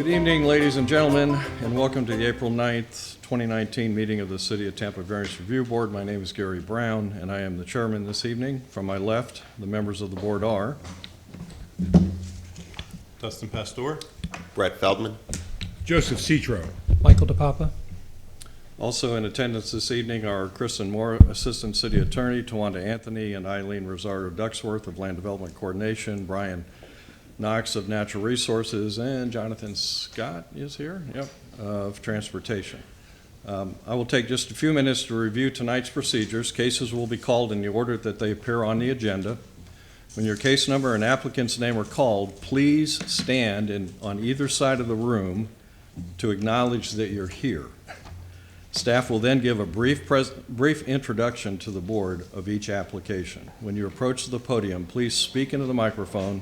Good evening, ladies and gentlemen, and welcome to the April 9th, 2019 meeting of the City of Tampa Variance Review Board. My name is Gary Brown, and I am the chairman this evening. From my left, the members of the board are Dustin Pastor, Brett Feldman, Joseph Citro, Michael DePapa. also in attendance this evening are Kristen Moore, Assistant City Attorney, Tawanda Anthony, and Eileen Rosario Ducksworth of Land Development Coordination, Brian Knox of Natural Resources, and Jonathan Scott is here, of Transportation. I will take just a few minutes to review tonight's procedures. Cases will be called in the order that they appear on the agenda. When your case number and applicant's name are called, please stand on either side of the room to acknowledge that you're here. Staff will then give a brief introduction to the board of each application. When you approach the podium, please speak into the microphone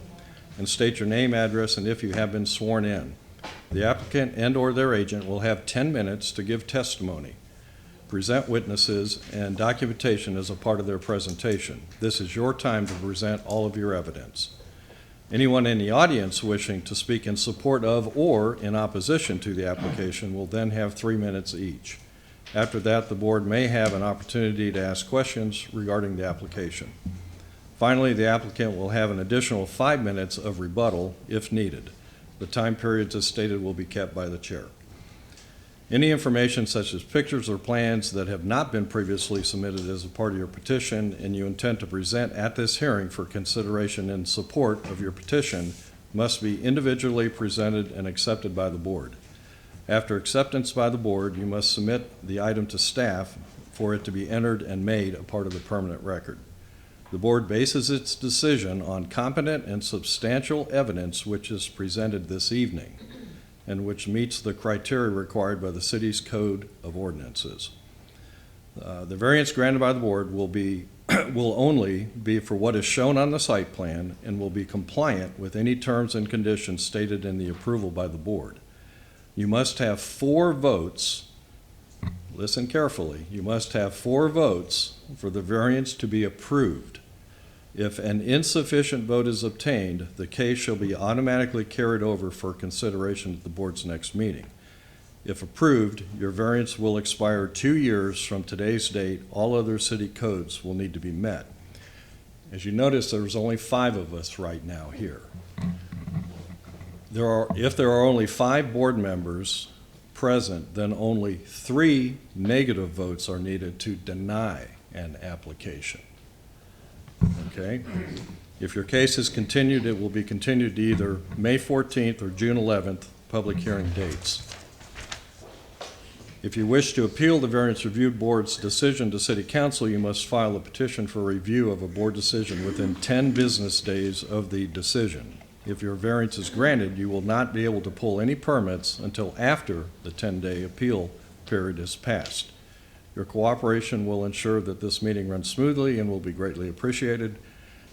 and state your name, address, and if you have been sworn in. The applicant and/or their agent will have 10 minutes to give testimony, present witnesses, and documentation as a part of their presentation. This is your time to present all of your evidence. Anyone in the audience wishing to speak in support of or in opposition to the application will then have 3 minutes each. After that, the board may have an opportunity to ask questions regarding the application. Finally, the applicant will have an additional 5 minutes of rebuttal if needed. The time periods as stated will be kept by the chair. Any information such as pictures or plans that have not been previously submitted as a part of your petition and you intend to present at this hearing for consideration in support of your petition must be individually presented and accepted by the board. After acceptance by the board, you must submit the item to staff for it to be entered and made a part of the permanent record. The board bases its decision on competent and substantial evidence which is presented this evening and which meets the criteria required by the city's code of ordinances. The variance granted by the board will only be for what is shown on the site plan and will be compliant with any terms and conditions stated in the approval by the board. You must have 4 votes. Listen carefully. You must have 4 votes for the variance to be approved. If an insufficient vote is obtained, the case shall be automatically carried over for consideration at the board's next meeting. If approved, your variance will expire 2 years from today's date. All other city codes will need to be met. As you notice, there's only 5 of us right now here. If there are only 5 board members present, then only 3 negative votes are needed to deny an application. Okay? If your case is continued, it will be continued to either May 14th or June 11th public hearing dates. If you wish to appeal the Variance Review Board's decision to City Council, you must file a petition for review of a board decision within 10 business days of the decision. If your variance is granted, you will not be able to pull any permits until after the 10-day appeal period is passed. Your cooperation will ensure that this meeting runs smoothly and will be greatly appreciated.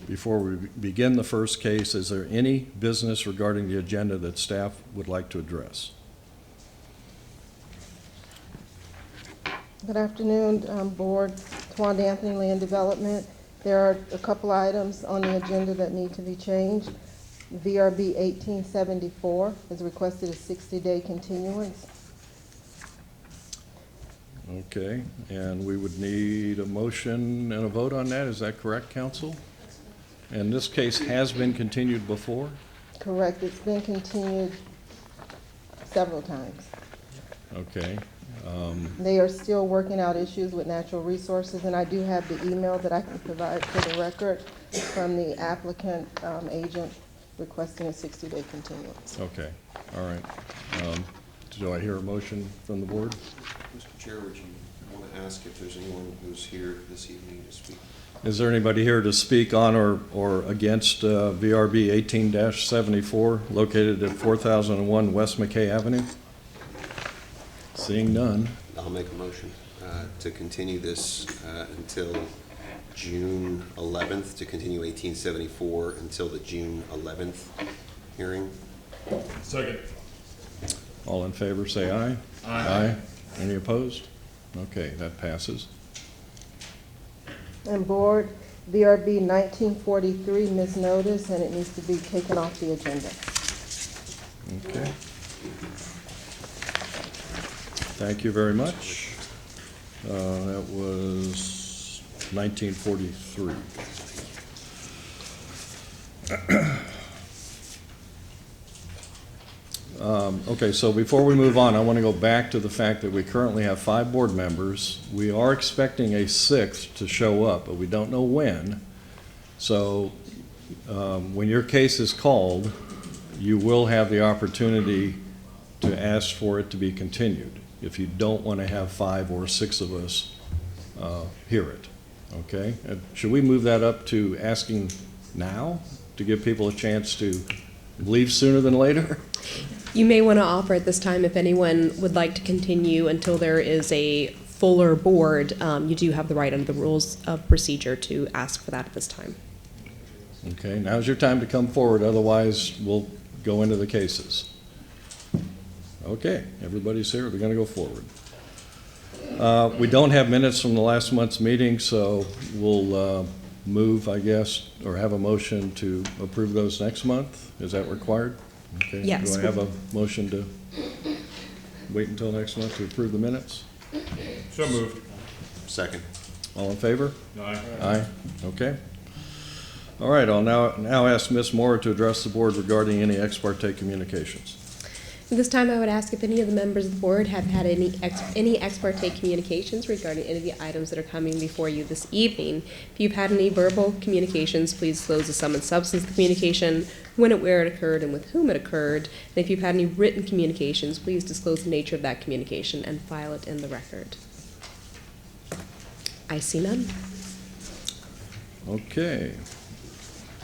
Before we begin the first case, is there any business regarding the agenda that staff would like to address? Good afternoon, Board. Tawanda Anthony, Land Development. There are a couple items on the agenda that need to be changed. VRB 1874 has requested a 60-day continuance. Okay, and we would need a motion and a vote on that. Is that correct, council? And this case has been continued before? Correct. It's been continued several times. Okay. They are still working out issues with natural resources, and I do have the email that I can provide for the record from the applicant agent requesting a 60-day continuance. Okay, all right. Do I hear a motion from the board? Mr. Chair, would you want to ask if there's anyone who's here this evening to speak? Is there anybody here to speak on or against VRB 18-74 located at 4001 West McKay Avenue? Seeing none. I'll make a motion to continue this until June 11th, to continue 1874 until the June 11th hearing. Second. All in favor, say aye. Aye. Any opposed? Okay, that passes. And Board, VRB 1943 misnotice, and it needs to be taken off the agenda. Okay. Thank you very much. That was 1943. Okay, so before we move on, I want to go back to the fact that we currently have 5 board members. We are expecting a 6th to show up, but we don't know when. So when your case is called, you will have the opportunity to ask for it to be continued if you don't want to have 5 or 6 of us hear it, okay? Should we move that up to asking now to give people a chance to leave sooner than later? You may want to offer at this time, if anyone would like to continue until there is a fuller board, you do have the right under the rules of procedure to ask for that at this time. Okay, now's your time to come forward, otherwise we'll go into the cases. Okay, everybody's here, we're gonna go forward. We don't have minutes from the last month's meeting, so we'll move, I guess, or have a motion to approve those next month. Is that required? Okay. Yes. Do I have a motion to wait until next month to approve the minutes? So moved. Second. All in favor? Aye. Aye, okay. All right, I'll now ask Ms. Moore to address the board regarding any ex parte communications. This time I would ask if any of the members of the board have had any ex parte communications regarding any of the items that are coming before you this evening. If you've had any verbal communications, please disclose the sum and substance of the communication, when it, where it occurred, and with whom it occurred. And if you've had any written communications, please disclose the nature of that communication and file it in the record. I see none. Okay.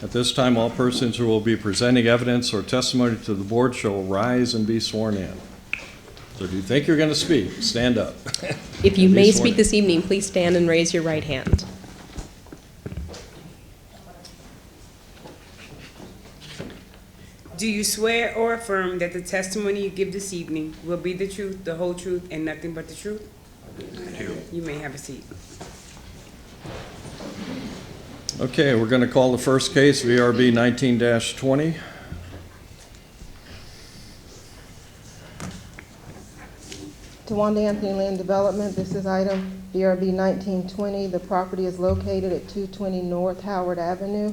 At this time, all persons who will be presenting evidence or testimony to the board shall rise and be sworn in. So if you think you're going to speak, stand up. If you Be may sworn speak in. this evening, please stand and raise your right hand. Do you swear or affirm that the testimony you give this evening will be the truth, the whole truth, and nothing but the truth? I do. You may have a seat. Okay, we're going to call the first case, VRB 19-20. Tawanda Anthony Land Development, this is item VRB 1920. The property is located at 220 North Howard Avenue.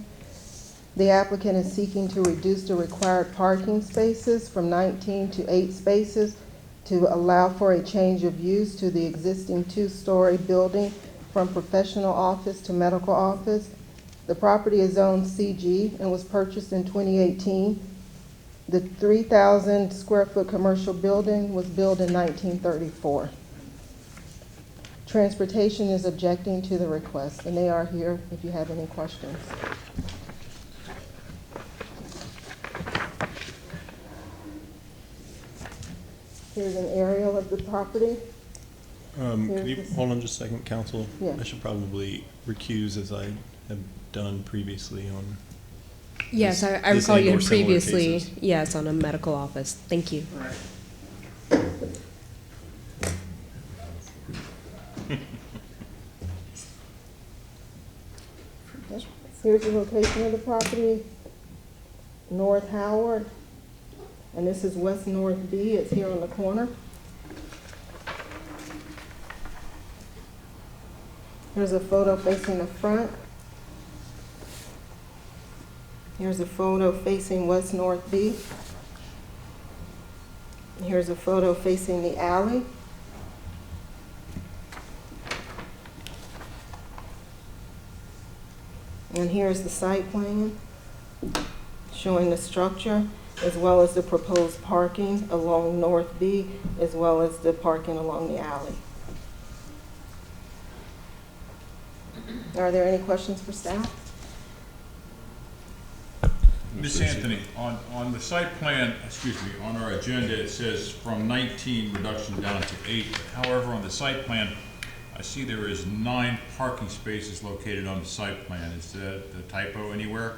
The applicant is seeking to reduce the required parking spaces from 19 to 8 spaces to allow for a change of use to the existing 2-story building from professional office to medical office. The property is zoned CG and was purchased in 2018. The 3,000 square foot commercial building was built in 1934. Transportation is objecting to the request, and they are here if you have any questions. Here's an aerial of the property. Could you Here's the- hold on just a second, counsel? Yeah. I should probably recuse as I have done previously on. Yes, This- I this recall you and/or had similar previously, cases. yes, on a medical office. Thank you. Here's the location of the property, North Howard, and this is West North B. It's here on the corner. Here's a photo facing the front. Here's a photo facing West North B. Here's a photo facing the alley. And here's the site plan showing the structure as well as the proposed parking along North B as well as the parking along the alley. Are there any questions for staff? Ms. Anthony, on the site plan, excuse me, on our agenda, it says from 19 reduction down to 8. However, on the site plan, I see there is 9 parking spaces located on the site plan. Is that a typo anywhere?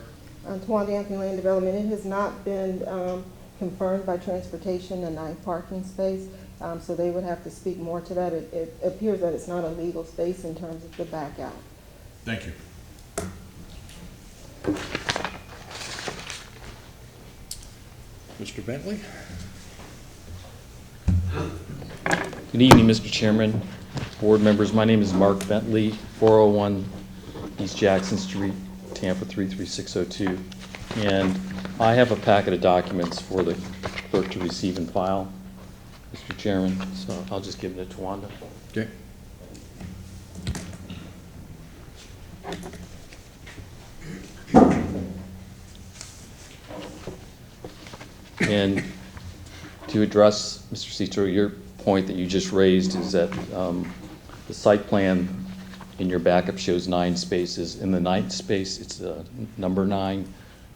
Tawanda Anthony Land Development, it has not been confirmed by transportation, a 9 parking space, so they would have to speak more to that. It appears that it's not a legal space in terms of the back out. Thank you. Mr. Bentley? Good evening, Mr. Chairman, board members. My name is Mark Bentley, 401 East Jackson Street, Tampa 33602. And I have a packet of documents for the clerk to receive and file, Mr. Chairman, so I'll just give it to Wanda. Okay. And to address, Mr. Citro, your point that you just raised is that the site plan in your backup shows 9 spaces. In the 9th space, it's number 9.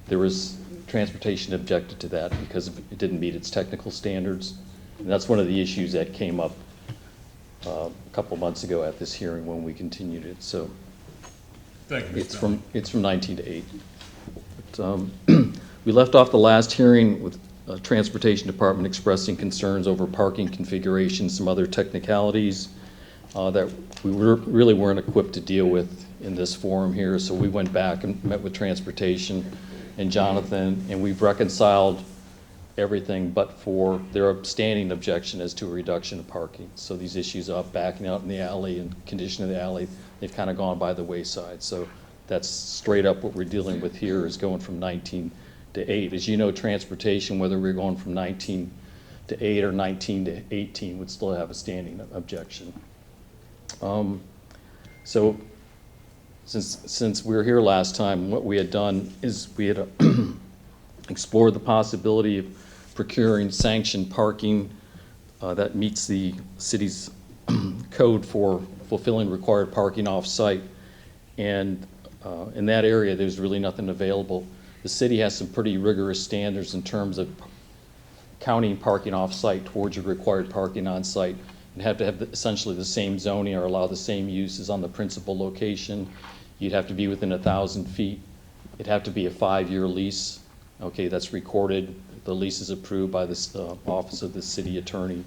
There was transportation objected to that because it didn't meet its technical standards. And that's one of the issues that came up a couple months ago at this hearing when we continued it. So Thank you, Mr. it's from 19 to 8. But, we left off the last hearing with Transportation Department expressing concerns over parking configuration, some other technicalities that we really weren't equipped to deal with in this forum here. So we went back and met with Transportation and Jonathan, and we've reconciled everything but for their standing objection as to a reduction of parking. So these issues of backing out in the alley and condition of the alley, they've kind of gone by the wayside. So that's straight up what we're dealing with here, is going from 19 to 8. As you know, transportation, whether we're going from 19 to 8 or 19 to 18, would still have a standing objection. So since we were here last time, what we had done is we had explored the possibility of procuring sanctioned parking that meets the city's code for fulfilling required parking off-site. And in that area, there's really nothing available. The city has some pretty rigorous standards in terms of counting parking off-site towards your required parking on-site, and have to have essentially the same zoning or allow the same uses on the principal location. You'd have to be within 1,000 feet. It'd have to be a 5-year lease. Okay, that's recorded. The lease is approved by the office of the city attorney,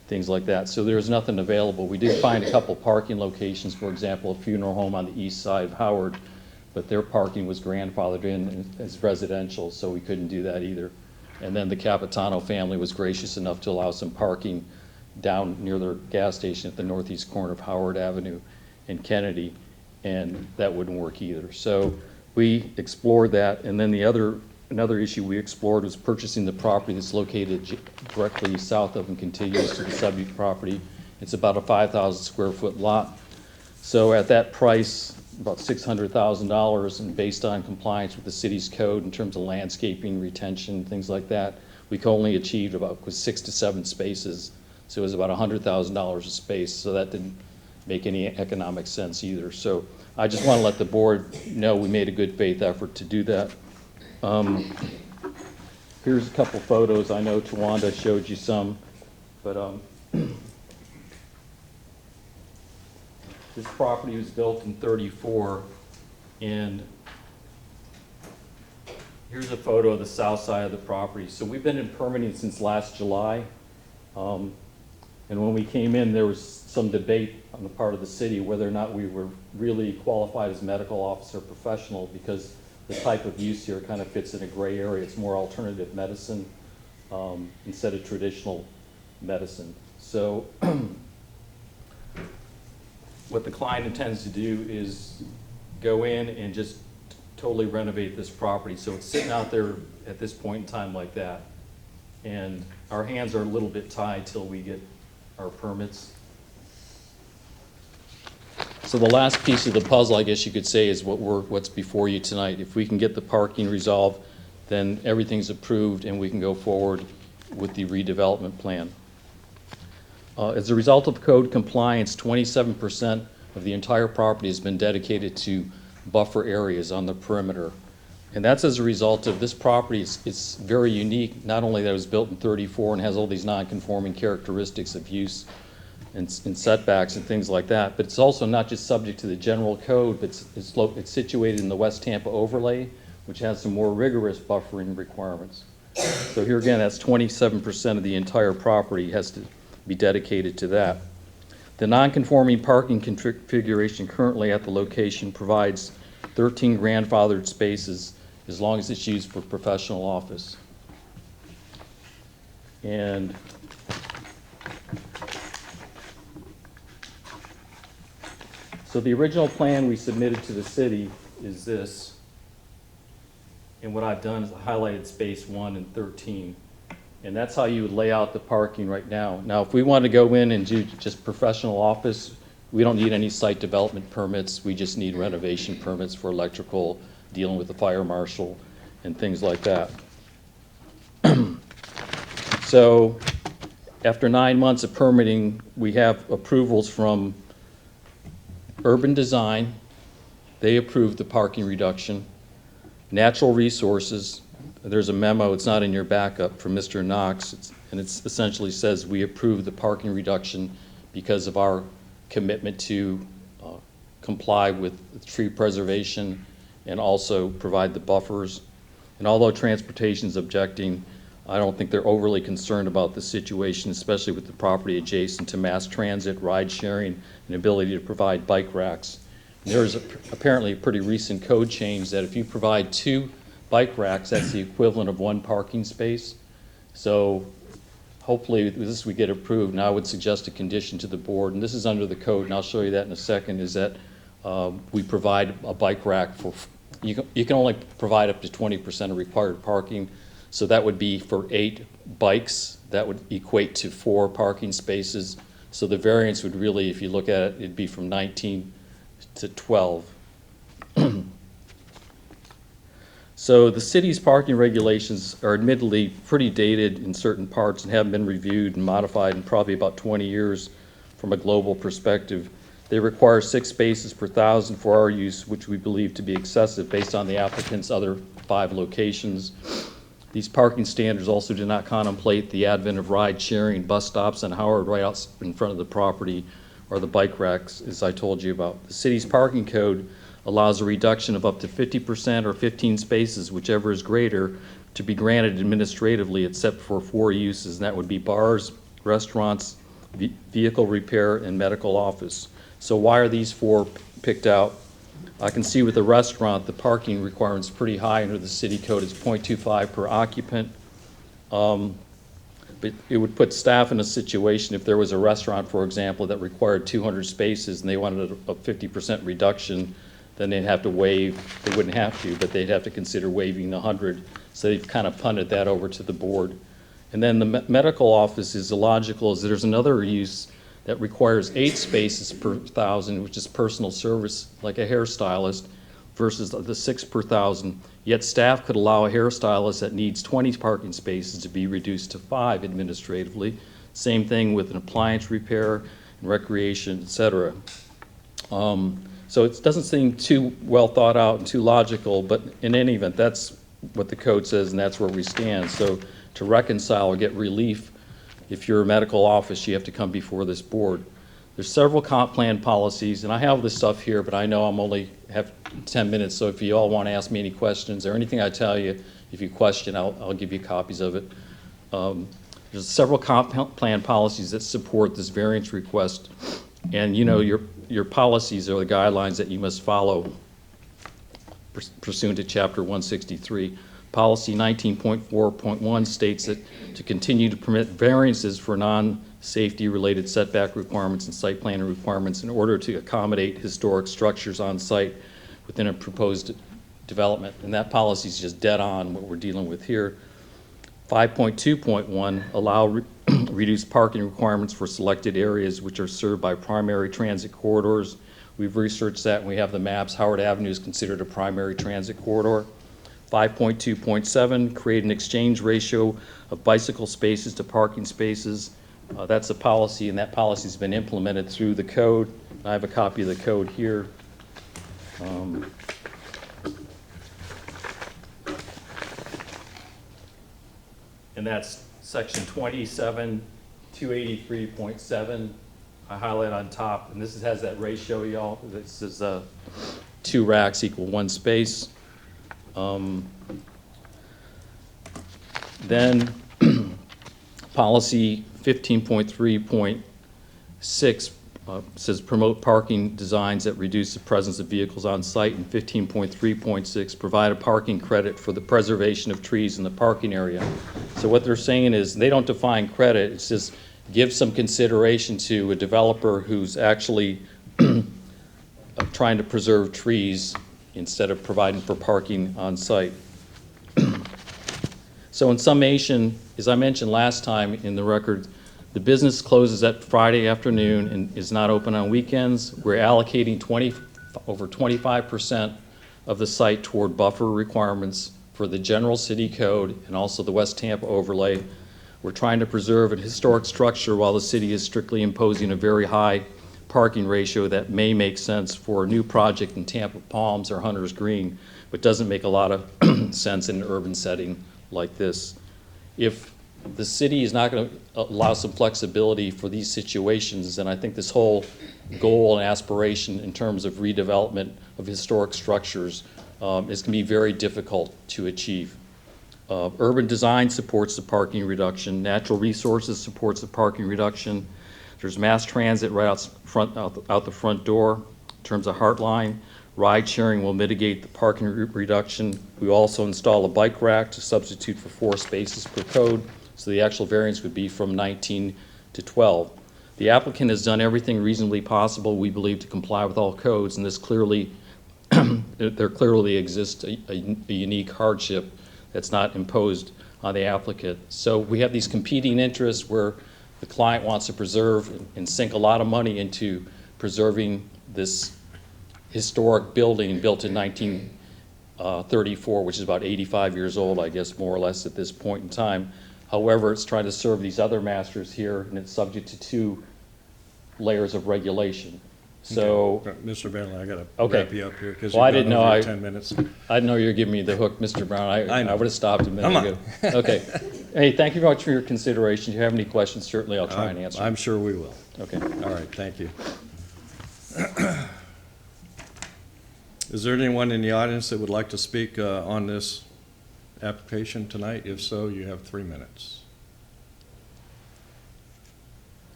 things like that. So there's nothing available. We did find a couple parking locations, for example, a funeral home on the east side of Howard, but their parking was grandfathered in as residential, so we couldn't do that either. And then the Capitano family was gracious enough to allow some parking down near their gas station at the northeast corner of Howard Avenue and Kennedy, and that wouldn't work either. So we explored that, and then another issue we explored was purchasing the property that's located directly south of and contiguous to the subject property. It's about a 5,000 square foot lot. So at that price, about $600,000, and based on compliance with the city's code in terms of landscaping, retention, things like that, we only achieved about 6 to 7 spaces. So it was about $100,000 a space, so that didn't make any economic sense either. So I just want to let the board know we made a good faith effort to do that. Here's a couple photos. I know Tawanda showed you some, but this property was built in '34, and here's a photo of the south side of the property. So we've been in permitting since last July. And when we came in, there was some debate on the part of the city whether or not we were really qualified as medical officer professional, because the type of use here kind of fits in a gray area. It's more alternative medicine instead of traditional medicine. So what the client intends to do is go in and just totally renovate this property. So it's sitting out there at this point in time like that. And our hands are a little bit tied till we get our permits. So the last piece of the puzzle, I guess you could say, is what's before you tonight. If we can get the parking resolved, then everything's approved and we can go forward with the redevelopment plan. As a result of code compliance, 27% of the entire property has been dedicated to buffer areas on the perimeter. And that's as a result of this property. It's very unique, not only that it was built in '34 and has all these non-conforming characteristics of use and setbacks and things like that, but it's also not just subject to the general code, but it's situated in the West Tampa overlay, which has some more rigorous buffering requirements. So here again, that's 27% of the entire property has to be dedicated to that. The non-conforming parking configuration currently at the location provides 13 grandfathered spaces as long as it's used for professional office. And So the original plan we submitted to the city is this. And what I've done is highlighted space 1 and 13. And that's how you would lay out the parking right now. Now, if we want to go in and do just professional office, we don't need any site development permits. We just need renovation permits for electrical, dealing with the fire marshal, and things like that. So after 9 months of permitting, we have approvals from Urban Design. They approved the parking reduction. Natural Resources, there's a memo, it's not in your backup, from Mr. Knox, and it essentially says we approve the parking reduction because of our commitment to comply with tree preservation and also provide the buffers. And although transportation's objecting, I don't think they're overly concerned about the situation, especially with the property adjacent to mass transit, ride sharing, and ability to provide bike racks. And there is apparently a pretty recent code change that if you provide 2 bike racks, that's the equivalent of 1 parking space. So hopefully this we get approved. Now I would suggest a condition to the board, and this is under the code, and I'll show you that in a second, is that we provide a bike rack for, you can only provide up to 20% of required parking. So that would be for 8 bikes. That would equate to 4 parking spaces. So the variance would really, if you look at it, it'd be from 19 to 12. So the city's parking regulations are admittedly pretty dated in certain parts and haven't been reviewed and modified in probably about 20 years from a global perspective. They require 6 spaces per 1,000 for our use, which we believe to be excessive based on the applicant's other 5 locations. These parking standards also do not contemplate the advent of ride sharing, bus stops on Howard right out in front of the property, or the bike racks, as I told you about. The city's parking code allows a reduction of up to 50% or 15 spaces, whichever is greater, to be granted administratively except for 4 uses, and that would be bars, restaurants, vehicle repair, and medical office. So why are these 4 picked out? I can see with the restaurant, the parking requirement's pretty high under the city code. It's 0.25 per occupant. But it would put staff in a situation if there was a restaurant, for example, that required 200 spaces and they wanted a 50% reduction, then they'd have to waive, they wouldn't have to, but they'd have to consider waiving the 100. So they've kind of punted that over to the board. And then the medical office is illogical, as there's another use that requires 8 spaces per 1,000, which is personal service, like a hairstylist, versus the 6 per 1,000. Yet staff could allow a hairstylist that needs 20 parking spaces to be reduced to 5 administratively. Same thing with an appliance repair, and recreation, et cetera. So it doesn't seem too well thought out and too logical, but in any event, that's what the code says, and that's where we stand. So to reconcile or get relief, if you're a medical office, you have to come before this board. There's several comp plan policies, and I have this stuff here, but I know I'm only have 10 minutes, so if you all want to ask me any questions or anything I tell you, if you question, I'll give you copies of it. There's several comp plan policies that support this variance request, and you know your policies are the guidelines that you must follow pursuant to Chapter 163. Policy 19.4.1 states that to continue to permit variances for non-safety related setback requirements and site plan requirements in order to accommodate historic structures on site within a proposed development. And that policy is just dead on what we're dealing with here. 5.2.1 allow reduced parking requirements for selected areas which are served by primary transit corridors. We've researched that and we have the maps. Howard Avenue is considered a primary transit corridor. 5.2.7, create an exchange ratio of bicycle spaces to parking spaces. That's a policy, and that policy has been implemented through the code. I have a copy of the code here. And that's section 27.283.7. I highlight on top, and this has that ratio, y'all. This is 2 racks equal 1 space. Then policy 15.3.6 says promote parking designs that reduce the presence of vehicles on site, and 15.3.6 provide a parking credit for the preservation of trees in the parking area. So what they're saying is they don't define credit, it's just give some consideration to a developer who's actually of trying to preserve trees instead of providing for parking on site. So in summation, as I mentioned last time in the record, the business closes at Friday afternoon and is not open on weekends. We're allocating over 25% of the site toward buffer requirements for the general city code and also the West Tampa overlay. We're trying to preserve a historic structure while the city is strictly imposing a very high parking ratio that may make sense for a new project in Tampa Palms or Hunter's Green, but doesn't make a lot of sense in an urban setting like this. If the city is not going to allow some flexibility for these situations, then I think this whole goal and aspiration in terms of redevelopment of historic structures is going to be very difficult to achieve. Urban design supports the parking reduction. Natural resources supports the parking reduction. There's mass transit right out the front door. In terms of Heartline, ride sharing will mitigate the parking reduction. We also install a bike rack to substitute for 4 spaces per code, so the actual variance would be from 19 to 12. The applicant has done everything reasonably possible, we believe, to comply with all codes, and this clearly, there clearly exists a unique hardship that's not imposed on the applicant. So we have these competing interests where the client wants to preserve and sink a lot of money into preserving this historic building built in 1934, which is about 85 years old, I guess, more or less at this point in time. However, it's trying to serve these other masters here, and it's subject to 2 layers of regulation. So, Okay. Mr. Bentley, I got to Okay. wrap you up here because Well, I you've didn't gone know over I- 10 minutes. I didn't know you were giving me the hook, Mr. Brown. I know. I would have stopped a minute Come on. ago. Okay. Hey, thank you very much for your consideration. If you have any questions, certainly I'll try and answer. I'm sure we will. Okay. All right, thank you. Is there anyone in the audience that would like to speak on this application tonight? If so, you have 3 minutes.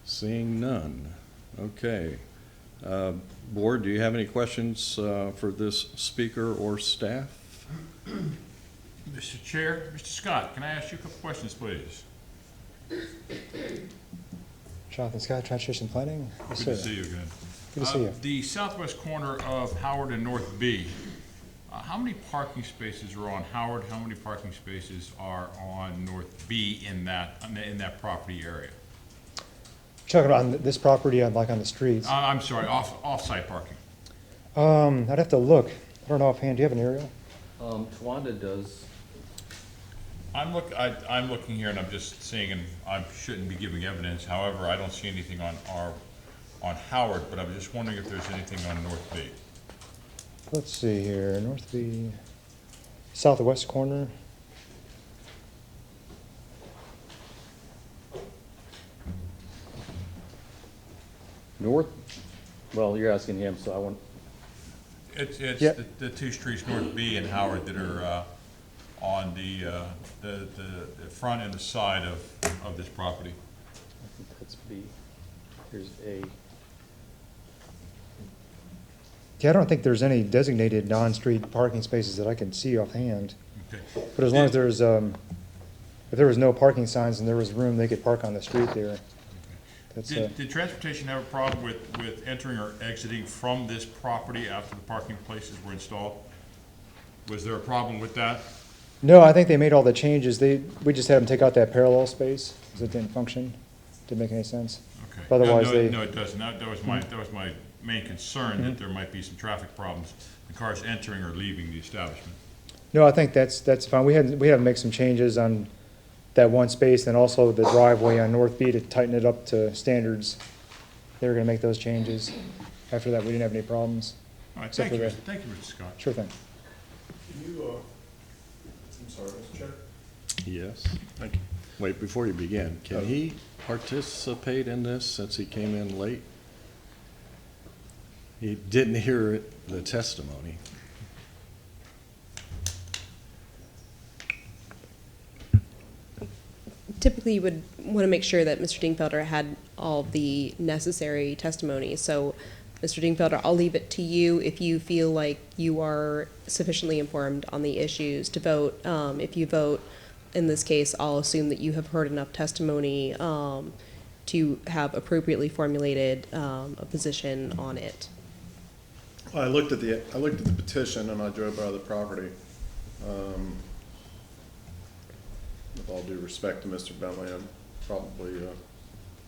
Seeing none. Okay. Board, do you have any questions for this speaker or staff? Mr. Chair, Mr. Scott, can I ask you a couple questions, please? Jonathan Scott, Transportation Planning. Yes, Good to sir. see you again. Good to see you. The southwest corner of Howard and North B, how many parking spaces are on Howard? How many parking spaces are on North B in that property area? Talking about on this property, like on the streets. I'm sorry, off-site parking. I'd have to look. I don't know offhand. Do you have an aerial? Tawanda does. I'm looking here and I'm just seeing, and I shouldn't be giving evidence, however, I don't see anything on Howard, but I'm just wondering if there's anything on North B. Let's see here. North B, southwest corner. North? Well, you're asking him, so I want, It's Yeah. the 2 streets, North B and Howard, that are on the front and the side of this property. I think that's B. Here's A. Yeah, I don't think there's any designated non-street parking spaces that I can see offhand. Okay. But as long as there's, if there was no parking signs and there was room, they could park on the street there. That's, Did transportation have a problem with entering or exiting from this property after the parking places were installed? Was there a problem with that? no, I think they made all the changes. We just had them take out that parallel space because it didn't function. Didn't make any sense. Okay. Otherwise, No, they- No, it doesn't. That was my main concern, that there might be some traffic problems, the cars entering or leaving the establishment. No, I think that's fine. We had to make some changes on that one space and also the driveway on North B to tighten it up to standards. They were gonna make those changes. After that, we didn't have any problems. All right, Except thank you, for thank you, Mr. Scott. Sure thing. Can you, I'm sorry, Mr. Chair? Yes. Thank you. Wait, before you begin, Oh. can he participate in this since he came in late? He didn't hear the testimony. Typically, you would want to make sure that Mr. Dingfelder had all the necessary testimony. So, Mr. Dingfelder, I'll leave it to you if you feel like you are sufficiently informed on the issues to vote. If you vote, in this case, I'll assume that you have heard enough testimony to have appropriately formulated a position on it. Well, I looked at the petition and I drove by the property. With all due respect to Mr. Bentley, I'm probably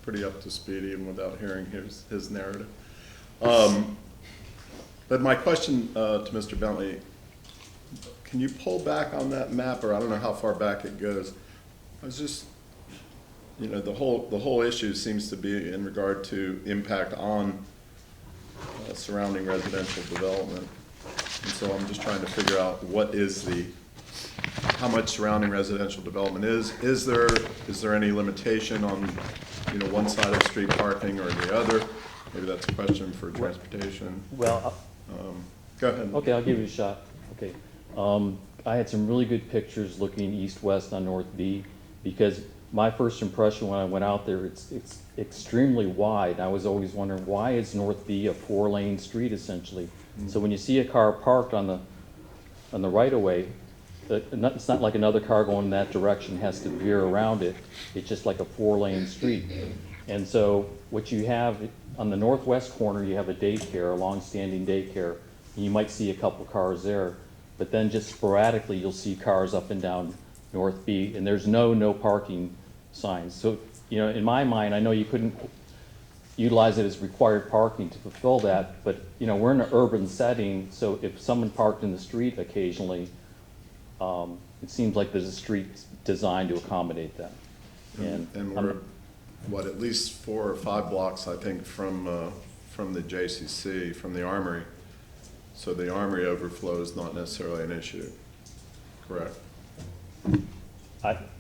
pretty up to speed even without hearing his narrative. But my question to Mr. Bentley, can you pull back on that map, or I don't know how far back it goes? I was just, the whole issue seems to be in regard to impact on surrounding residential development. And so I'm just trying to figure out how much surrounding residential development is. Is there any limitation on, one side of the street parking or the other? Maybe that's a question for transportation. Well, Go ahead. okay, I'll give you a shot. Okay. I had some really good pictures looking east-west on North B, because my first impression when I went out there, it's extremely wide. I was always wondering, why is North B a 4-lane street essentially? So when you see a car parked on the right-of-way, it's not like another car going in that direction has to veer around it. It's just like a 4-lane street. And so what you have on the northwest corner, you have a daycare, a long-standing daycare. And you might see a couple cars there, but then just sporadically you'll see cars up and down North B, and there's no parking signs. So, in my mind, I know you couldn't utilize it as required parking to fulfill that, but, we're in an urban setting, so if someone parked in the street occasionally, it seems like there's a street designed to accommodate that. And we're, at least 4 or 5 blocks, I think, from the JCC, from the Armory. So the Armory overflow is not necessarily an issue, correct? When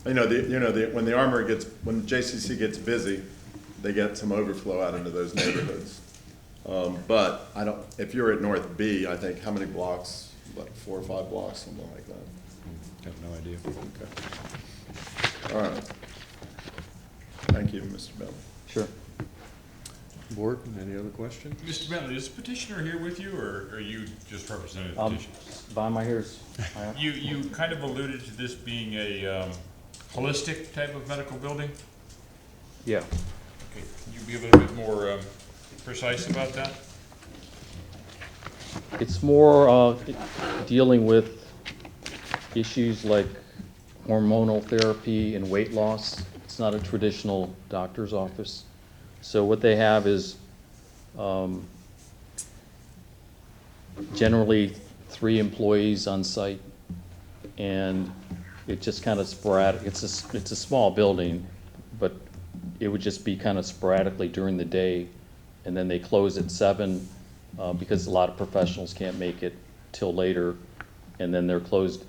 the Armory when the JCC gets busy, they get some overflow out into those neighborhoods. But if you're at North B, I think, how many blocks? Like 4 or 5 blocks, something like that. I have no idea. Okay. All right. Thank you, Mr. Bentley. Sure. Board, any other questions? Mr. Bentley, is the petitioner here with you, or are you just representing the petition? By my ears. You kind of alluded to this being a holistic type of medical building? Yeah. Okay, can you be a little bit more precise about that? It's more dealing with issues like hormonal therapy and weight loss. It's not a traditional doctor's office. So what they have is generally 3 employees on site, and it just kind of sporadic. It's a small building, but it would just be kind of sporadically during the day, and then they close at 7 because a lot of professionals can't make it till later, and then they're closed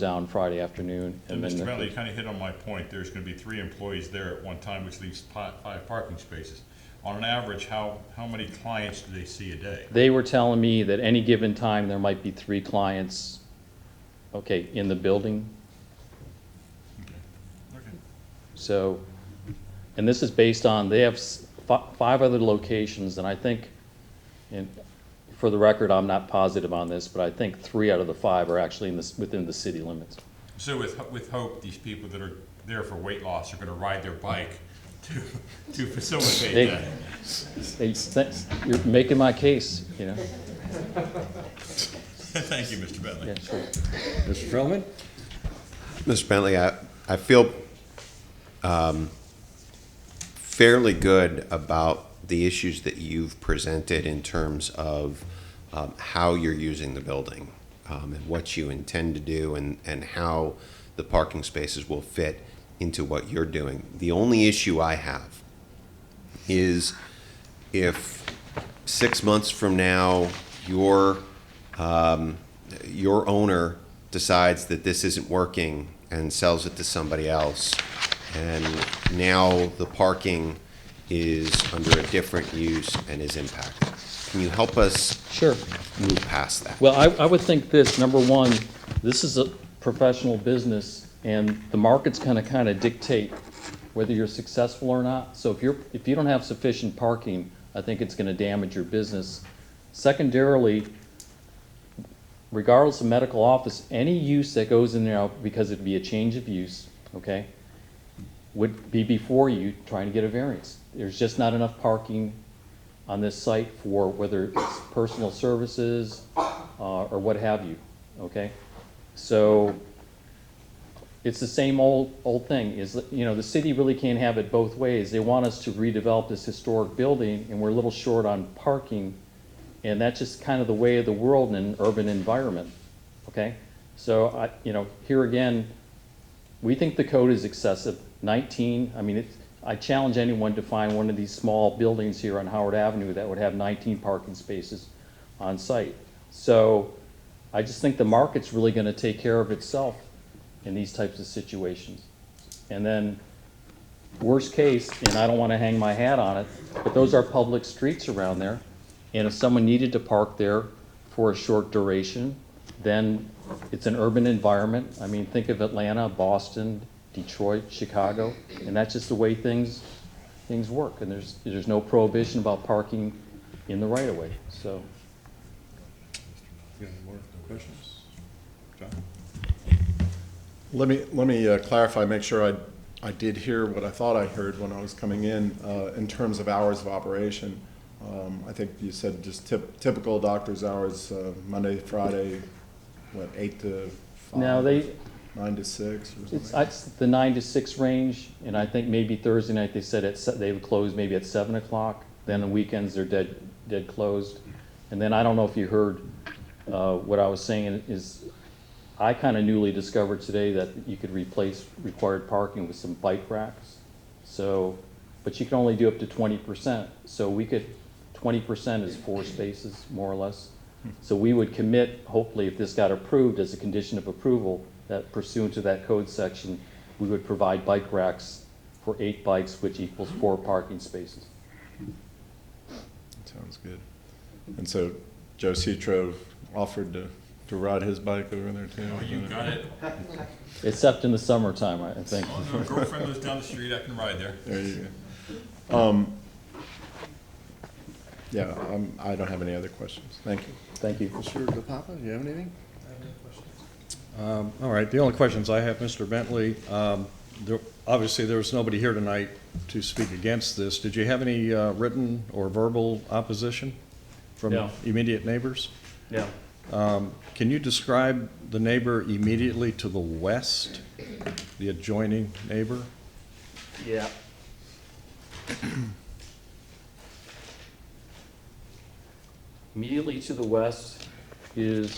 down Friday afternoon. And Mr. Bentley, you kind of hit on my point. There's going to be 3 employees there at one time, which leaves 5 parking spaces. On an average, how many clients do they see a day? They were telling me that any given time there might be 3 clients, in the building. Okay. So, and this is based on, they have 5 other locations, and I think, and for the record, I'm not positive on this, but I think 3 out of the 5 are actually within the city limits. So with hope, these people that are there for weight loss are going to ride their bike to facilitate that. You're making my case, Thank you, Mr. Bentley. Yeah, sure. Mr. Feldman? Mr. Bentley, I feel fairly good about the issues that you've presented in terms of how you're using the building and what you intend to do and how the parking spaces will fit into what you're doing. The only issue I have is if 6 months from now your owner decides that this isn't working and sells it to somebody else, and now the parking is under a different use and is impacted. Can you help us Sure. move past that? Well, I would think this, number one, this is a professional business, and the market's gonna kind of dictate whether you're successful or not. So if you don't have sufficient parking, I think it's gonna damage your business. Secondarily, regardless of medical office, any use that goes in there, because it'd be a change of use, okay, would be before you trying to get a variance. There's just not enough parking on this site for whether it's personal services or what have you, okay? So it's the same old thing, is that, you know, the city really can't have it both ways. They want us to redevelop this historic building, and we're a little short on parking, and that's just kind of the way of the world in an urban environment, okay? So, you know, here again, we think the code is excessive. 19, I mean, I challenge anyone to find one of these small buildings here on Howard Avenue that would have 19 parking spaces on site. So I just think the market's really gonna take care of itself in these types of situations. And then, worst case, and I don't wanna hang my hat on it, but those are public streets around there. And if someone needed to park there for a short duration, then it's an urban environment. I mean, think of Atlanta, Boston, Detroit, Chicago, and that's just the way things work. And there's no prohibition about parking in the right of way, so. You got any more questions? John? Let me clarify, make sure I did hear what I thought I heard when I was coming in terms of hours of operation. I think you said just typical doctor's hours, Monday, Friday, what, 8 to 5? Now 9 to 6 or something? It's the 9 to 6 range, and I think maybe Thursday night they said they would close maybe at 7 o'clock. Then on weekends they're dead closed. And then I don't know if you heard what I was saying is I kind of newly discovered today that you could replace required parking with some bike racks. So, but you can only do up to 20%. So we could, 20% is 4 spaces more or less. So we would commit, hopefully if this got approved as a condition of approval, that pursuant to that code section, we would provide bike racks for 8 bikes, which equals 4 parking spaces. Sounds good. And so Joe Citro offered to ride his bike over there too? Oh, you got it. Except in the summertime, I think. Oh, no, girlfriend lives down the street, I can ride there. There you go. Yeah, I don't have any other questions. Thank you. Thank you. Mr. DePapa, do you have anything? All right, the only questions I have, Mr. Bentley, obviously there was nobody here tonight to speak against this. Did you have any written or verbal opposition from No. immediate neighbors? Yeah. Can you describe the neighbor immediately to the west, the adjoining neighbor? Yeah. Immediately to the west is,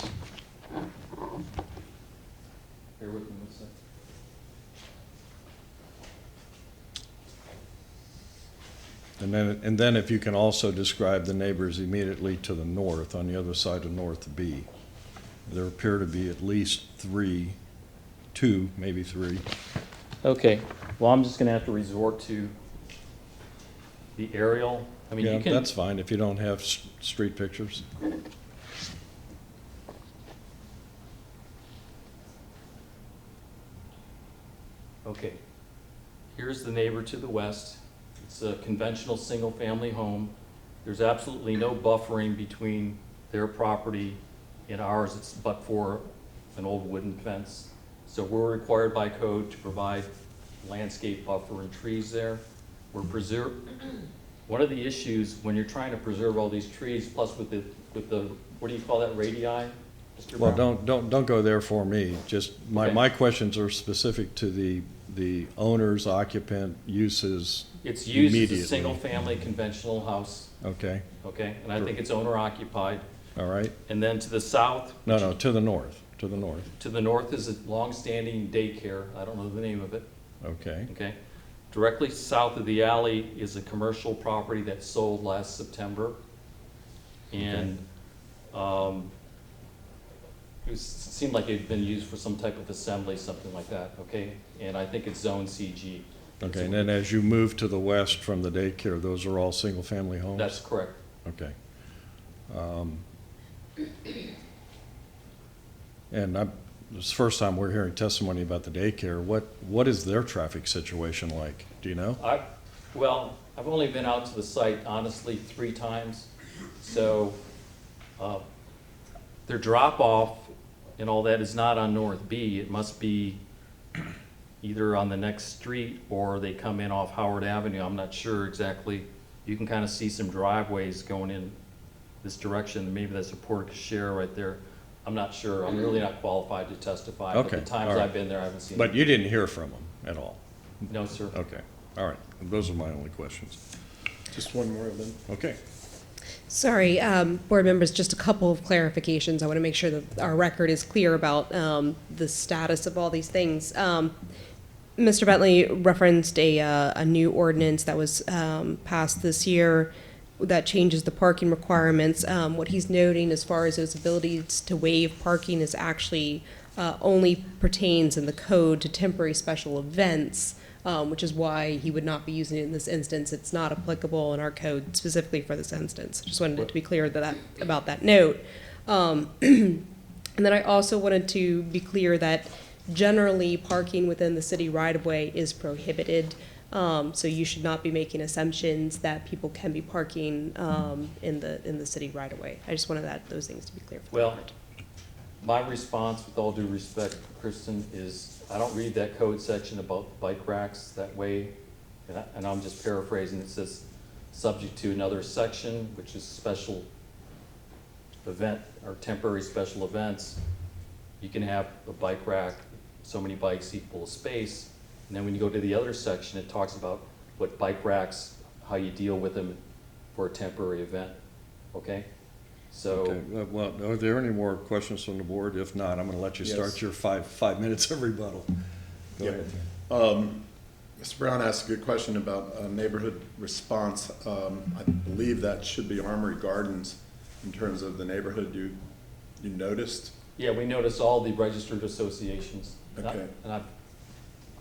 bear with me one second. And then if you can also describe the neighbors immediately to the north, on the other side of North B. There appear to be at least 2, maybe 3. Okay, well, I'm just gonna have to resort to the aerial. I mean, Yeah, you can. that's fine if you don't have street pictures. Okay, here's the neighbor to the west. It's a conventional single-family home. There's absolutely no buffering between their property and ours. It's but for an old wooden fence. So we're required by code to provide landscape buffer and trees there. We're one of the issues when you're trying to preserve all these trees, plus with the what do you call that, radii? Mr. Well, Brown? don't go there for me. Just, Okay. my questions are specific to the owner's occupant uses It's used as immediately. a single-family conventional house, Okay, okay? And I think it's owner-occupied. all right. And then to the south. No, to the north, to the north. To the north is a long-standing daycare, I don't know the name of it, Okay, okay? Directly south of the alley is a commercial property that sold last September. And, it seemed like it had been used for some type of assembly, something like that, okay? And I think it's zone CG. okay. And then as you move to the west from the daycare, those are all single-family homes? That's correct. Okay. And this is the first time we're hearing testimony about the daycare. What is their traffic situation like? Do you know? Well, I've only been out to the site, honestly, 3 times. So, their drop-off and all that is not on North B. It must be either on the next street or they come in off Howard Avenue. I'm not sure exactly you can kind of see some driveways going in this direction. Maybe that's a porte cochere right there. I'm not sure. I'm really not qualified to testify. But Okay, the times all right. I've been there, I haven't seen But it. you didn't hear from them at all? No, sir. Okay, all right. Those are my only questions. Just one more of them. Okay. Sorry, board members, just a couple of clarifications. I want to make sure that our record is clear about the status of all these things. Mr. Bentley referenced a new ordinance that was passed this year that changes the parking requirements. What he's noting as far as those abilities to waive parking is actually only pertains in the code to temporary special events, which is why he would not be using it in this instance. It's not applicable in our code specifically for this instance. Just wanted to be clear about that note. And then I also wanted to be clear that generally parking within the city right-of-way is prohibited. So you should not be making assumptions that people can be parking in the city right-of-way. I just wanted those things to be clear for the Well, record. my response, with all due respect, Kristen, is I don't read that code section about bike racks that way, and I'm just paraphrasing. It says, subject to another section, which is special event or temporary special events. You can have a bike rack, so many bikes equal space, and then when you go to the other section, it talks about what bike racks, how you deal with them for a temporary event, okay? So. Okay, well, are there any more questions from the board? If not, I'm going to let you start Yes. your five minutes of rebuttal. Go Yeah. ahead. Mr. Brown asked a good question about neighborhood response. I believe that should be Armory Gardens in terms of the neighborhood you noticed. Yeah, we notice all the registered associations. Okay. And I've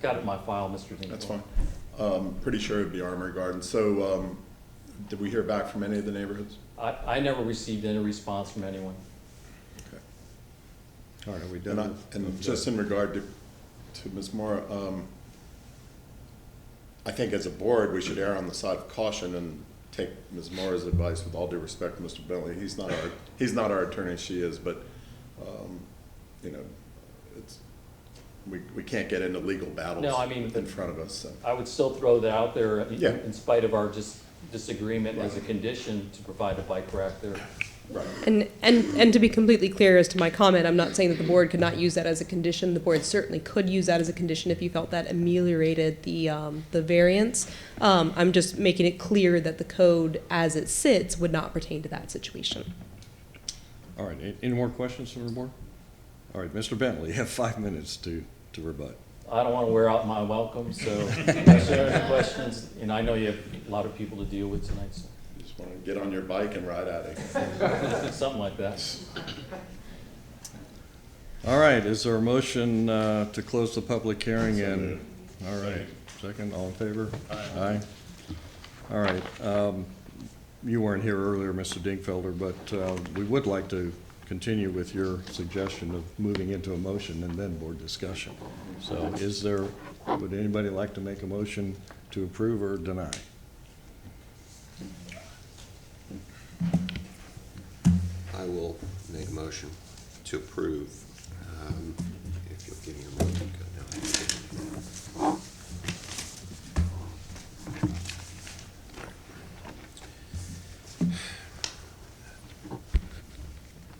got it in my file, Mr. Dinkle. That's fine. Pretty sure it'd be Armory Gardens. So did we hear back from any of the neighborhoods? I never received any response from anyone. Okay. All right, are we done? And just in regard to Ms. Mora, I think as a board, we should err on the side of caution and take Ms. Mora's advice with all due respect to Mr. Bentley. He's not our attorney, she is, but, you know, we can't get into legal battles No, I mean, in front of us, so. I would still throw that out there, Yeah. in spite of our disagreement as a Right. condition to provide a bike rack there. Right. And to be completely clear as to my comment, I'm not saying that the board could not use that as a condition. The board certainly could use that as a condition if you felt that ameliorated the variance. I'm just making it clear that the code as it sits would not pertain to that situation. All right, any more questions from the board? All right, Mr. Bentley, you have 5 minutes to rebut. I don't want to wear out my welcome, so if there are any questions, and I know you have a lot of people to deal with tonight, so You just want to get on your bike and ride at it. something like that. All right, is there a motion to close the public hearing? So And moved. all right, second, all in favor? Aye. All right, you weren't here earlier, Mr. Dinkfelder, but we would like to continue with your suggestion of moving into a motion and then board discussion. So would anybody like to make a motion to approve or deny? I will make a motion to approve, if you'll give me a moment.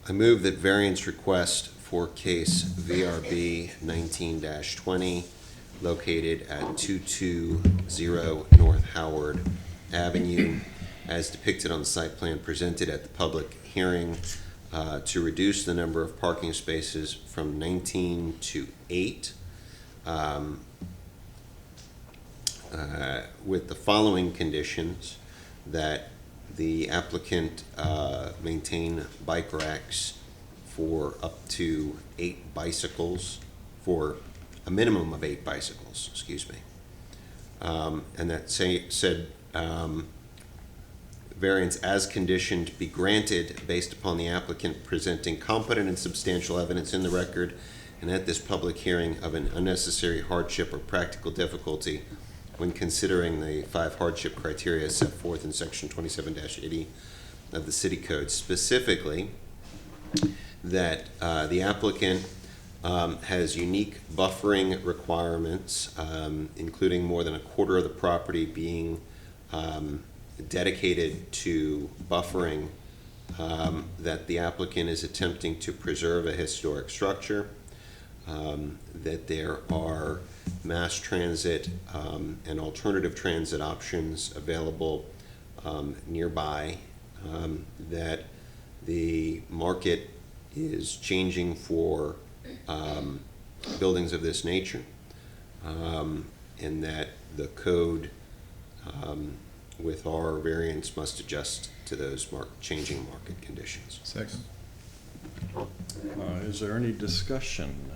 I move that variance request for case VRB 19-20, located at 220 North Howard Avenue, as depicted on the site plan presented at the public hearing, to reduce the number of parking spaces from 19 to 8, with the following conditions: that the applicant maintain bike racks for up to 8 bicycles, for a minimum of 8 bicycles, excuse me. And that said variance as conditioned be granted based upon the applicant presenting competent and substantial evidence in the record and at this public hearing of an unnecessary hardship or practical difficulty when considering the 5 hardship criteria set forth in section 27-80 of the city code. Specifically, that the applicant has unique buffering requirements, including more than a quarter of the property being dedicated to buffering, that the applicant is attempting to preserve a historic structure, that there are mass transit and alternative transit options available nearby, that the market is changing for buildings of this nature, and that the code with our variance must adjust to those changing market conditions. Second. Is there any discussion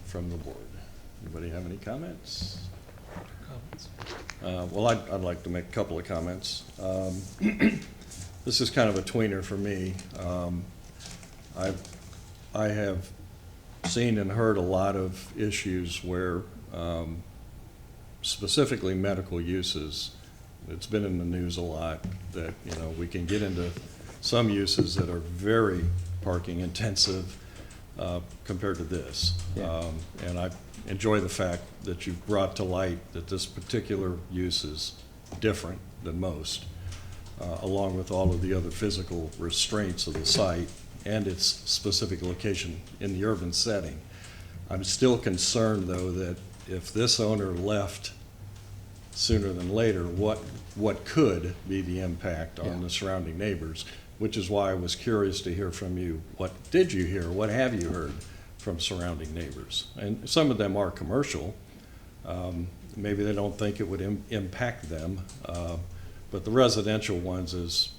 from the board? Anybody have any comments? Well, I'd like to make a couple of comments. This is kind of a tweener for me. I have seen and heard a lot of issues where specifically medical uses, it's been in the news a lot that, you know, we can get into some uses that are very parking intensive compared to this. Yeah. And I enjoy the fact that you've brought to light that this particular use is different than most, along with all of the other physical restraints of the site and its specific location in the urban setting. I'm still concerned, though, that if this owner left sooner than later, what could be the impact on the surrounding neighbors, which is why I was curious to hear from you. What did you hear? What have you heard from surrounding neighbors? And some of them are commercial. Maybe they don't think it would impact them, but the residential ones, as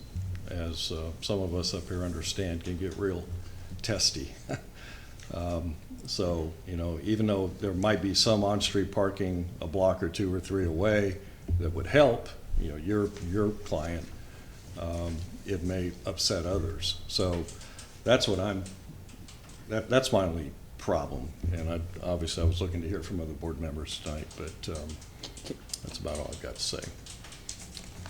some of us up here understand, can get real testy. So, you know, even though there might be some on-street parking a block or two or three away that would help, you know, your client, it may upset others. So that's what that's my only problem. And obviously I was looking to hear from other board members tonight, but that's about all I've got to say.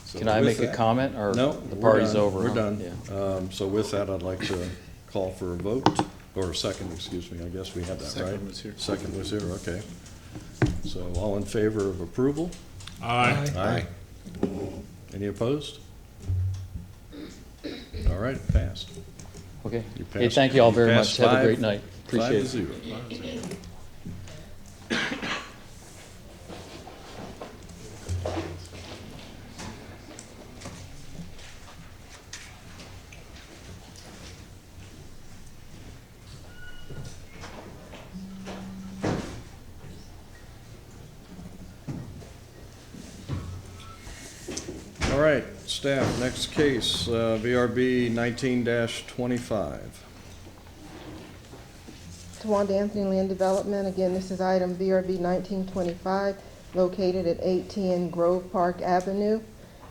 So Can I with make a that- comment, or No, the we're party's done. over? We're huh? done. Yeah. So with that, I'd like to call for a vote, or a second, excuse me. I guess we had that, right? Second was here. Second was here, okay. So all in favor of approval? Aye. Aye. Any opposed? All right, passed. Okay. You Hey, passed- thank you all very you much. passed Have a five- great night. Appreciate it. 5-0. All right, staff, next case, VRB 19-25. Tawanda Anthony Land Development, again, this is item VRB 1925, located at 810 Grove Park Avenue.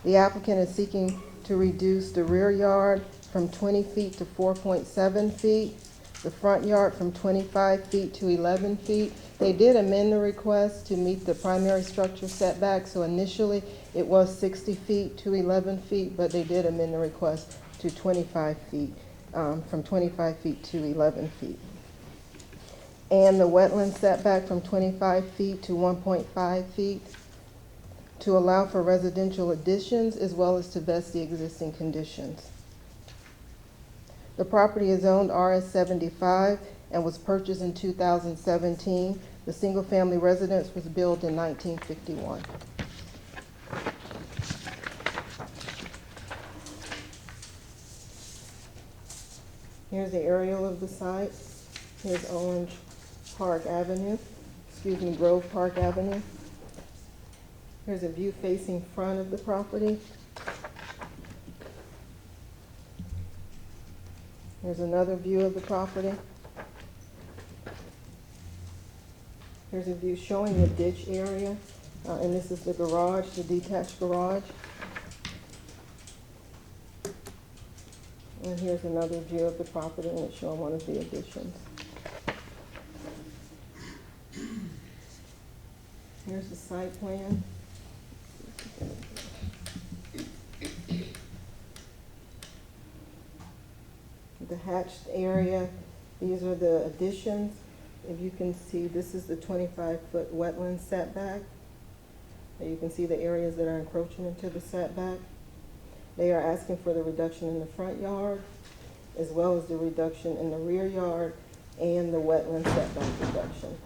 The applicant is seeking to reduce the rear yard from 20 feet to 4.7 feet, the front yard from 25 feet to 11 feet. They did amend the request to meet the primary structure setback, so initially it was 60 feet to 11 feet, but they did amend the request to 25 feet, from 25 feet to 11 feet. And the wetland setback from 25 feet to 1.5 feet to allow for residential additions as well as to vest the existing conditions. The property is owned RS 75 and was purchased in 2017. The single-family residence was built in 1951. Here's the aerial of the site. Here's Orange Park Avenue, Grove Park Avenue. Here's a view facing front of the property. Here's another view of the property. Here's a view showing the ditch area, and this is the garage, the detached garage. And here's another view of the property, and it's showing one of the additions. Here's the site plan. The hatched area, these are the additions. If you can see, this is the 25-foot wetland setback. And you can see the areas that are encroaching into the setback. They are asking for the reduction in the front yard, as well as the reduction in the rear yard and the wetland setback reduction.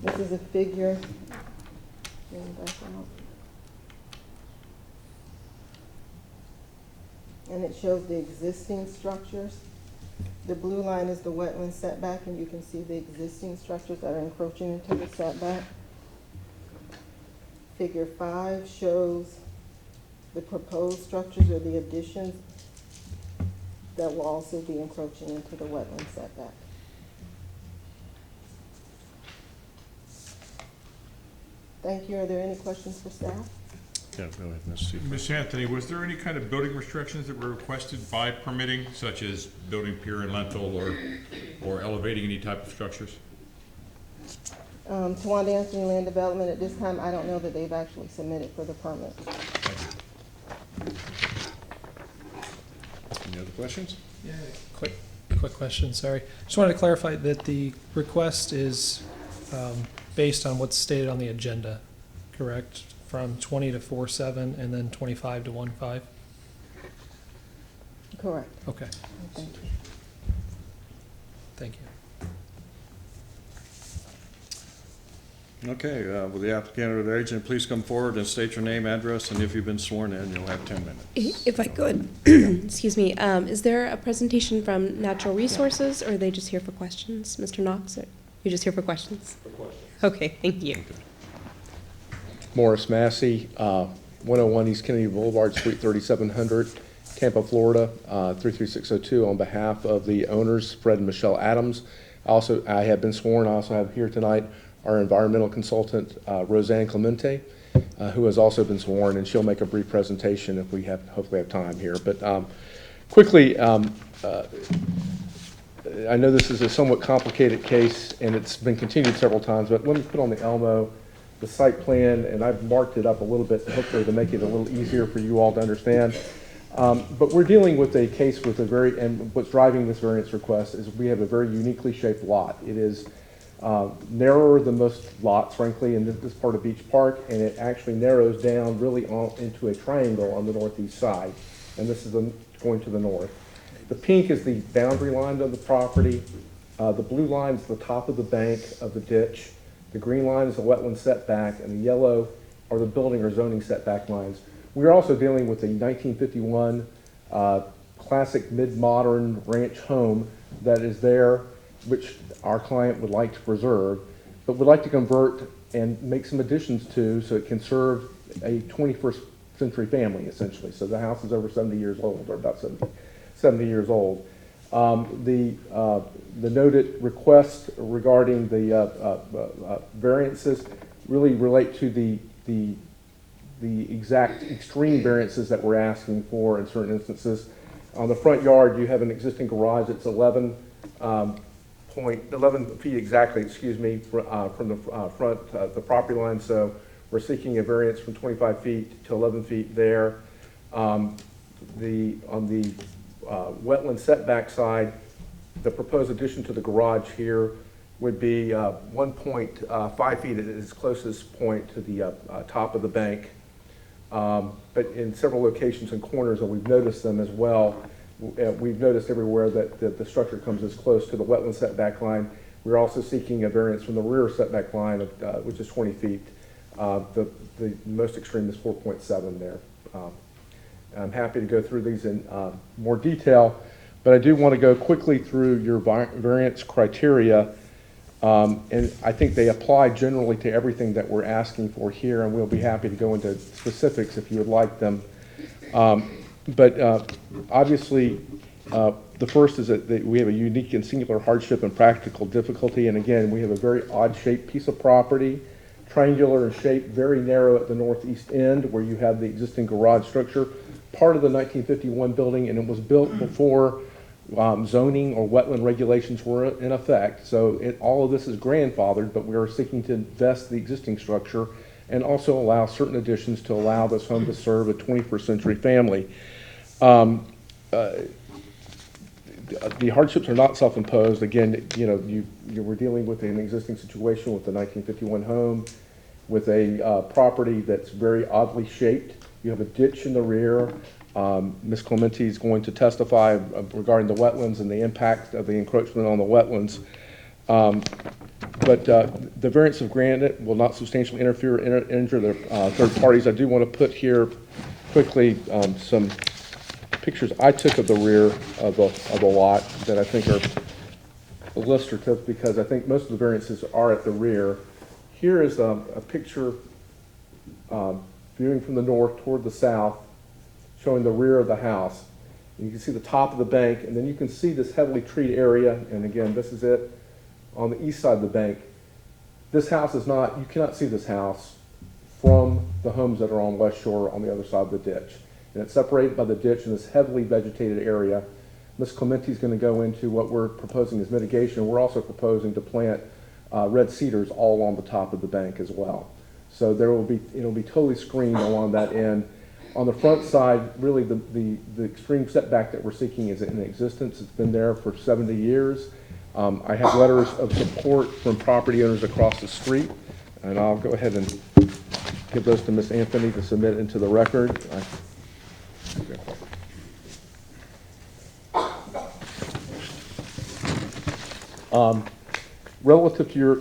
This is a figure. Going back out. And it shows the existing structures. The blue line is the wetland setback, and you can see the existing structures that are encroaching into the setback. Figure 5 shows the proposed structures or the additions that will also be encroaching into the wetland setback. Thank you. Are there any questions for staff? Yeah, go ahead, Ms. Seifert. Ms. Anthony, was there any kind of building restrictions that were requested by permitting, such as building pier and lintel or elevating any type of structures? Tawanda Anthony Land Development, at this time, I don't know that they've actually submitted for the permit. Any other questions? Yeah, quick question, sorry. Just wanted to clarify that the request is based on what's stated on the agenda, correct? From 20 to 4.7 and then 25 to 1.5? Correct. Okay, Thank you. thank you. Okay, will the applicant or their agent please come forward and state your name, address, and if you've been sworn in, you'll have 10 minutes. If I could, excuse me, is there a presentation from Natural Resources, or are they just here for questions? Mr. Knox, or you're just here for questions? For questions. Okay, thank you. Morris Massey, 101 East Kennedy Boulevard, Suite 3700, Tampa, Florida, 33602, on behalf of the owners, Fred and Michelle Adams. I have been sworn. I also have here tonight our environmental consultant, Roseanne Clemente, who has also been sworn, and she'll make a brief presentation if we hopefully have time here. But quickly, I know this is a somewhat complicated case, and it's been continued several times, but let me put on the Elmo the site plan, and I've marked it up a little bit, hopefully to make it a little easier for you all to understand. But we're dealing with a case with and what's driving this variance request is we have a very uniquely shaped lot. It is narrower than most lots, frankly, in this part of Beach Park, and it actually narrows down really into a triangle on the northeast side, and this is going to the north. The pink is the boundary line of the property. The blue line is the top of the bank of the ditch. The green line is the wetland setback, and the yellow are the building or zoning setback lines. We are also dealing with a 1951 classic mid-modern ranch home that is there, which our client would like to preserve, but would like to convert and make some additions to so it can serve a 21st century family, essentially. So the house is over 70 years old, or about 70 years old. The noted requests regarding the variances really relate to the exact extreme variances that we're asking for in certain instances. On the front yard, you have an existing garage that's 11 feet exactly, from the front, the property line. So we're seeking a variance from 25 feet to 11 feet there. On the wetland setback side, the proposed addition to the garage here would be 1.5 feet at its closest point to the top of the bank. But in several locations and corners, and we've noticed them as well, we've noticed everywhere that the structure comes as close to the wetland setback line. We're also seeking a variance from the rear setback line, which is 20 feet. The most extreme is 4.7 there. I'm happy to go through these in more detail, but I do want to go quickly through your variance criteria, and I think they apply generally to everything that we're asking for here, and we'll be happy to go into specifics if you would like them. But obviously, the first is that we have a unique and singular hardship and practical difficulty, and again, we have a very odd-shaped piece of property, triangular in shape, very narrow at the northeast end, where you have the existing garage structure, part of the 1951 building, and it was built before zoning or wetland regulations were in effect. So all of this is grandfathered, but we are seeking to vest the existing structure and also allow certain additions to allow this home to serve a 21st century family. the hardships are not self-imposed. Again, you know, you were dealing with an existing situation with the 1951 home, with a property that's very oddly shaped. You have a ditch in the rear. Ms. Clementi is going to testify regarding the wetlands and the impact of the encroachment on the wetlands. But the variance of granted will not substantially interfere or injure the third parties. I do want to put here quickly some pictures I took of the rear of the lot that I think are illustrative, because I think most of the variances are at the rear. Here is a picture viewing from the north toward the south, showing the rear of the house. And you can see the top of the bank, and then you can see this heavily treed area, and again, this is it on the east side of the bank. This house is not, you cannot see this house from the homes that are on West Shore on the other side of the ditch. And it's separated by the ditch in this heavily vegetated area. Ms. Clementi is going to go into what we're proposing as mitigation. We're also proposing to plant red cedars all along the top of the bank as well. So it'll be totally screened along that end. On the front side, really the extreme setback that we're seeking is in existence. It's been there for 70 years. I have letters of support from property owners across the street, and I'll go ahead and give those to Ms. Anthony to submit into the record. Relative to your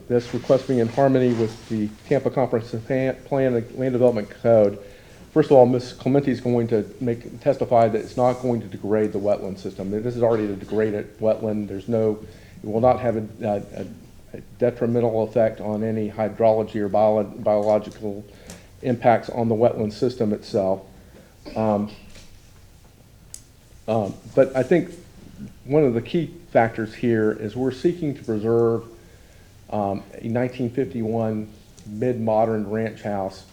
this request being in harmony with the Tampa Comprehensive Plan and Land Development Code, first of all, Ms. Clementi is going to testify that it's not going to degrade the wetland system. This is already a degraded wetland. It will not have a detrimental effect on any hydrology or biological impacts on the wetland system itself. But I think one of the key factors here is we're seeking to preserve a 1951 mid-modern ranch house.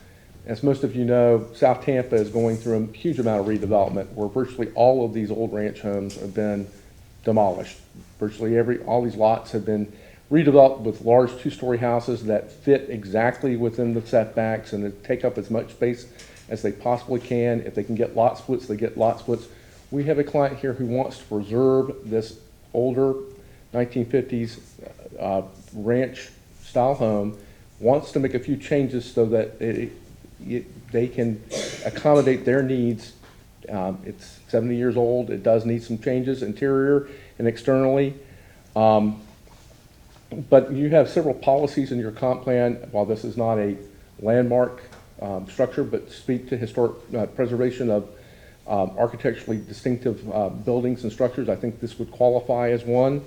As most of you know, South Tampa is going through a huge amount of redevelopment where virtually all of these old ranch homes have been demolished. Virtually all these lots have been redeveloped with large two-story houses that fit exactly within the setbacks and that take up as much space as they possibly can. If they can get lot splits, they get lot splits. We have a client here who wants to preserve this older 1950s ranch-style home, wants to make a few changes so that they can accommodate their needs. It's 70 years old. It does need some changes interior and externally. But you have several policies in your comp plan. While this is not a landmark structure, but speak to historic preservation of architecturally distinctive buildings and structures, I think this would qualify as one.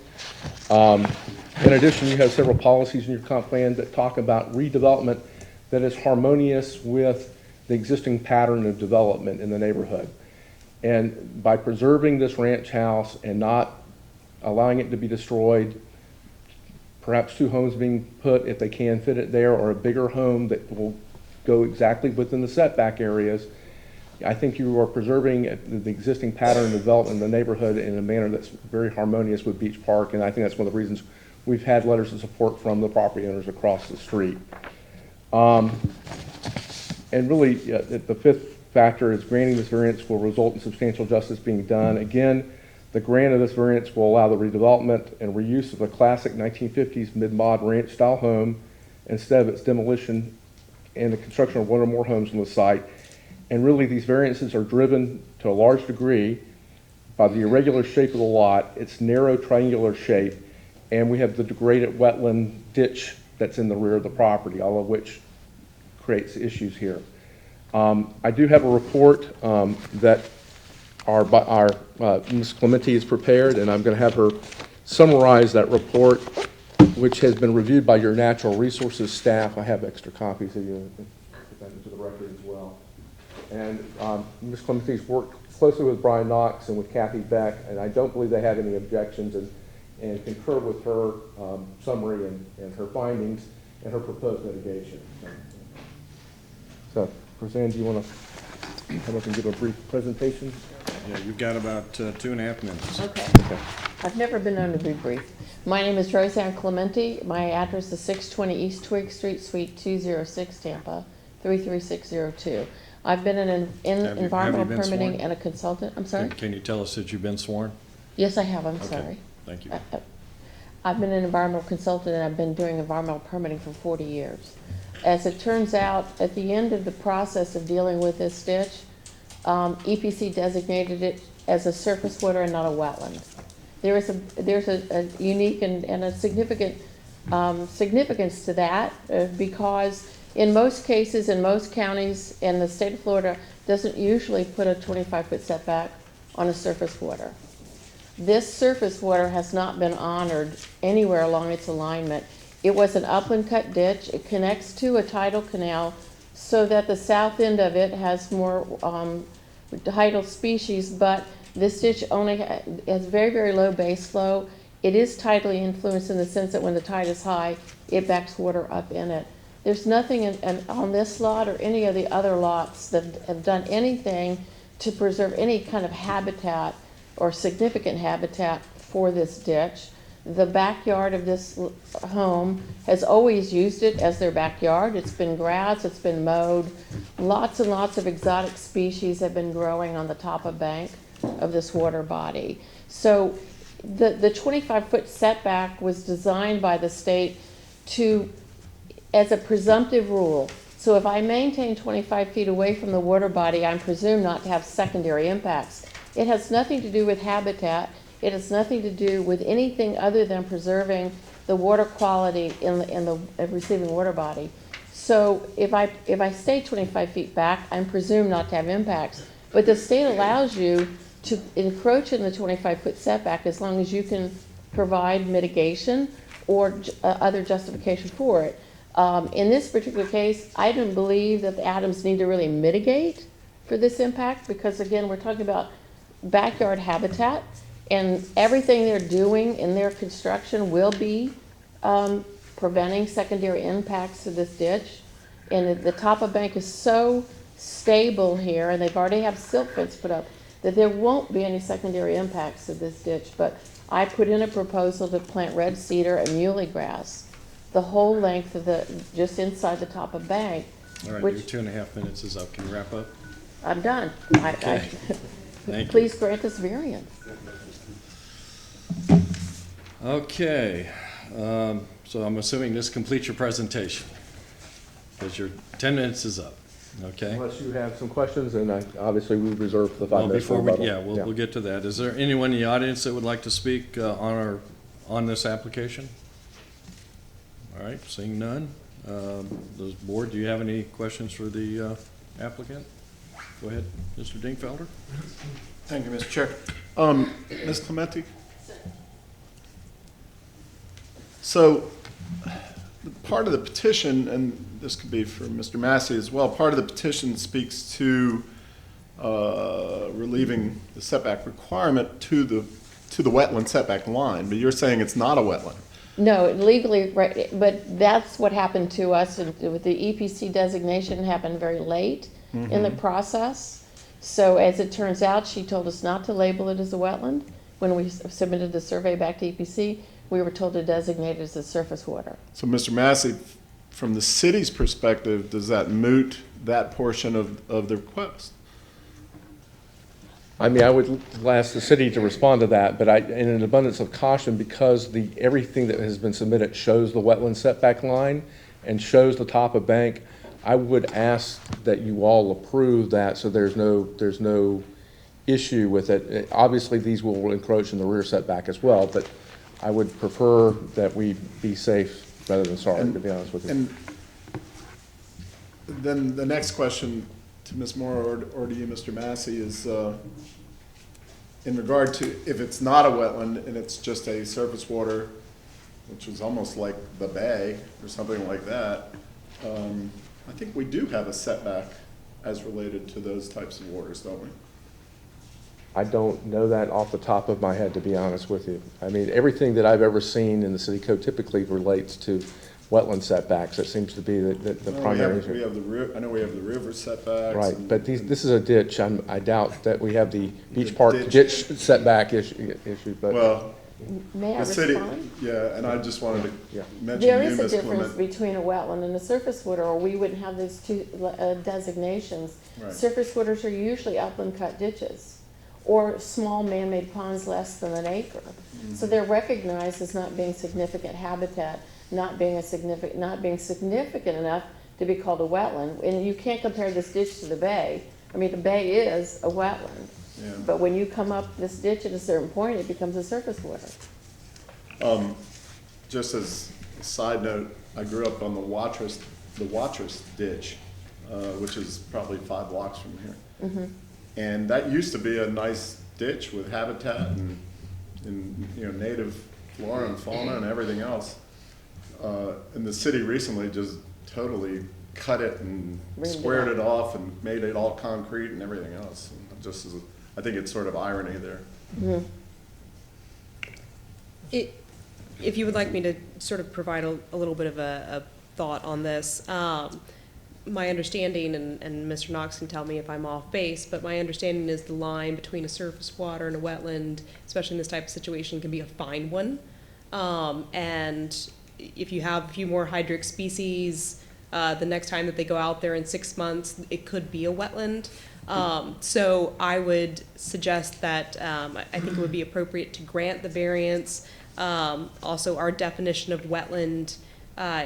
In addition, you have several policies in your comp plan that talk about redevelopment that is harmonious with the existing pattern of development in the neighborhood. And by preserving this ranch house and not allowing it to be destroyed, perhaps two homes being put, if they can fit it there, or a bigger home that will go exactly within the setback areas, I think you are preserving the existing pattern of development in the neighborhood in a manner that's very harmonious with Beach Park, and I think that's one of the reasons we've had letters of support from the property owners across the street. And really, the fifth factor is granting this variance will result in substantial justice being done. Again, the grant of this variance will allow the redevelopment and reuse of a classic 1950s mid-mod ranch-style home instead of its demolition and the construction of one or more homes on the site. And really, these variances are driven to a large degree by the irregular shape of the lot, its narrow triangular shape, and we have the degraded wetland ditch that's in the rear of the property, all of which creates issues here. I do have a report that Ms. Clementi has prepared, and I'm going to have her summarize that report, which has been reviewed by your natural resources staff. I have extra copies of you put that into the record as well. And Ms. Clementi's worked closely with Brian Knox and with Kathy Beck, and I don't believe they have any objections, and concur with her summary and her findings and her proposed mitigation. So, Roseanne, do you want to come up and give a brief presentation? Yeah, you've got about 2.5 minutes. Okay. I've never been known to be brief. My name is Roseanne Clementi. My address is 620 East Twig Street, Suite 206, Tampa, 33602. I've been in environmental been permitting sworn? and a consultant. I'm sorry? Can you tell us that you've been sworn? Yes, I have, I'm Okay. sorry. Thank you. I've been an environmental consultant, and I've been doing environmental permitting for 40 years. As it turns out, at the end of the process of dealing with this ditch, EPC designated it as a surface water and not a wetland. There's a unique and a significant significance to that because in most cases, in most counties, in the state of Florida doesn't usually put a 25-foot setback on a surface water. This surface water has not been honored anywhere along its alignment. It was an upland cut ditch. It connects to a tidal canal so that the south end of it has more tidal species, but this ditch only has very, very low base flow. It is tidally influenced in the sense that when the tide is high, it backs water up in it. There's nothing on this lot or any of the other lots that have done anything to preserve any kind of habitat or significant habitat for this ditch. The backyard of this home has always used it as their backyard. It's been grass, it's been mowed. Lots and lots of exotic species have been growing on the top of bank of this water body. So the 25-foot setback was designed by the state as a presumptive rule. So if I maintain 25 feet away from the water body, I'm presumed not to have secondary impacts. It has nothing to do with habitat. It has nothing to do with anything other than preserving the water quality in the receiving water body. So if I stay 25 feet back, I'm presumed not to have impacts. But the state allows you to encroach in the 25-foot setback as long as you can provide mitigation or other justification for it. In this particular case, I don't believe that the Adams need to really mitigate for this impact because, again, we're talking about backyard habitat, and everything they're doing in their construction will be preventing secondary impacts to this ditch. And the top of bank is so stable here, and they've already have silt fence put up, that there won't be any secondary impacts to this ditch. But I put in a proposal to plant red cedar and muley grass the whole length of just inside the top of bank. All right, which, your 2.5 minutes is up. Can you wrap up? I'm done. Okay. Thank you. Please grant this variance. Okay, so I'm assuming this completes your presentation, because your 10 minutes is up, okay? Unless you have some questions, and obviously we reserve the 5 Well, minutes for before we, rebuttal. we'll get to that. Is there anyone in the audience that would like to speak on this application? All right, seeing none. The board, do you have any questions for the applicant? Go ahead, Mr. Dingfelder. Thank you, Mr. Chair. Ms. Clementi? So, part of the petition, and this could be for Mr. Massey as well, part of the petition speaks to relieving the setback requirement to the wetland setback line, but you're saying it's not a wetland. No, legally, right, but that's what happened to us with the EPC designation. Happened very late in the process. So as it turns out, she told us not to label it as a wetland. When we submitted the survey back to EPC, we were told to designate it as a surface water. So, Mr. Massey, from the city's perspective, does that moot that portion of the request? I mean, I would ask the city to respond to that, but in an abundance of caution, because everything that has been submitted shows the wetland setback line and shows the top of bank, I would ask that you all approve that so there's no issue with it. Obviously, these will encroach in the rear setback as well, but I would prefer that we be safe rather than sorry, to be honest with you. And then the next question to Ms. Moore or to you, Mr. Massey, is in regard to if it's not a wetland and it's just a surface water, which is almost like the bay or something like that, I think we do have a setback as related to those types of waters, don't we? I don't know that off the top of my head, to be honest with you. I mean, everything that I've ever seen in the city code typically relates to wetland setbacks. That seems to be the primary issue. I know we have the river setbacks. Right, but this is a ditch. I doubt that we have the beach park ditch setback issue, but. Well, May I the city, respond? yeah, and I just wanted to mention There you, is a Ms. difference Clement. between a wetland and a surface water, or we wouldn't have those two designations. Right. Surface waters are usually upland cut ditches, or small man-made ponds less than an acre. So they're recognized as not being significant habitat, not being significant enough to be called a wetland. And you can't compare this ditch to the bay. I mean, the bay is a wetland. Yeah. But when you come up this ditch at a certain point, it becomes a surface water. Just as a side note, I grew up on the Watrous ditch, which is probably 5 blocks from here. Mm-hmm. And that used to be a nice ditch with habitat and you know, native flora and fauna and everything else. And the city recently just totally cut it and squared it off and made it all concrete and everything else. And just as I think it's sort of irony there. Mm-hmm. If you would like me to sort of provide a little bit of a thought on this, my understanding, and Mr. Knox can tell me if I'm off base, but my understanding is the line between a surface water and a wetland, especially in this type of situation, can be a fine one. And if you have a few more hydric species, the next time that they go out there in 6 months, it could be a wetland. So I would suggest that I think it would be appropriate to grant the variance. Also, our definition of wetland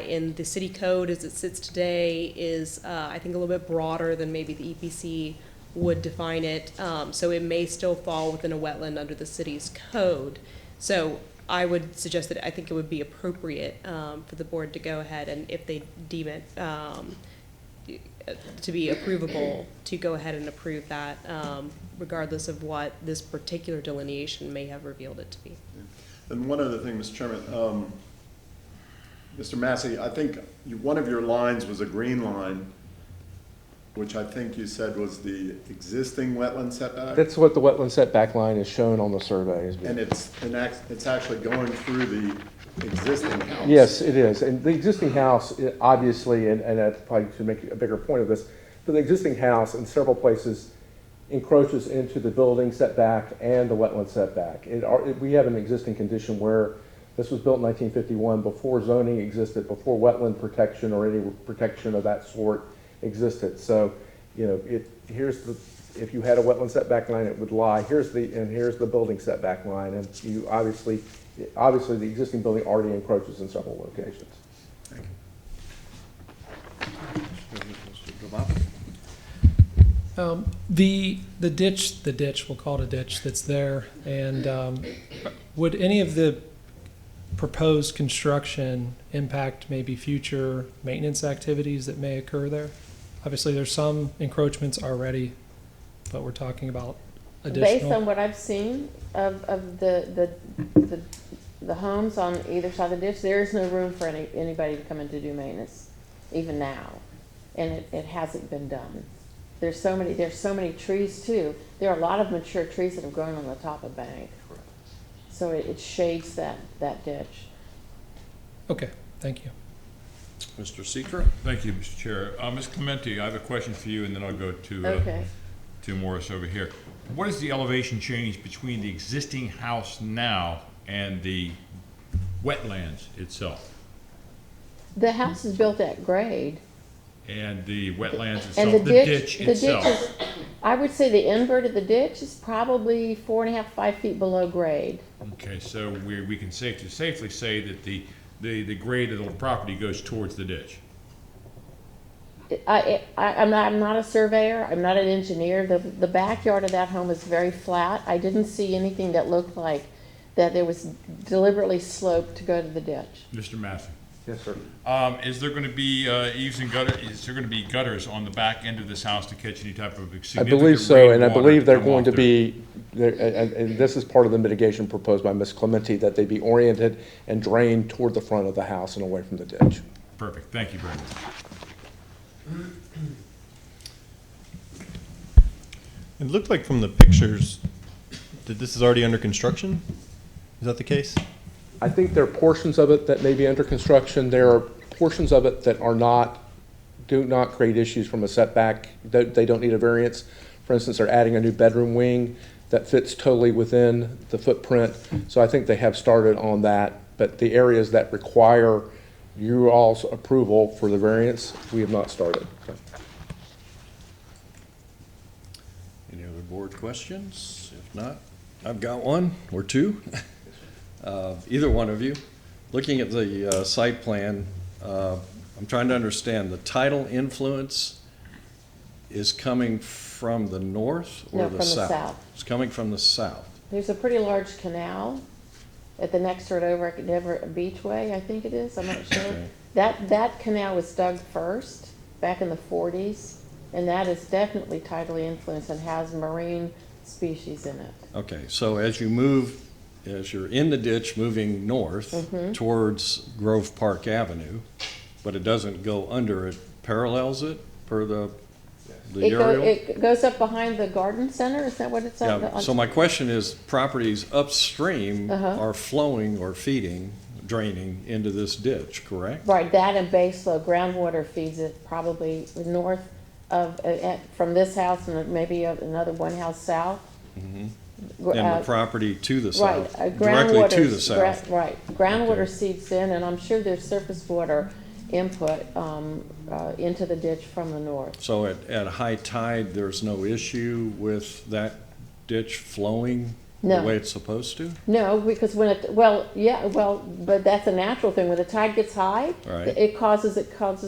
in the city code as it sits today is, I think, a little bit broader than maybe the EPC would define it. So it may still fall within a wetland under the city's code. So I would suggest that I think it would be appropriate for the board to go ahead and, if they deem it to be approvable, to go ahead and approve that, regardless of what this particular delineation may have revealed it to be. And one other thing, Mr. Chairman, Mr. Massey, I think one of your lines was a green line, which I think you said was the existing wetland setback. That's what the wetland setback line is shown on the survey. And it's actually going through the existing house. Yes, it is. And the existing house, obviously, and I probably should make a bigger point of this, but the existing house in several places encroaches into the building setback and the wetland setback. We have an existing condition where this was built in 1951, before zoning existed, before wetland protection or any protection of that sort existed. So, you know, if you had a wetland setback line, it would lie. Here's the building setback line, and you obviously the existing building already encroaches in several locations. Thank you. The ditch, we'll call it a ditch that's there, and would any of the proposed construction impact maybe future maintenance activities that may occur there? Obviously, there's some encroachments already, but we're talking about additional. Based on what I've seen of the homes on either side of the ditch, there is no room for anybody to come in to do maintenance, even now, and it hasn't been done. There's so many trees too. There are a lot of mature trees that have grown on the top of bank. So it shades that ditch. Okay, thank you. Mr. Citro? Thank you, Mr. Chair. Ms. Clementi, I have a question for you, and then I'll go to Morris over here. What is the elevation change between the existing house now and the wetlands itself? The house is built at grade. And the wetlands itself, And the ditch ditch itself? is, I would say the invert of the ditch is probably 4.5, 5 feet below grade. Okay, so we can safely say that the grade of the property goes towards the ditch. I'm not a surveyor, I'm not an engineer. The backyard of that home is very flat. I didn't see anything that looked like that there was deliberately sloped to go to the ditch. Mr. Massey? Yes, sir. Is there going to be eaves and gutters? Is there going to be gutters on the back end of this house to catch any type of significant I believe so, and I rainwater believe they're come going off to there? be, and this is part of the mitigation proposed by Ms. Clementi, that they be oriented and drained toward the front of the house and away from the ditch. Perfect. Thank you very much. It looked like from the pictures that this is already under construction. Is that the case? I think there are portions of it that may be under construction. There are portions of it that do not create issues from a setback. They don't need a variance. For instance, they're adding a new bedroom wing that fits totally within the footprint. So I think they have started on that. But the areas that require you all's approval for the variance, we have not started. So. Any other board questions? If not, I've got one or two. Either one of you. Looking at the site plan, I'm trying to understand, the tidal influence is coming from the north or No, the from the south? south. It's coming from the south. There's a pretty large canal at the next door over at Everett Beachway, I think it is, I'm not sure. Okay. That canal was dug first, back in the 40s, and that is definitely tidally influenced and has marine species in it. Okay, so as you're in the ditch moving north Mhm. towards Grove Park Avenue, but it doesn't go under it, parallels it per the aerial? It goes up behind the garden center, is that what it's on? Yeah, so my question is, properties upstream Uh-huh. are flowing or feeding, draining into this ditch, correct? Right, that and base flow, groundwater feeds it probably north of, from this house and maybe another one house south. Mhm. Gr- And the property to the Right, south, directly to the south. Right, groundwater Okay. seeps in, and I'm sure there's surface water input into the ditch from the north. So at high tide, there's no issue with that ditch flowing the No. way it's supposed to? No, because when it, but that's a natural thing. When the tide gets high, Right. it causes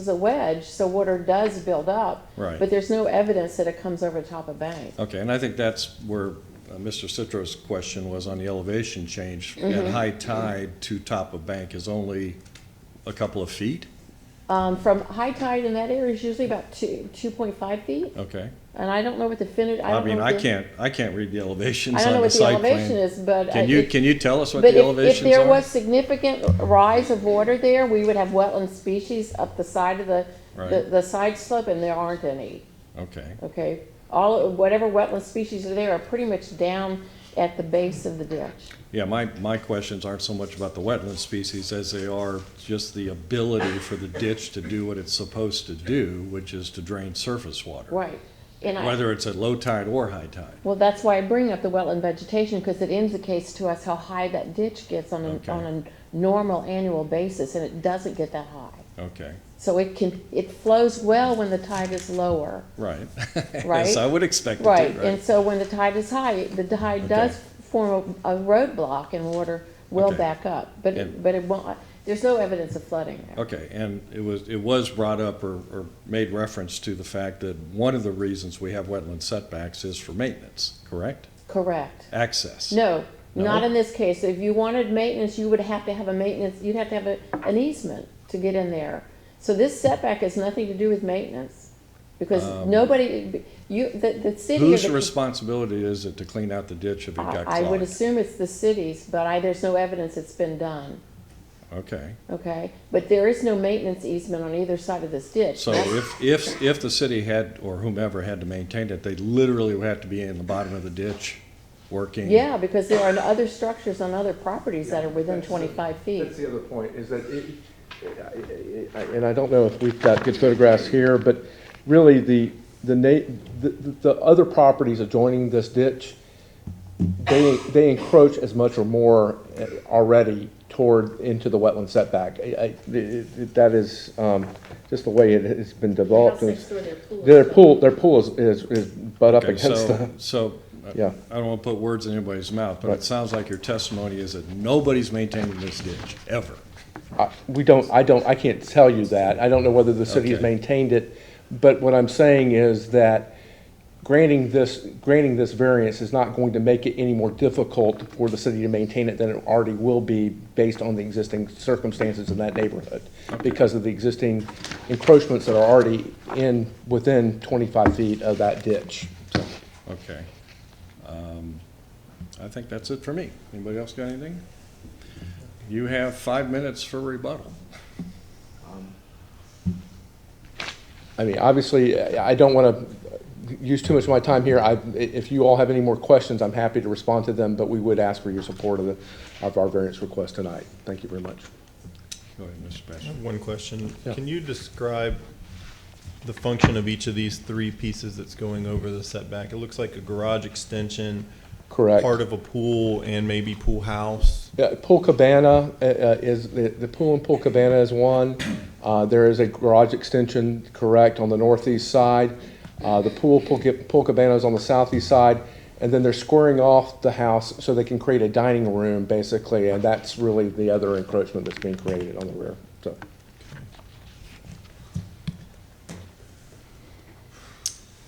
a wedge, so water does build up. Right. But there's no evidence that it comes over the top of bank. Okay, and I think that's where Mr. Citro's question was on the elevation change. At Mhm. high tide to top of bank is only a couple of feet? From high tide in that area is usually about 2.5 feet. Okay. And I don't know what the definitive, I mean, I can't read the elevations I don't know on the what the site elevation plan. is, but. Can you tell us what But the elevations if there are? was significant rise of water there, we would have wetland species up the side of Right. the side slope, and there aren't any, Okay, okay? Whatever wetland species are there are pretty much down at the base of the ditch. yeah, my questions aren't so much about the wetland species as they are just the ability for the ditch to do what it's supposed to do, which is to drain surface water. Right. And Whether it's at low tide or high tide. well, that's why I bring up the wetland vegetation, because it indicates to us how high that ditch gets on Okay. a normal annual basis, and it doesn't get that high. Okay, So it flows well when the tide is lower. right. Right? Yes, I would expect it to, Right, right? and so when the tide is high, the tide does form a roadblock and water will Okay. back up, but And- it won't, there's no evidence of flooding there. Okay, and it was brought up or made reference to the fact that one of the reasons we have wetland setbacks is for maintenance, correct? Correct. Access. No, not No? in this case. If you wanted maintenance, you would have to have you'd have to have an easement to get in there. So this setback has nothing to do with maintenance, because the city. Whose or the- responsibility is it to clean out the ditch if it got I would clogged? assume it's the city's, but there's no evidence it's been done. Okay, Okay, but there is no maintenance easement on either side of this ditch. so if the city had, or whomever had to maintain it, they literally would have to be in the bottom of the ditch working? Yeah, because there are other structures on other properties that are within 25 feet. That's the other point, is that, and I don't know if we've got good photographs here, but really the other properties adjoining this ditch, they encroach as much or more already into the wetland setback. That is just the way it has been developed. The house next door, their Their pool is butt up Okay, against the. so, Yeah. I don't want to put words in anybody's mouth, but Right. it sounds like your testimony is that nobody's maintaining this ditch, ever. I can't tell you that. I don't know whether the city has Okay. maintained it, but what I'm saying is that granting this variance is not going to make it any more difficult for the city to maintain it than it already will be based on the existing circumstances in that neighborhood, because of the existing encroachments that are already within 25 feet of that ditch. Okay. I think that's it for me. Anybody else got anything? You have 5 minutes for rebuttal. I mean, obviously, I don't want to use too much of my time here. If you all have any more questions, I'm happy to respond to them, but we would ask for your support of our variance request tonight. Thank you very much. Go ahead, Mr. I Pastor. have one question. Yeah. Can you describe the function of each of these three pieces that's going over the setback? It looks like a garage extension, Correct. part of a pool, and maybe pool house. Pool cabana is, the pool and pool cabana is one. There is a garage extension, correct, on the northeast side. The pool cabana is on the southeast side. and then they're squaring off the house so they can create a dining room, basically, and that's really the other encroachment that's being created on the rear. So,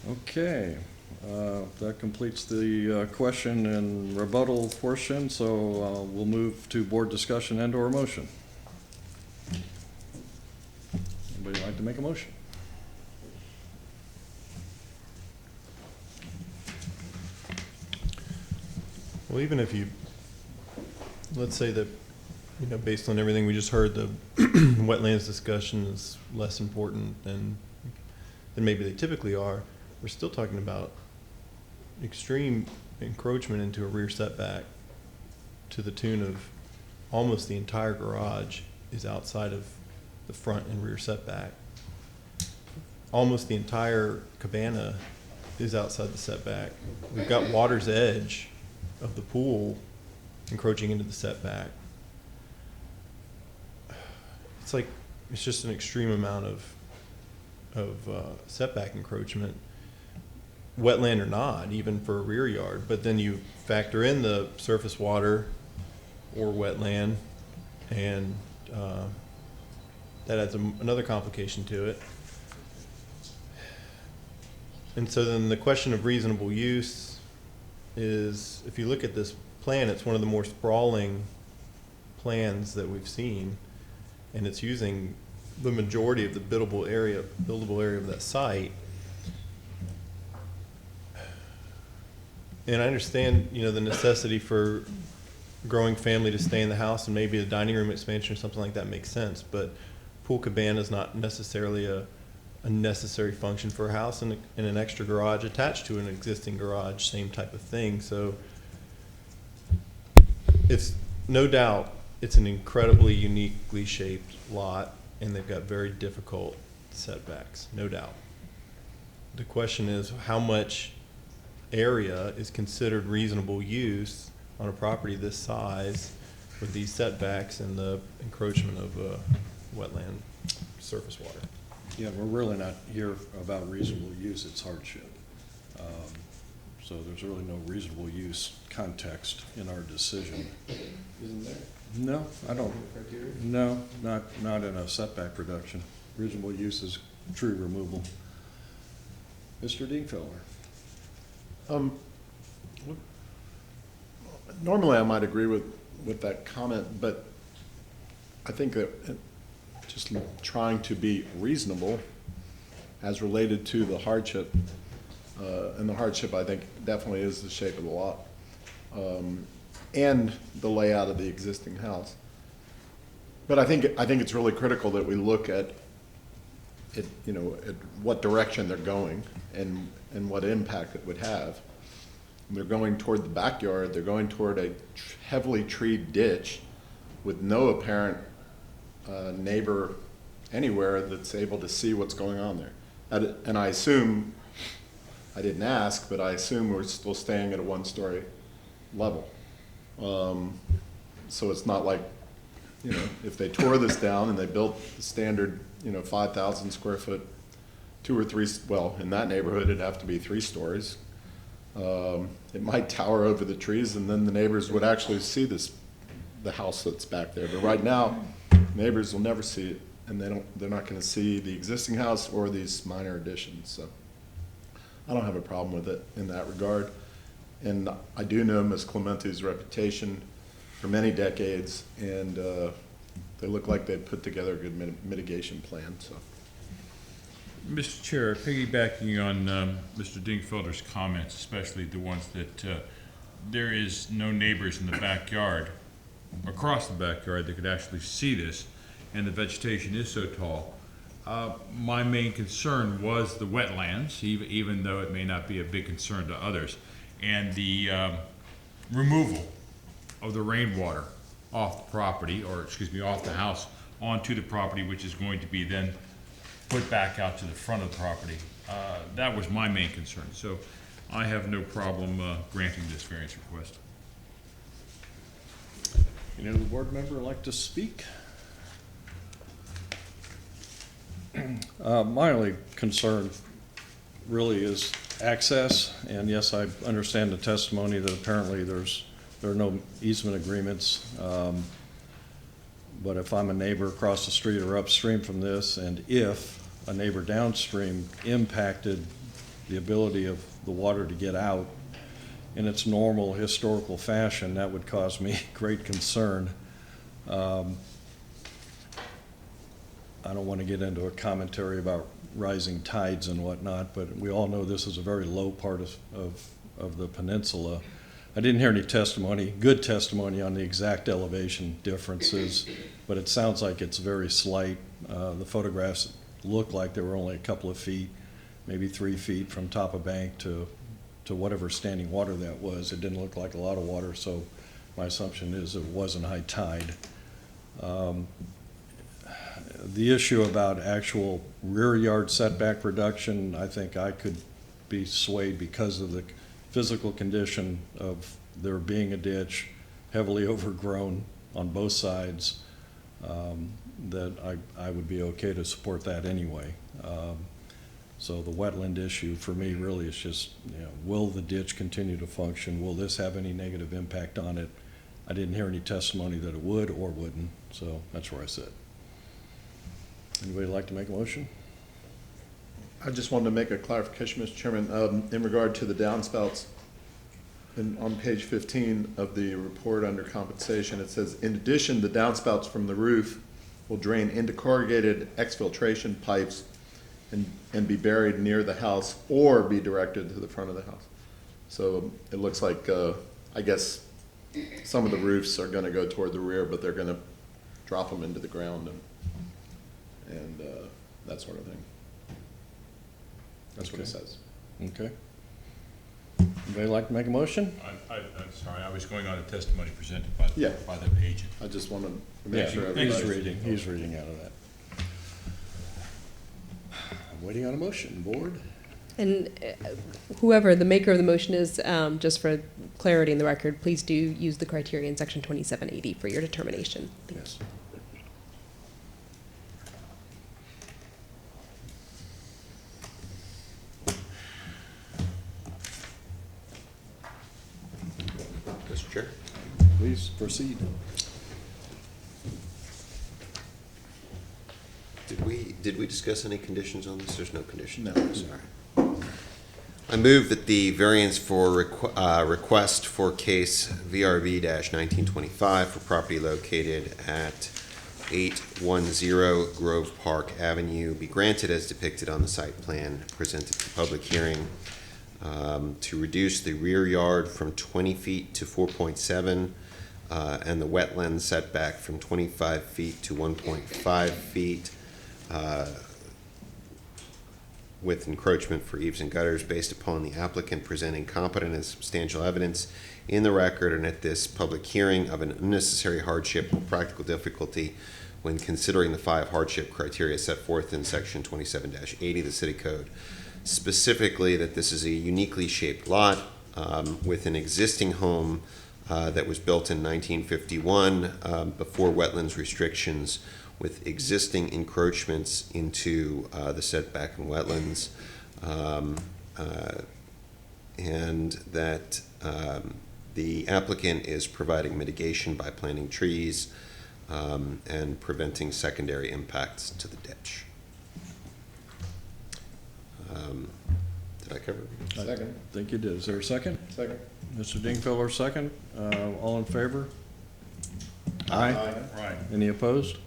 Okay, that completes the question and rebuttal portion, so we'll move to board discussion and/or motion. Anybody like to make a motion? Well, even if you, let's say that, you know, based on everything we just heard, the wetlands discussion is less important than maybe they typically are, we're still talking about extreme encroachment into a rear setback to the tune of almost the entire garage is outside of the front and rear setback. Almost the entire cabana is outside the setback. We've got water's edge of the pool encroaching into the setback. It's like, it's just an extreme amount of setback encroachment, wetland or not, even for a rear yard. But then you factor in the surface water or wetland, and that adds another complication to it. And so then the question of reasonable use is, if you look at this plan, it's one of the more sprawling plans that we've seen, and it's using the majority of the buildable area of that site. And I understand, you know, the necessity for growing family to stay in the house, and maybe a dining room expansion or something like that makes sense, but pool cabana is not necessarily a necessary function for a house, and an extra garage attached to an existing garage, same type of thing. So it's no doubt it's an incredibly uniquely shaped lot, and they've got very difficult setbacks, no doubt. The question is, how much area is considered reasonable use on a property this size with these setbacks and the encroachment of wetland surface water? Yeah, we're really not here about reasonable use, it's hardship. So there's really no reasonable use context in our decision. Isn't there? No, I don't. No, not in a setback reduction. Reasonable use is tree removal. Mr. Dingfelder. Normally I might agree with that comment, but I think that just trying to be reasonable as related to the hardship, and the hardship I think definitely is the shape of the lot, and the layout of the existing house. But I think it's really critical that we look at it, you know, at what direction they're going and what impact it would have. They're going toward the backyard, they're going toward a heavily treed ditch with no apparent neighbor anywhere that's able to see what's going on there. And I assume, I didn't ask, but I assume we're still staying at a one-story level. So it's not like, you know, if they tore this down and they built the standard, you know, 5,000 square foot, 2 or 3, well, in that neighborhood, it'd have to be 3 stories. It might tower over the trees, and then the neighbors would actually see the house that's back there. But right now, neighbors will never see it, and they're not going to see the existing house or these minor additions. So I don't have a problem with it in that regard. And I do know Ms. Clemente's reputation for many decades, and they look like they'd put together a good mitigation plan. So. Mr. Chair, piggybacking on Mr. Dingfelder's comments, especially the ones that there is no neighbors in the backyard, across the backyard that could actually see this, and the vegetation is so tall. My main concern was the wetlands, even though it may not be a big concern to others, and the removal of the rainwater off the property, or excuse me, off the house onto the property, which is going to be then put back out to the front of the property. That was my main concern. So I have no problem granting this variance request. Any other board member like to speak? My only concern really is access, and yes, I understand the testimony that apparently there are no easement agreements. But if I'm a neighbor across the street or upstream from this, and if a neighbor downstream impacted the ability of the water to get out in its normal historical fashion, that would cause me great concern. I don't want to get into a commentary about rising tides and whatnot, but we all know this is a very low part of the peninsula. I didn't hear any testimony, good testimony on the exact elevation differences, but it sounds like it's very slight. The photographs look like they were only a couple of feet, maybe 3 feet from top of bank to whatever standing water that was. It didn't look like a lot of water, so my assumption is it wasn't high tide. The issue about actual rear yard setback reduction, I think I could be swayed because of the physical condition of there being a ditch heavily overgrown on both sides, that I would be okay to support that anyway. So the wetland issue for me really is just, will the ditch continue to function? Will this have any negative impact on it? I didn't hear any testimony that it would or wouldn't, so that's where I sit. Anybody like to make a motion? I just wanted to make a clarification, Mr. Chairman, in regard to the downspouts. On page 15 of the report under compensation, it says, in addition, the downspouts from the roof will drain into corrugated exfiltration pipes and be buried near the house or be directed to the front of the house. So it looks like, I guess, some of the roofs are going to go toward the rear, but they're going to drop them into the ground and that sort of thing. That's what it says. Okay. Anybody like to make a motion? I'm sorry, I was going on a testimony presented by Yeah. the agent. I just wanted to make sure He's everybody. he's reading out of that. I'm waiting on a motion, board. And whoever the maker of the motion is, just for clarity in the record, please do use the criteria in section 2780 for your determination. Yes. Mr. Chair? Please proceed. Did we discuss any conditions on this? There's no conditions. No. Sorry. I move that the variance for request for case VRB-1925 for property located at 810 Grove Park Avenue be granted as depicted on the site plan presented to public hearing, to reduce the rear yard from 20 feet to 4.7 and the wetland setback from 25 feet to 1.5 feet with encroachment for eaves and gutters based upon the applicant presenting competent and substantial evidence in the record and at this public hearing of an unnecessary hardship or practical difficulty when considering the 5 hardship criteria set forth in section 27-80 of the City Code. Specifically, that this is a uniquely shaped lot with an existing home that was built in 1951 before wetlands restrictions, with existing encroachments into the setback and wetlands, and that the applicant is providing mitigation by planting trees and preventing secondary impacts to the ditch. Did I cover it? Second. I think you did. Is there a second? Second. Mr. Dingfeller, second. All in favor? Aye. Right. Any opposed?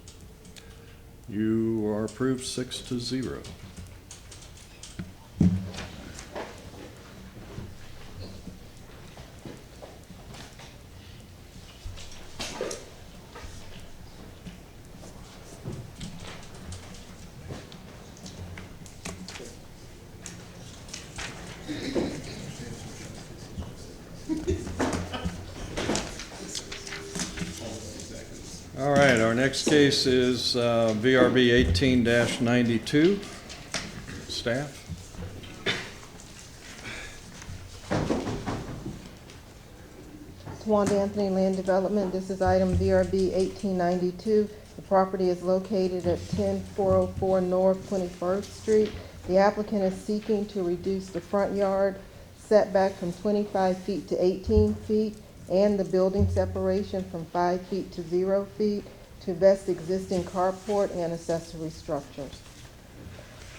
You are approved 6-0. All right, our next case is VRB 18-92. Staff? Tawanda Anthony Land Development, this is item VRB 1892. The property is located at 10404 North 21st Street. The applicant is seeking to reduce the front yard setback from 25 feet to 18 feet and the building separation from 5 feet to 0 feet to best existing carport and accessory structures.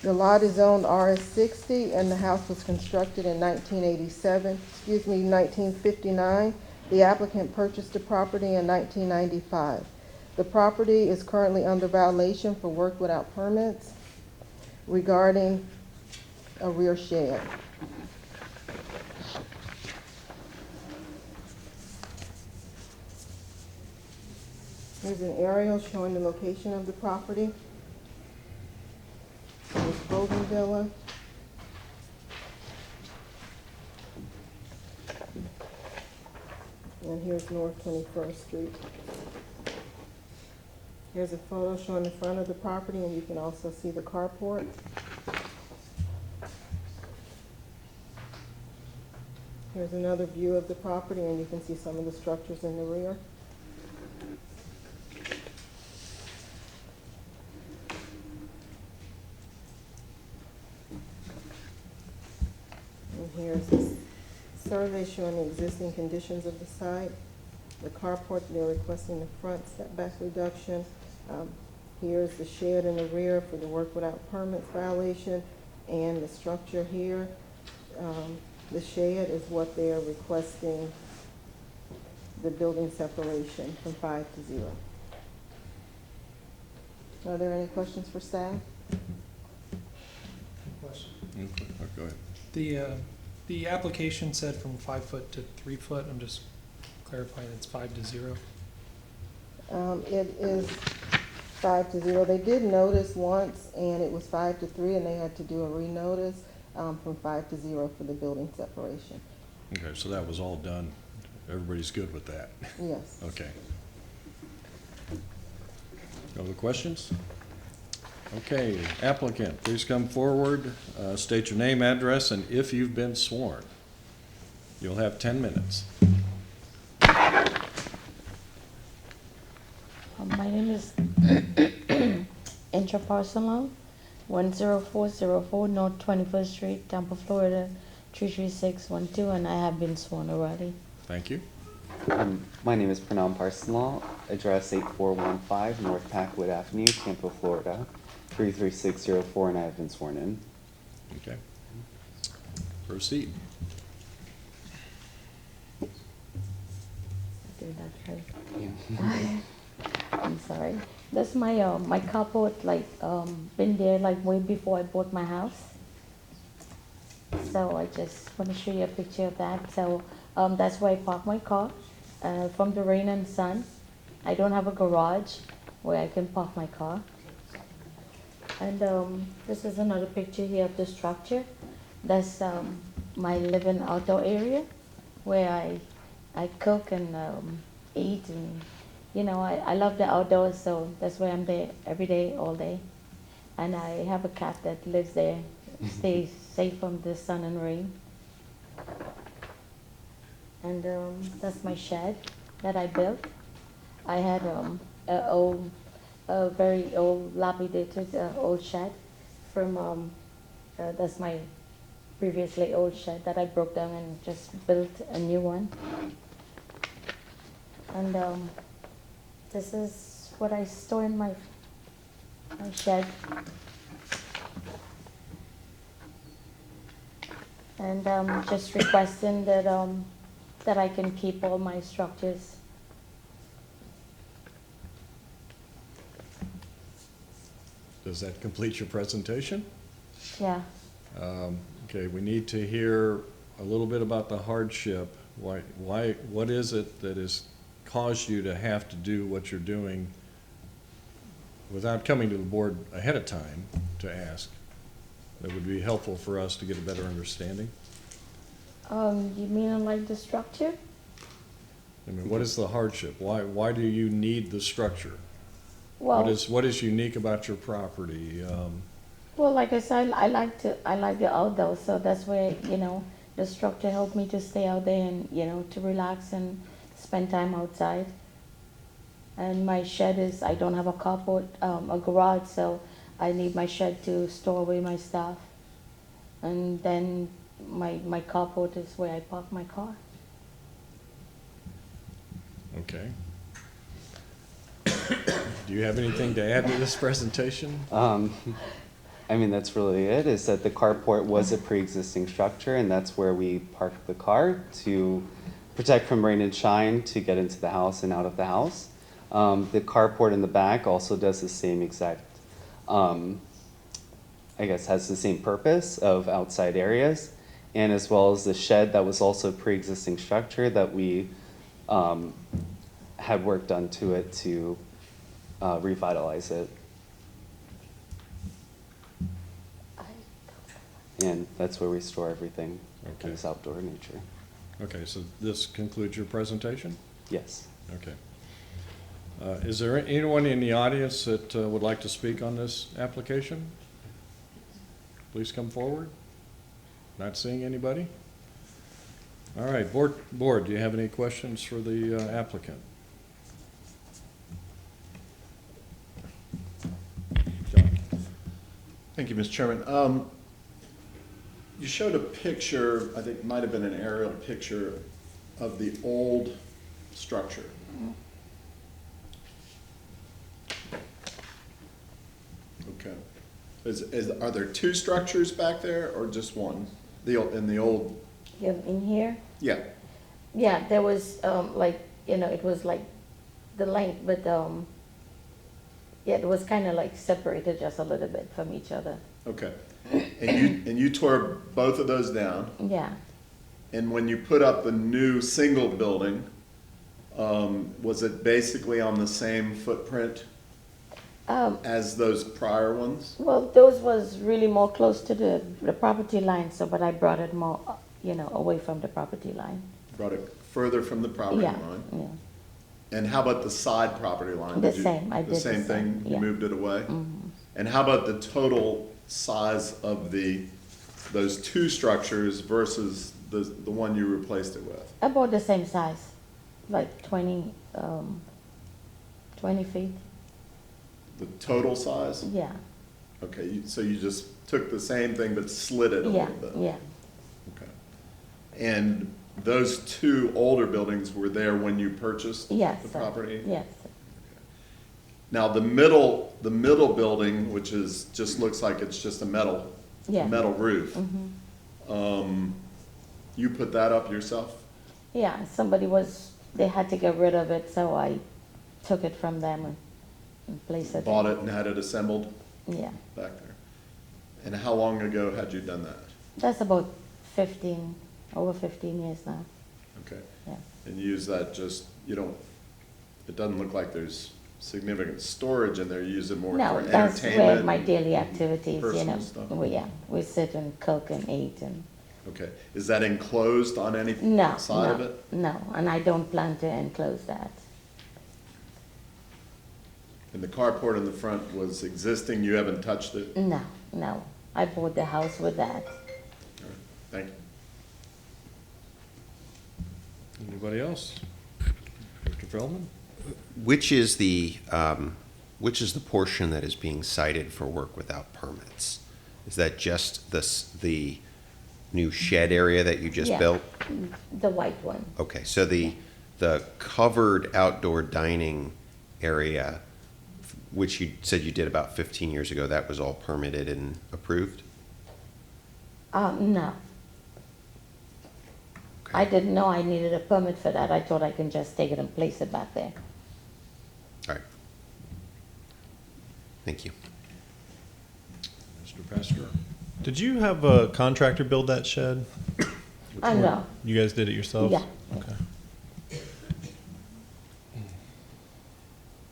The lot is zoned RS60 and the house was constructed in 1959. The applicant purchased the property in 1995. The property is currently under violation for work without permits regarding a rear shed. Here's an aerial showing the location of the property. Here's Golden Villa. And here's North 21st Street. Here's a photo showing the front of the property, and you can also see the carport. Here's another view of the property, and you can see some of the structures in the rear. And here's this survey showing the existing conditions of the site. The carport, they're requesting the front setback reduction. Here's the shed in the rear for the work without permits violation, and the structure here. The shed is what they are requesting the building separation from 5 to 0. Are there any questions for staff? Question. Go ahead. The application said from 5 foot to 3 foot. I'm just clarifying it's 5 to 0. It is 5 to 0. They did notice once, and it was 5 to 3, and they had to do a renotice from 5 to 0 for the building separation. Okay, so that was all done. Everybody's good with that? Yes. Okay. Other questions? Okay, applicant, please come forward, state your name, address, and if you've been sworn. You'll have 10 minutes. My name is Intra Parcelo, 10404 North 21st Street, Tampa, Florida, 33612, and I have been sworn already. Thank you. My name is Pranam Parsanal, address 8415 North Packwood Avenue, Tampa, Florida, 33604, and I have been sworn in. Okay. Proceed. Do that right. Yeah. I'm sorry. That's my my carport, been there like way before I bought my house. So I just want to show you a picture of that. So that's where I park my car from the rain and sun. I don't have a garage where I can park my car. And this is another picture here of the structure. That's my living outdoor area where I cook and eat, and you know, I love the outdoors, so that's why I'm there every day, all day. And I have a cat that lives there, stays safe from the sun and rain. And that's my shed that I built. I had a very old, dilapidated old shed from, that's my previously old shed that I broke down and just built a new one. And this is what I store in my shed. And just requesting that that I can keep all my structures. Does that complete your presentation? Yeah. Okay, we need to hear a little bit about the hardship. What is it that has caused you to have to do what you're doing without coming to the board ahead of time to ask? That would be helpful for us to get a better understanding. You mean like the structure? I mean, what is the hardship? Why do you need the structure? Well, What is unique about your property? well, like I said, I like the outdoors, so that's where, you know, the structure helped me to stay out there and, you know, to relax and spend time outside. And my shed is, I don't have a carport, a garage, so I need my shed to store away my stuff. And then my carport is where I park my car. Okay. Do you have anything to add to this presentation? I mean, that's really it, is that the carport was a pre-existing structure, and that's where we parked the car to protect from rain and shine to get into the house and out of the house. The carport in the back also does the same exact, I guess, has the same purpose of outside areas, and as well as the shed that was also a pre-existing structure that we had work done to it to revitalize it. And that's where we store everything in this outdoor nature. Okay, so this concludes your presentation? Yes. Okay. Is there anyone in the audience that would like to speak on this application? Please come forward. Not seeing anybody? All right, board, do you have any questions for the applicant? John? Thank you, Mr. Chairman. You showed a picture, I think it might have been an aerial picture of the old structure. Okay. Are there two structures back there or just one? In the old? Yeah, in here? Yeah. Yeah, there was, like, it was like the length, but, yeah, it was kind of like separated just a little bit from each other. Okay. And you tore both of those down? Yeah. And when you put up the new single building, was it basically on the same footprint as those prior ones? Well, those was really more close to the property line, but I brought it more, away from the property line. Brought it further from the property line? Yeah. And how about the side property line? The same, I did the same thing, you moved it away? Mm-hmm. And how about the total size of those two structures versus the one you replaced it with? About the same size, like 20 feet. The total size? Yeah. Okay, so you just took the same thing but slid it a little bit? Yeah. Okay. And those two older buildings were there when you purchased the property? Yes. Now, the middle building, which just looks like it's just a metal roof. Mm-hmm. You put that up yourself? Yeah, they had to get rid of it, so I took it from them and placed it. Bought it and had it assembled? Yeah. Back there. And how long ago had you done that? That's about over 15 years now. Okay. Yeah. And you use that it doesn't look like there's significant storage in there, you use it more for No, entertainment? that's where my daily activities, personal stuff? we sit and cook and eat and. Okay, is that enclosed on any side of it? No, and I don't plan to enclose that. And the carport in the front was existing, you haven't touched it? No, I bought the house with that. All right, thank you. Anybody else? Mr. Feldman? Which is the portion that is being cited for work without permits? Is that just the new shed area that you just built? The white one. Okay, so the covered outdoor dining area, which you said you did about 15 years ago, that was all permitted and approved? No. Okay. I didn't know I needed a permit for that. I thought I can just take it and place it back there. All right. Thank you. Mr. Pastor? Did you have a contractor build that shed? No. You guys did it yourselves? Yeah. Okay.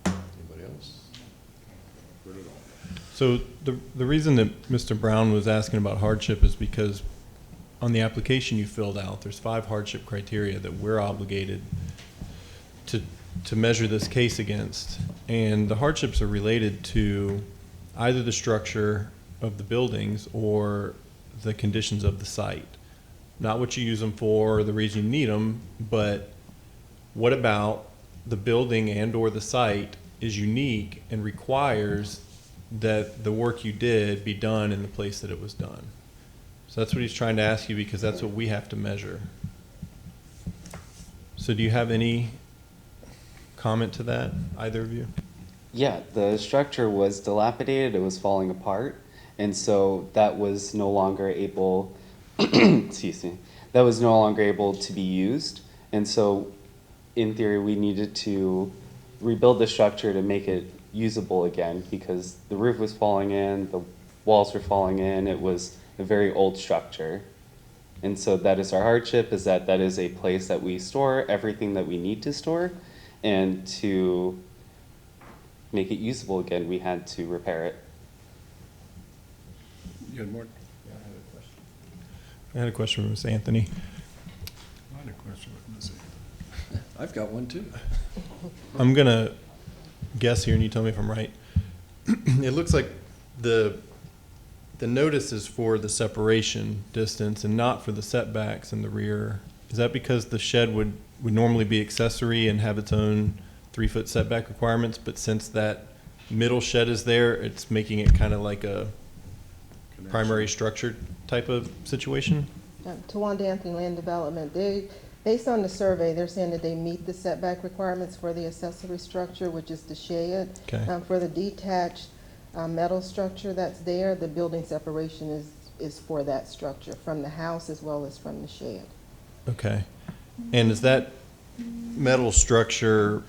Anybody else? So the reason that Mr. Brown was asking about hardship is because on the application you filled out, there's 5 hardship criteria that we're obligated to measure this case against. And the hardships are related to either the structure of the buildings or the conditions of the site. Not what you use them for or the reason you need them, but what about the building and or the site is unique and requires that the work you did be done in the place that it was done. So that's what he's trying to ask you, because that's what we have to measure. So do you have any comment to that, either of you? Yeah, the structure was dilapidated, it was falling apart, and so that was no longer able, excuse me, that was no longer able to be used. And so, in theory, we needed to rebuild the structure to make it usable again, because the roof was falling in, the walls were falling in, it was a very old structure. And so that is our hardship, is that that is a place that we store everything that we need to store, and to make it usable again, we had to repair it. You had more? I had a question from Ms. Anthony. I had a question with Ms. Anthony. I've got one too. I'm going to guess here, and you tell me if I'm right. It looks like the notice is for the separation distance and not for the setbacks in the rear. Is that because the shed would normally be accessory and have its own 3-foot setback requirements, but since that middle shed is there, it's making it kind of like a primary structure type of situation? Tawanda Anthony Land Development, based on the survey, they're saying that they meet the setback requirements for the accessory structure, which is the shed. Okay. For the detached metal structure that's there, the building separation is for that structure, from the house as well as from the shed. Okay. And is that metal structure,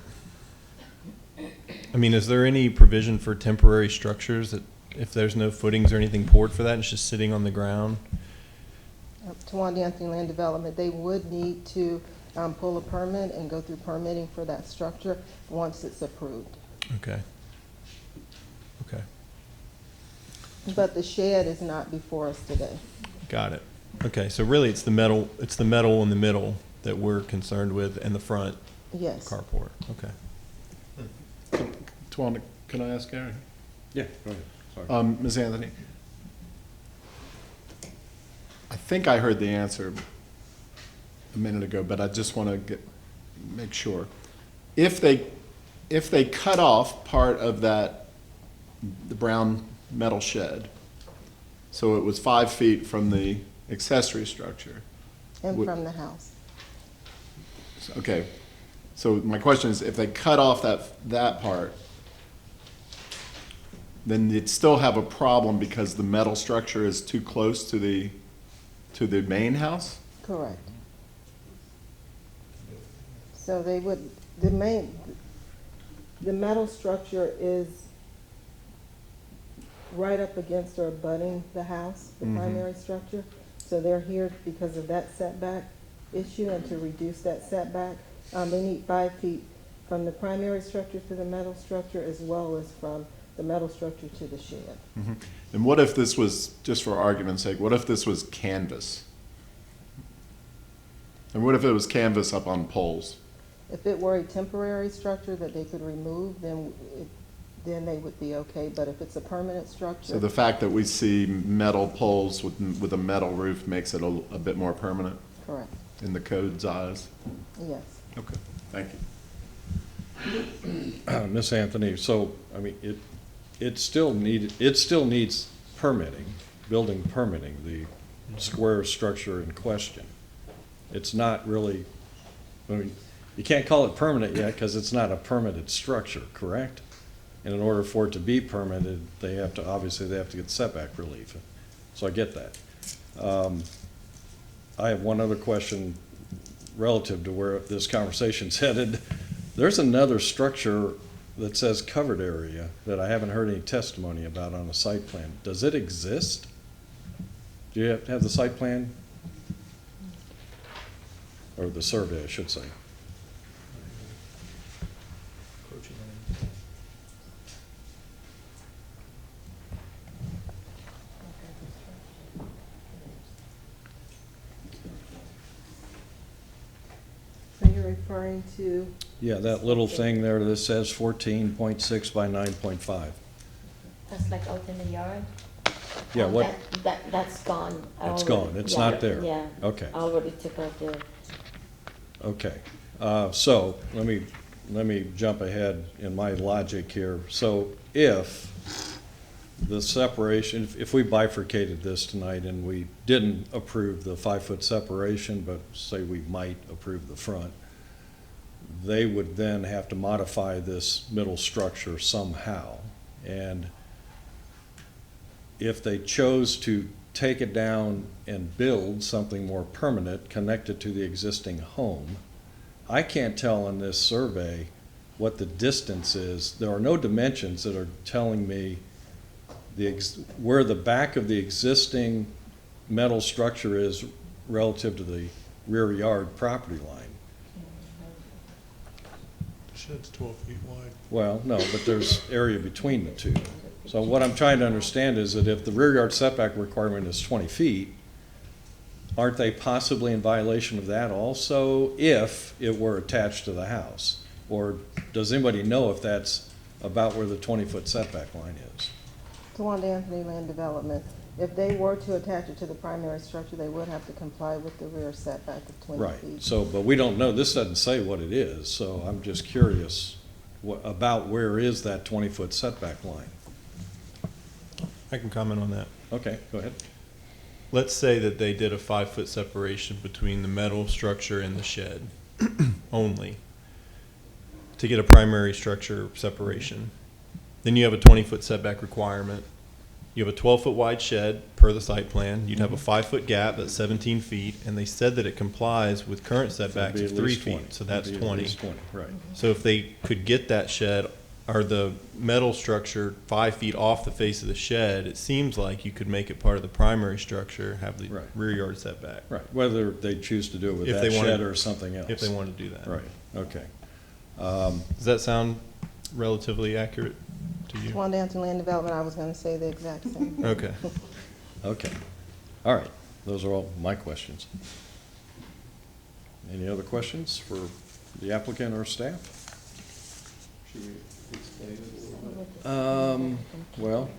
I mean, is there any provision for temporary structures that if there's no footings or anything poured for that, and it's just sitting on the ground? Tawanda Anthony Land Development, they would need to pull a permit and go through permitting for that structure once it's approved. Okay. Okay. But the shed is not before us today. Got it. Okay, so really it's the metal in the middle that we're concerned with, and the front Yes. carport. Okay. Tawanda, can I ask Gary? Yeah, go ahead. Sorry. Ms. Anthony, I think I heard the answer a minute ago, but I just want to make sure. If they cut off part of the brown metal shed, so it was 5 feet from the accessory structure. And from the house. Okay, so my question is, if they cut off that part, then you'd still have a problem because the metal structure is too close to the main house? Correct. So they would, the metal structure is right up against or abutting the house, the primary structure. So they're here because of that setback issue, and to reduce that setback, they need 5 feet from the primary structure to the metal structure, as well as from the metal structure to the shed. And what if this was, just for argument's sake, what if this was canvas? And what if it was canvas up on poles? If it were a temporary structure that they could remove, then they would be okay. But if it's a permanent structure. So the fact that we see metal poles with a metal roof makes it a bit more permanent? Correct. In the code's eyes? Yes. Okay, thank you. Ms. Anthony, so, I mean, it still needs permitting, building permitting, the square structure in question. It's not really, I mean, you can't call it permanent yet because it's not a permitted structure, correct? And in order for it to be permitted, obviously they have to get setback relief. So I get that. I have one other question relative to where this conversation's headed. There's another structure that says covered area that I haven't heard any testimony about on a site plan. Does it exist? Do you have the site plan? Or the survey, I should say. So you're referring to? Yeah, that little thing there that says 14.6 by 9.5. That's like out in the yard? Yeah, what? That's gone. It's gone. It's not there. Yeah. Okay. I already took out the. Okay, so let me jump ahead in my logic here. So if the separation, if we bifurcated this tonight and we didn't approve the 5-foot separation, but say we might approve the front, they would then have to modify this middle structure somehow. And if they chose to take it down and build something more permanent connected to the existing home, I can't tell in this survey what the distance is. There are no dimensions that are telling me where the back of the existing metal structure is relative to the rear yard property line. The shed's 12 feet wide. Well, no, but there's area between the two. So what I'm trying to understand is that if the rear yard setback requirement is 20 feet, aren't they possibly in violation of that also if it were attached to the house? Or does anybody know if that's about where the 20-foot setback line is? Towanda Anthony Land Development, if they were to attach it to the primary structure, they would have to comply with the rear setback of 20 Right, feet. so, but we don't know, this doesn't say what it is, so I'm just curious about where is that 20-foot setback line? I can comment on that. Okay, go ahead. Let's say that they did a 5-foot separation between the metal structure and the shed only to get a primary structure separation. Then you have a 20-foot setback requirement. You have a 12-foot wide shed per the site plan. You'd have a 5-foot gap that's 17 feet, and they said that it complies with current setbacks of 3 feet, so that's 20. Right. So if they could get that shed or the metal structure 5 feet off the face of the shed, it seems like you could make it part of the primary structure, have the Right. rear yard setback. Right, whether they choose to do it with If that they shed wanted- or something else. If they want to do that. Right, okay. Does that sound relatively accurate to you? Towanda Anthony Land Development, I was going to say the exact same. Okay. Okay, all right, those are all my questions. Any other questions for the applicant or staff? Should we explain it a little bit? Well,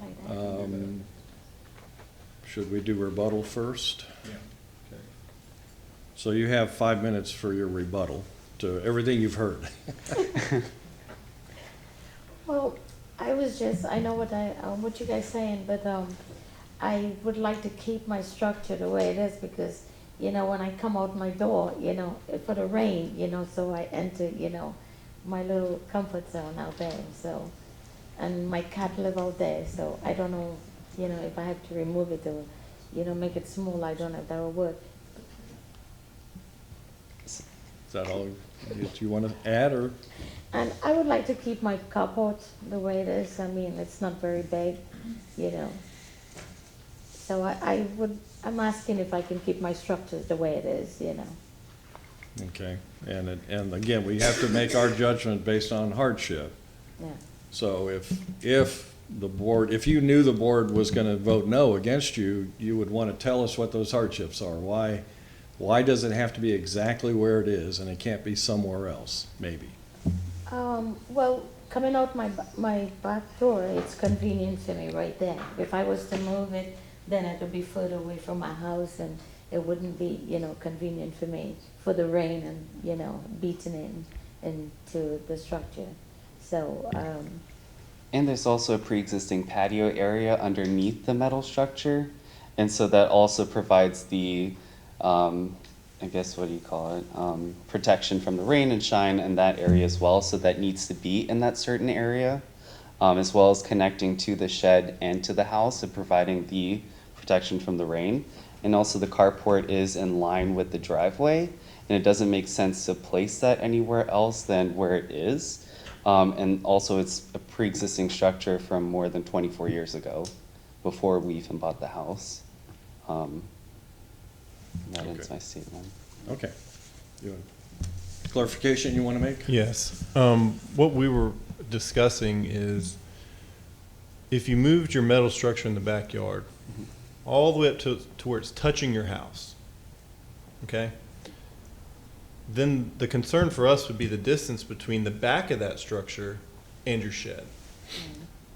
should we do rebuttal first? Yeah. Okay. So you have 5 minutes for your rebuttal to everything you've heard. Well, I know what you guys saying, but I would like to keep my structure the way it is because, when I come out my door, for the rain, so I enter, my little comfort zone out there, so, and my cat live out there, so I don't know, if I have to remove it or, make it small, I don't know if that will work. Is that all that you want to add, or? And I would like to keep my carport the way it is. I mean, it's not very big, So I'm asking if I can keep my structures the way it is, Okay, and again, we have to make our judgment based on hardship. Yeah. So if you knew the board was going to vote no against you, you would want to tell us what those hardships are. Why does it have to be exactly where it is and it can't be somewhere else, maybe? Well, coming out my back door, it's convenient for me right there. If I was to move it, then it would be further away from my house and it wouldn't be, convenient for me for the rain and, beating into the structure. So, And there's also a pre-existing patio area underneath the metal structure. And so that also provides the, I guess, what do you call it? Protection from the rain and shine in that area as well. So that needs to be in that certain area, as well as connecting to the shed and to the house and providing the protection from the rain. And also the carport is in line with the driveway, and it doesn't make sense to place that anywhere else than where it is. And also it's a pre-existing structure from more than 24 years ago, before we even bought the house. That ends my statement. Okay. Clarification you want to make? Yes. What we were discussing is if you moved your metal structure in the backyard all the way up to where it's touching your house, okay? Then the concern for us would be the distance between the back of that structure and your shed.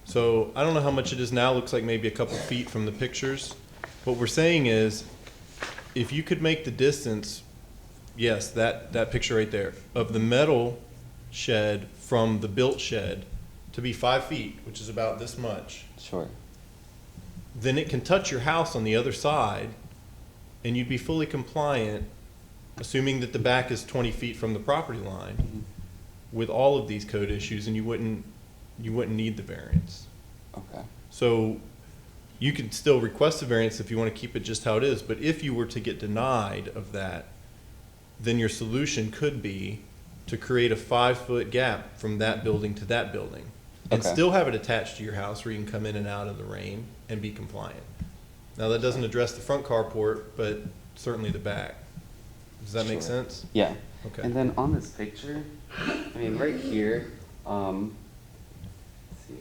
So I don't know how much it is now. It looks like maybe a couple feet from the pictures. What we're saying is if you could make the distance, yes, that picture right there, of the metal shed from the built shed to be 5 feet, which is about this much. Sure. then it can touch your house on the other side, and you'd be fully compliant, assuming that the back is 20 feet from the property line, with all of these code issues, and you wouldn't need the variance. Okay. So you can still request a variance if you want to keep it just how it is, but if you were to get denied of that, then your solution could be to create a 5-foot gap from that building to that building, and Okay. still have it attached to your house where you can come in and out of the rain and be compliant. Now, that doesn't address the front carport, but certainly the back. Does that make Sure. sense? Yeah. Okay. And then on this picture, I mean, right here, let's see,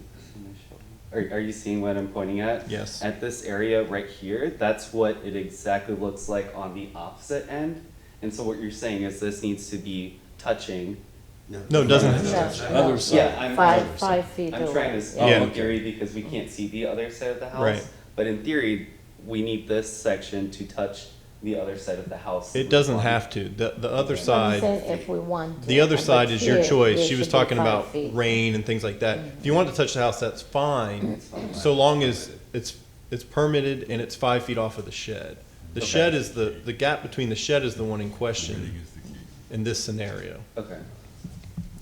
are you seeing what I'm pointing at? Yes. At this area right here, that's what it exactly looks like on the opposite end. And so what you're saying is this needs to be touching. No, it doesn't. Other side. Yeah, Five feet I'm away. trying to Yeah. speak Yeah. in theory because we can't see the other side of the house. Right. But in theory, we need this section to touch the other side of the house. It doesn't have to. The other I'm side, saying if we want to. the other but side is your here, choice. there She was should be talking 5 about feet. rain and things like that. If you want to touch the house, that's fine, so long as it's permitted and it's 5 feet off of the shed. The shed is the gap between the shed is the one in question in this scenario. Okay.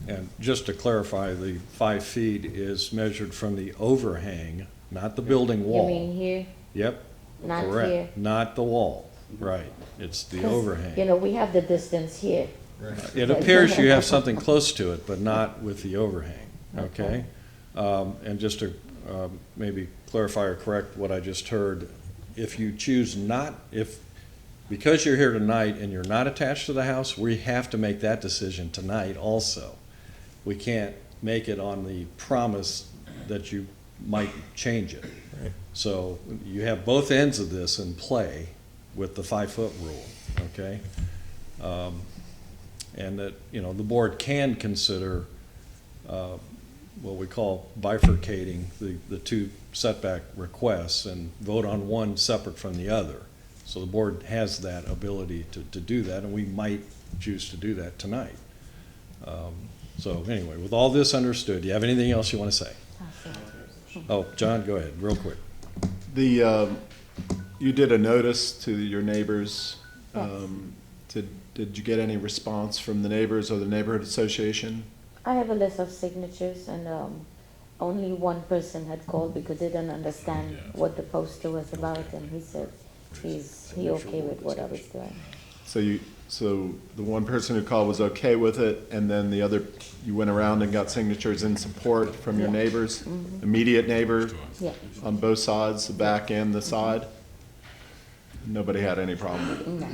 And just to clarify, the 5 feet is measured from the overhang, not the building You wall. mean here? Yep. Not Correct. here? Not the wall, right. It's the 'Cause, overhang. You know, we have the distance here. It appears you have something close to it, but not with the overhang, okay? And just to maybe clarify or correct what I just heard, if you choose not, because you're here tonight and you're not attached to the house, we have to make that decision tonight also. We can't make it on the promise that you might change it. Right. So you have both ends of this in play with the 5-foot rule, okay? And that, the board can consider what we call bifurcating the two setback requests and vote on one separate from the other. So the board has that ability to do that, and we might choose to do that tonight. So anyway, with all this understood, do you have anything else you want to say? Oh, John, go ahead, real quick. You did a notice to your neighbors. Yes. Did you get any response from the neighbors or the neighborhood association? I have a list of signatures, and only one person had called because they didn't understand what the poster was about, and he said he okay with what I was doing. So the one person who called was okay with it, and then the other, you went around and got signatures in support from your Yeah. neighbors, immediate neighbor Yeah, on both sides, the back and the side? Nobody had any problem with it? no.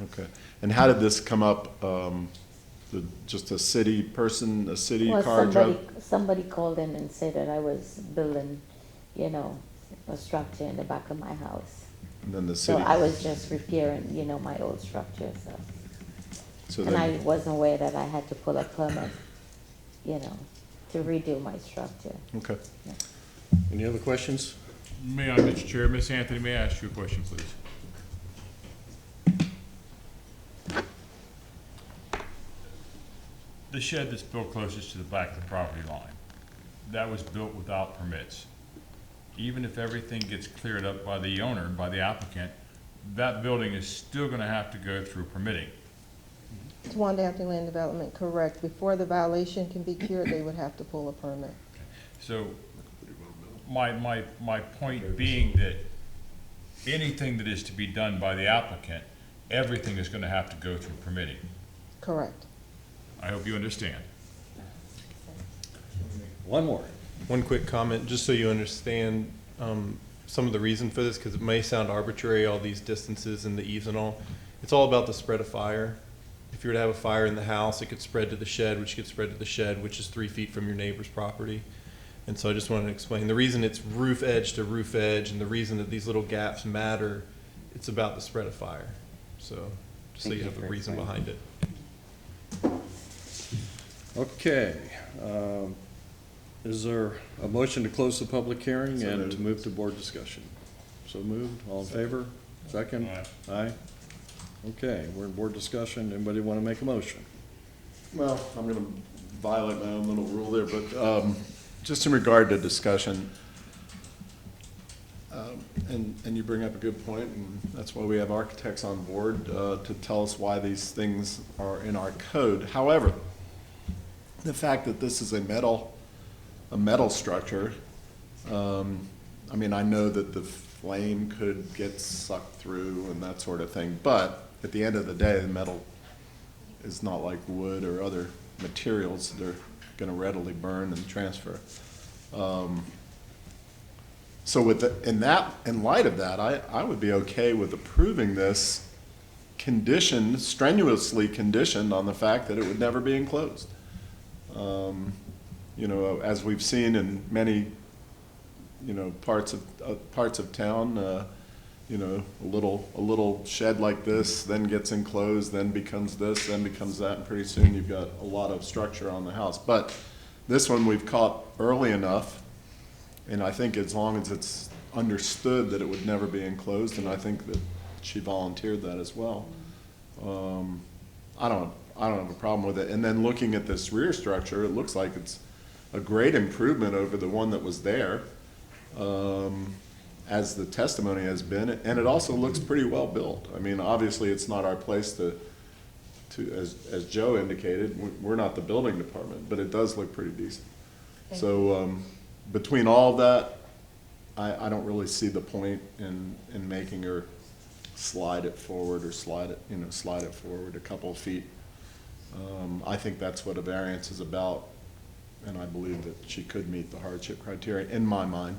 Okay. And how did this come up? Just a city person, a city Well, car drove? somebody called in and said that I was building, a structure in the back of my house. And then the So city? I was just repairing, my old structure, so. So And I then, wasn't aware that I had to pull a permit, to redo my structure. okay. Any other questions? May I, Mr. Chair, Ms. Anthony, may I ask you a question, please? The shed that's built closest to the back of the property line, that was built without permits. Even if everything gets cleared up by the owner, by the applicant, that building is still gonna have to go through permitting. Towanda Anthony Land Development, correct. Before the violation can be cured, they would have to pull a permit. So, my point being that anything that is to be done by the applicant, everything is gonna have to go through permitting. Correct. I hope you understand. One more. One quick comment, just so you understand some of the reason for this, because it may sound arbitrary, all these distances and the eaves and all. It's all about the spread of fire. If you were to have a fire in the house, it could spread to the shed, which could spread to the shed, which is 3 feet from your neighbor's property. And so I just wanted to explain, the reason it's roof edge to roof edge and the reason that these little gaps matter, it's about the spread of fire. So, just so Thank you you have a for reason explaining. behind it. Okay. Is there a motion to close the public hearing So and moved. to move to board discussion? So moved, all in favor? Second? Aye. Aye? Okay, we're in board discussion. Anybody want to make a motion? Well, I'm going to violate my own little rule there, but just in regard to discussion, And you bring up a good point, and that's why we have architects on board to tell us why these things are in our code. However, the fact that this is a metal structure, I mean, I know that the flame could get sucked through and that sort of thing, but at the end of the day, the metal is not like wood or other materials. They're going to readily burn and transfer. So with in light of that, I would be okay with approving this strenuously conditioned on the fact that it would never be enclosed. You know, as we've seen in many, you know, parts of town, you know, a little shed like this then gets enclosed, then becomes this, then becomes that, and pretty soon you've got a lot of structure on the house. But this one we've caught early enough, and I think as long as it's understood that it would never be enclosed, and I think that she volunteered that as well, I don't have a problem with it. And then looking at this rear structure, it looks like it's a great improvement over the one that was there, as the testimony has been, and it also looks pretty well built. I mean, obviously it's not our place to as Joe indicated, we're not the building department, but it does look pretty decent. So between all of that, I don't really see the point in making her slide it forward or slide it forward a couple of feet. I think that's what a variance is about, and I believe that she could meet the hardship criteria in my mind.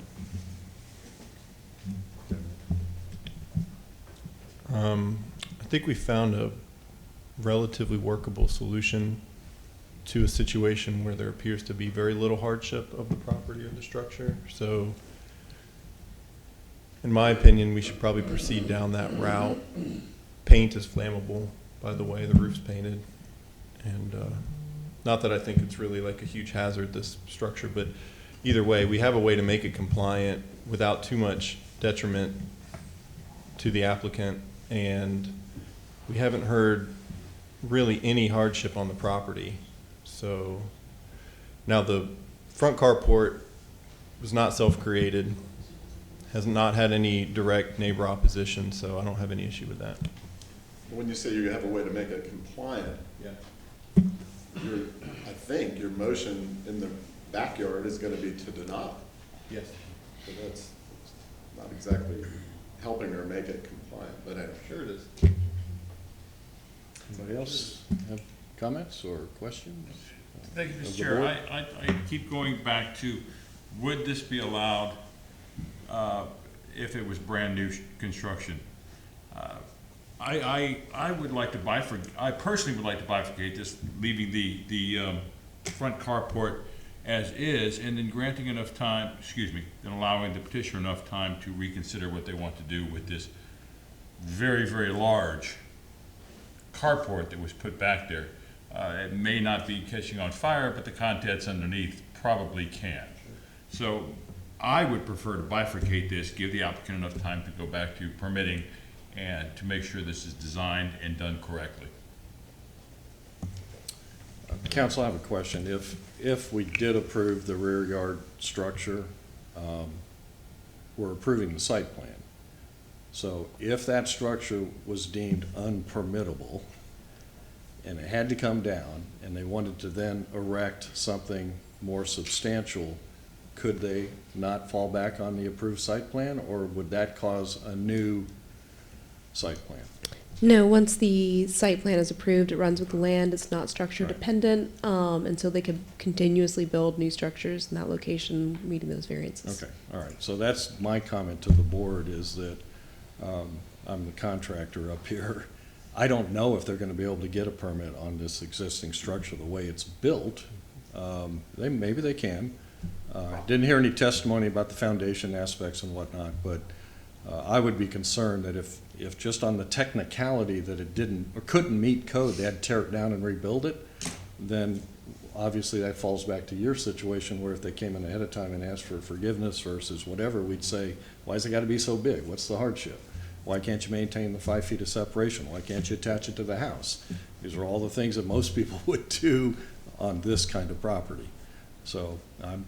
I think we found a relatively workable solution to a situation where there appears to be very little hardship of the property or the structure. So in my opinion, we should probably proceed down that route. Paint is flammable, by the way, the roof's painted. And not that I think it's really like a huge hazard, this structure, but either way, we have a way to make it compliant without too much detriment to the applicant. And we haven't heard really any hardship on the property. So now the front carport was not self-created, has not had any direct neighbor opposition, so I don't have any issue with that. When you say you have a way to make it compliant, Yeah. I think your motion in the backyard is going to be to deny. Yes. So that's not exactly helping her make it compliant, but anyway. Sure it is. Anybody else have comments or questions? Thank you, Of Mr. the Chair. board? I keep going back to, would this be allowed if it was brand new construction? I would like to bifurcate, I personally would like to bifurcate this, leaving the front carport as is, and then granting enough time, then allowing the petitioner enough time to reconsider what they want to do with this very, very large carport that was put back there. It may not be catching on fire, but the contents underneath probably can. So I would prefer to bifurcate this, give the applicant enough time to go back to permitting and to make sure this is designed and done correctly. Council, I have a question. If we did approve the rear yard structure, we're approving the site plan. So if that structure was deemed unpermittable and it had to come down and they wanted to then erect something more substantial, could they not fall back on the approved site plan, or would that cause a new site plan? No, once the site plan is approved, it runs with the land, it's not structure dependent, and so they could continuously build new structures in that location, meeting those variances. Okay, all right. So that's my comment to the board, is that I'm the contractor up here. I don't know if they're gonna be able to get a permit on this existing structure the way it's built. Maybe they can. Didn't hear any testimony about the foundation aspects and whatnot, but I would be concerned that if just on the technicality that it didn't or couldn't meet code, they had to tear it down and rebuild it, then obviously that falls back to your situation, where if they came in ahead of time and asked for forgiveness versus whatever, we'd say, why has it got to be so big? What's the hardship? Why can't you maintain the 5 feet of separation? Why can't you attach it to the house? These are all the things that most people would do on this kind of property. So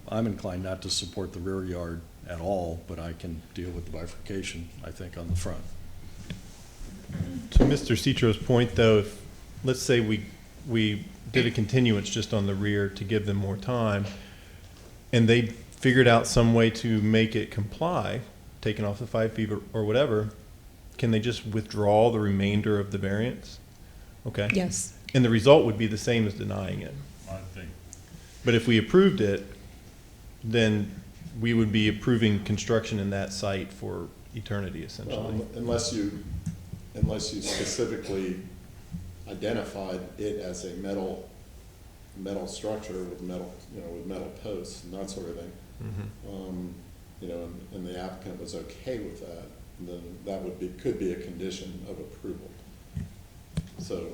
I'm inclined not to support the rear yard at all, but I can deal with the bifurcation, I think, on the front. To Mr. Citro's point, though, if, let's say we did a continuance just on the rear to give them more time, and they figured out some way to make it comply, taking off the 5 feet or whatever, can they just withdraw the remainder of the variance? Okay. Yes. And the result would be the same as denying it. I think. But if we approved it, then we would be approving construction in that site for eternity, essentially. Unless you specifically identified it as a metal structure with metal posts and that sort of thing. And the applicant was okay with that, then that could be a condition of approval. So,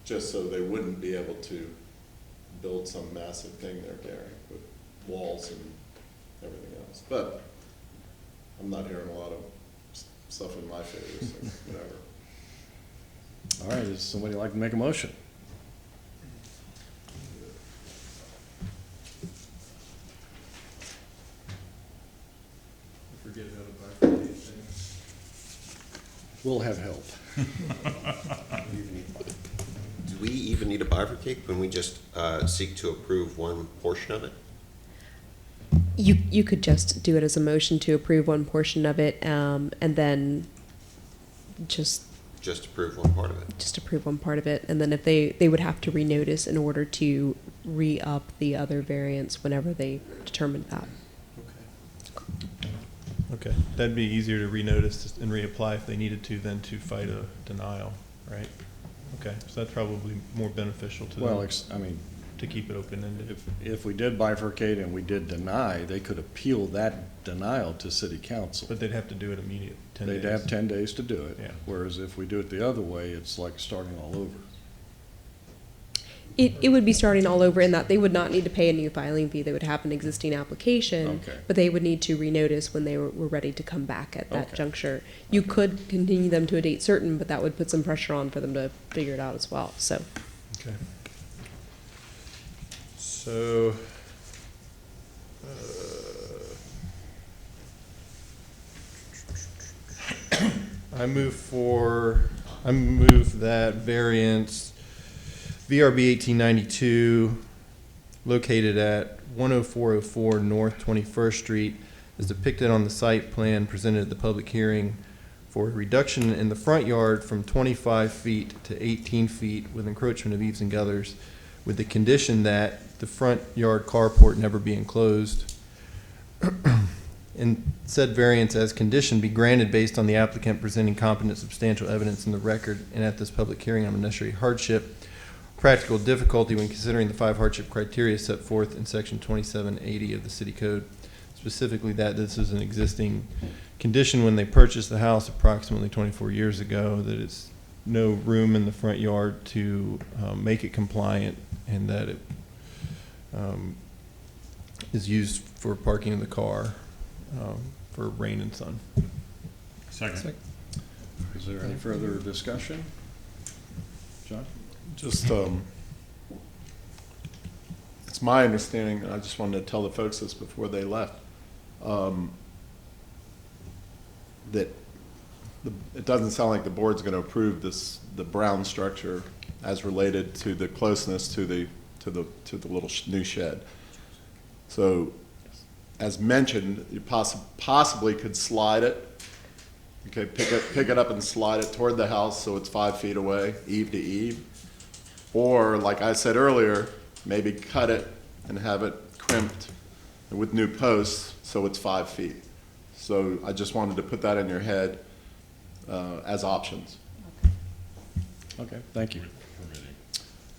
just so they wouldn't be able to build some massive thing they're carrying with walls and everything else. But I'm not hearing a lot of stuff in my favor, so whatever. All right, does somebody like to make a motion? Forget about the bifurcation. We'll have help. Do we even need a bifurcate when we just seek to approve one portion of it? You could just do it as a motion to approve one portion of it, and then just approve one part of it? Just approve one part of it, and then if they would have to renotice in order to re-up the other variance whenever they determined that. Okay, that'd be easier to renotice and reapply if they needed to than to fight a denial, right? Okay, so that's probably more beneficial to them. Well, I mean, to keep it open-ended. if we did bifurcate and we did deny, they could appeal that denial to city council. But they'd have to do it immediately, 10 days. They'd have 10 days to do it. Yeah. Whereas if we do it the other way, it's like starting all over. It would be starting all over in that they would not need to pay a new filing fee. They would have an existing application, Okay. but they would need to renotice when they were ready to come back at that Okay. juncture. You could continue them to a date certain, but that would put some pressure on for them to figure it out as well, so. Okay. So, I move that variance VRB 1892 located at 10404 North 21st Street is depicted on the site plan presented at the public hearing for a reduction in the front yard from 25 feet to 18 feet with encroachment of eaves and gutters, with the condition that the front yard carport never be enclosed. And said variance as condition be granted based on the applicant presenting competent substantial evidence in the record and at this public hearing on unnecessary hardship, practical difficulty when considering the 5 hardship criteria set forth in section 2780 of the city code, specifically that this is an existing condition when they purchased the house approximately 24 years ago, that it's no room in the front yard to make it compliant, and that it is used for parking of the car for rain and sun. Second. Is there any further discussion? John? Just, it's my understanding, and I just wanted to tell the folks this before they left, that it doesn't sound like the board's going to approve the brown structure as related to the closeness to the little new shed. So, as mentioned, you possibly could slide it. Okay, pick it up and slide it toward the house so it's 5 feet away, eave to eave. Or, like I said earlier, maybe cut it and have it crimped with new posts so it's 5 feet. So I just wanted to put that in your head as options. Okay, thank you.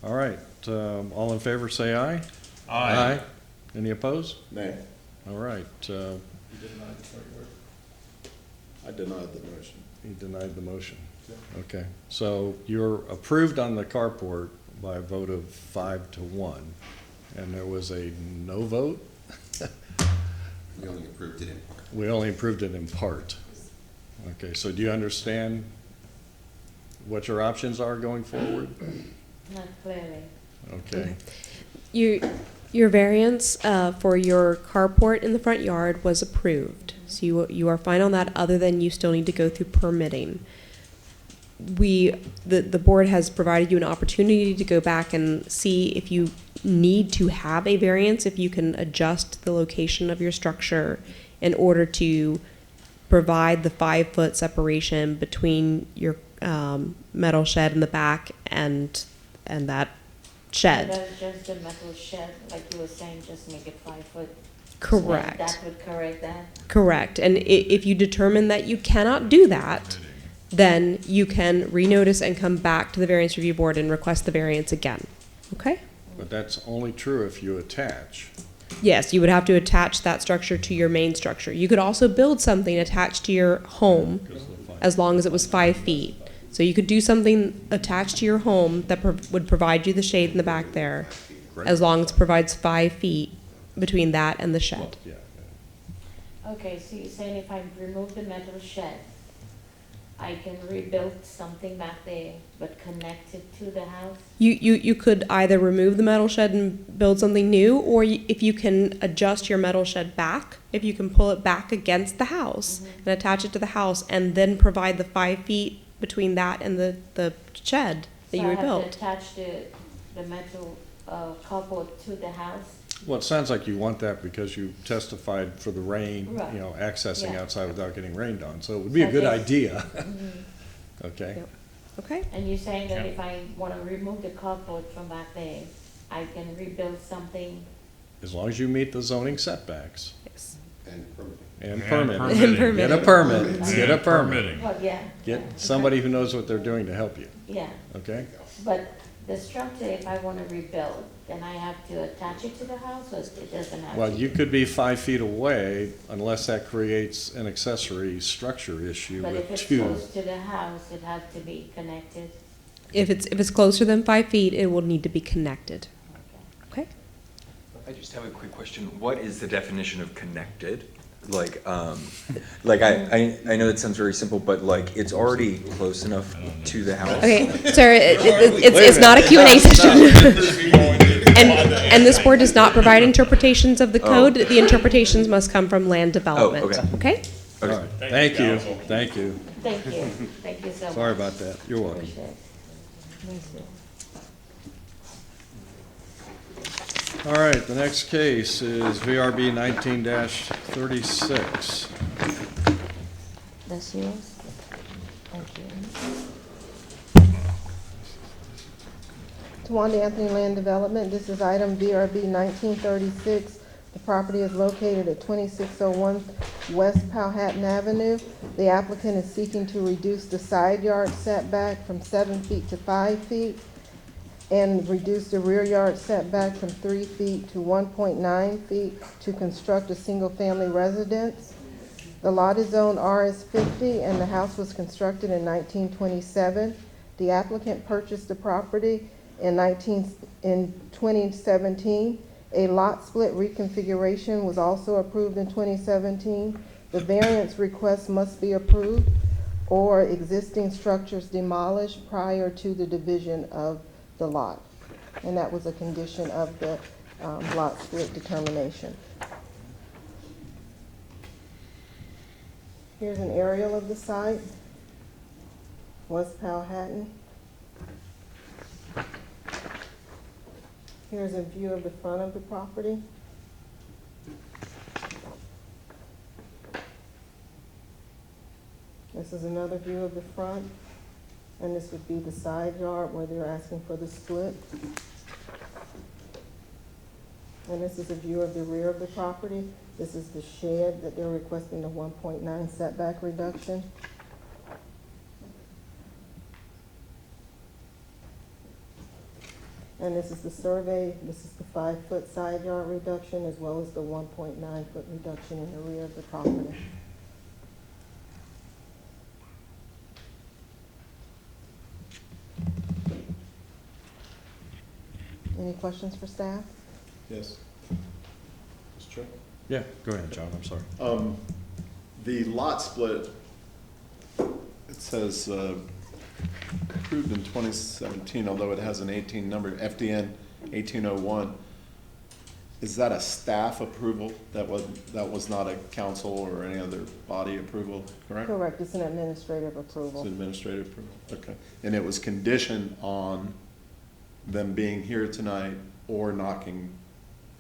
All right, all in favor say aye. Aye. Any opposed? Nay. All right, I denied the motion. he denied the motion. Okay, so you're approved on the carport by a vote of 5-1, and there was a no vote? We only approved it in part. We only approved it in part. Okay, so do you understand what your options are going forward? Not clearly. Okay. Your variance for your carport in the front yard was approved. So you are fine on that, other than you still need to go through permitting. The board has provided you an opportunity to go back and see if you need to have a variance, if you can adjust the location of your structure in order to provide the 5-foot separation between your metal shed in the back and that shed. That's just a metal shed, like you were saying, just make it 5 foot. Correct. That would correct that. Correct. And if you determine that you cannot do that, then you can renotice and come back to the variance review board and request the variance again. Okay? But that's only true if you attach. Yes, you would have to attach that structure to your main structure. You could also build something attached to your home as long as it was 5 feet. So you could do something attached to your home that would provide you the shade in the back there, as long as it provides 5 feet between that and the shed. Okay, so you're saying if I remove the metal shed, I can rebuild something back there, but connect it to the house? You could either remove the metal shed and build something new, or if you can adjust your metal shed back, if you can pull it back against the house and attach it to the house, and then provide the 5 feet between that and the shed that you So I have rebuilt. to attach the metal carport to the house? Well, it sounds like you want that because you testified for the rain, Right. accessing Yeah. outside without getting rained on. So it would be a So good this- idea. Mhm. Okay? Yep. Okay? And you're saying that if I want to remove the carport from back there, I can rebuild something? As long as you meet the zoning setbacks. Yes. And permitting. And permitting. Get a permit. Get a And permit. permitting. Well, yeah. Get somebody who knows what they're doing to help you. Yeah, Okay? but the structure, if I want to rebuild, then I have to attach it to the house, or it doesn't have to? Well, you could be 5 feet away unless that creates an accessory structure issue But if with it's two. close to the house, it has to be connected? If it's closer than 5 feet, it will need to be connected. Okay? I just have a quick question. What is the definition of connected? Like I know it sounds very simple, but like it's already close enough to the house. Okay, sir, it's not a Q&A session. And this board does not provide interpretations of the code. The interpretations must come from land development. okay. Okay? All right. Thank you. Thank you. Thank you, thank you so much. Sorry about that. You're welcome. Appreciate it. Thank you. All right, the next case is VRB 19-36. That's yours? Thank you. Tawanda Anthony Land Development, this is item VRB 1936. The property is located at 2601 West Powhatan Avenue. The applicant is seeking to reduce the side yard setback from 7 feet to 5 feet and reduce the rear yard setback from 3 feet to 1.9 feet to construct a single-family residence. The lot is zoned RS50 and the house was constructed in 1927. The applicant purchased the property in 2017. A lot split reconfiguration was also approved in 2017. The variance request must be approved or existing structures demolished prior to the division of the lot. And that was a condition of the lot split determination. Here's an aerial of the site, West Powhatan. Here's a view of the front of the property. This is another view of the front, and this would be the side yard where they're asking for the split. And this is a view of the rear of the property. This is the shed that they're requesting the 1.9 setback reduction. And this is the survey. This is the 5-foot side yard reduction as well as the 1.9-foot reduction in the rear of the property. Any questions for staff? Yes. Mr. Chair? Yeah, go ahead, John, I'm sorry. The lot split, it says approved in 2017, although it has an 18 number, FDN 1801. is that a staff approval? That was not a council or any other body approval, correct? Correct, it's an administrative It's approval. administrative approval, okay. And it was conditioned on them being here tonight or knocking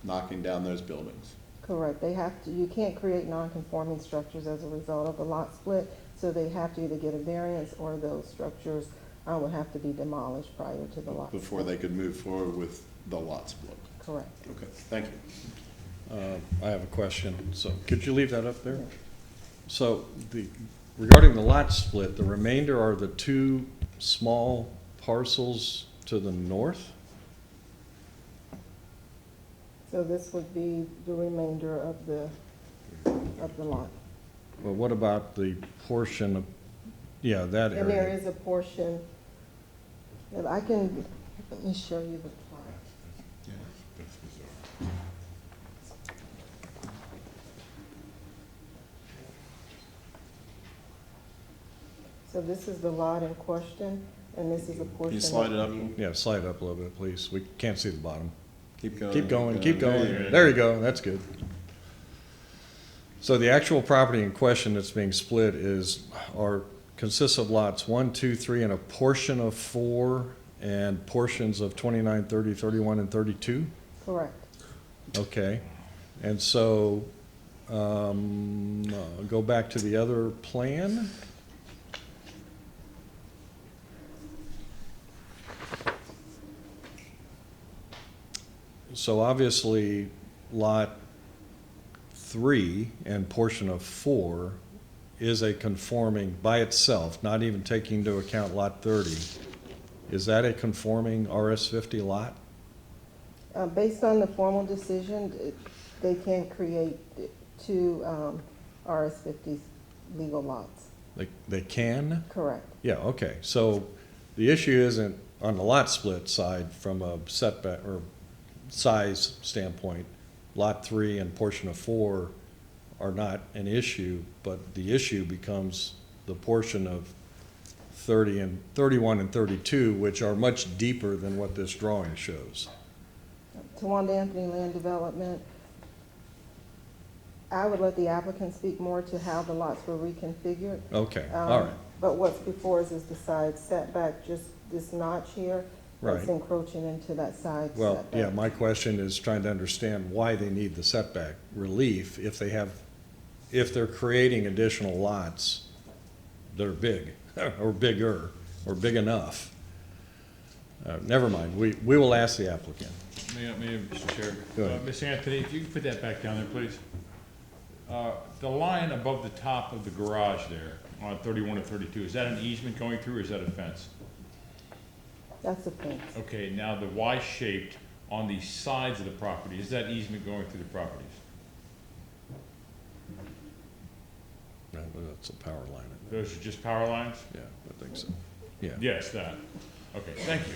down those buildings? Correct, they have to, you can't create non-conforming structures as a result of a lot split, so they have to either get a variance or those structures would have to be demolished prior to the lot split. Before they could move forward with the lot split? Correct. Okay, thank you. I have a question, so could you leave that up there? So regarding the lot split, the remainder are the two small parcels to the north? So this would be the remainder of the lot. Well, what about the portion of, yeah, that And there area? is a portion that let me show you the plot. So this is the lot in question, and this is a portion. Can you slide it up? Yeah, slide it up a little bit, please. We can't see the bottom. Keep going. Keep going, keep There going. you go. There you go, that's good. So the actual property in question that's being split consists of lots 1, 2, 3, and a portion of 4, and portions of 29, 30, 31, and 32? Correct. Okay. And so, go back to the other plan. So obviously, lot 3 and portion of 4 is a conforming by itself, not even taking into account lot 30. Is that a conforming RS-50 lot? Based on the formal decision, they can create two RS-50 legal lots. They can? Correct. Yeah, okay. So the issue isn't on the lot split side from a setback or size standpoint. Lot 3 and portion of 4 are not an issue, but the issue becomes the portion of 30 and 31 and 32, which are much deeper than what this drawing shows. Tawanda Anthony Land Development, I would let the applicant speak more to how the lots were reconfigured. Okay, all right. But what's before us is the side setback, just this notch here. That's Right. encroaching into that side setback. Well, yeah, my question is trying to understand why they need the setback relief if they're creating additional lots that are big, or bigger, or big enough. Never mind, we will ask the applicant. May I, Mr. Chair? Go ahead. Ms. Anthony, if you can put that back down there, please. The line above the top of the garage there on 31 and 32, is that an easement going through or is that a fence? That's a fence. Okay, now the Y-shaped on the sides of the property, is that easement going through the properties? That's a power line. Those are just power lines? Yeah, I think so. Yeah. Yes, that. Okay, thank you.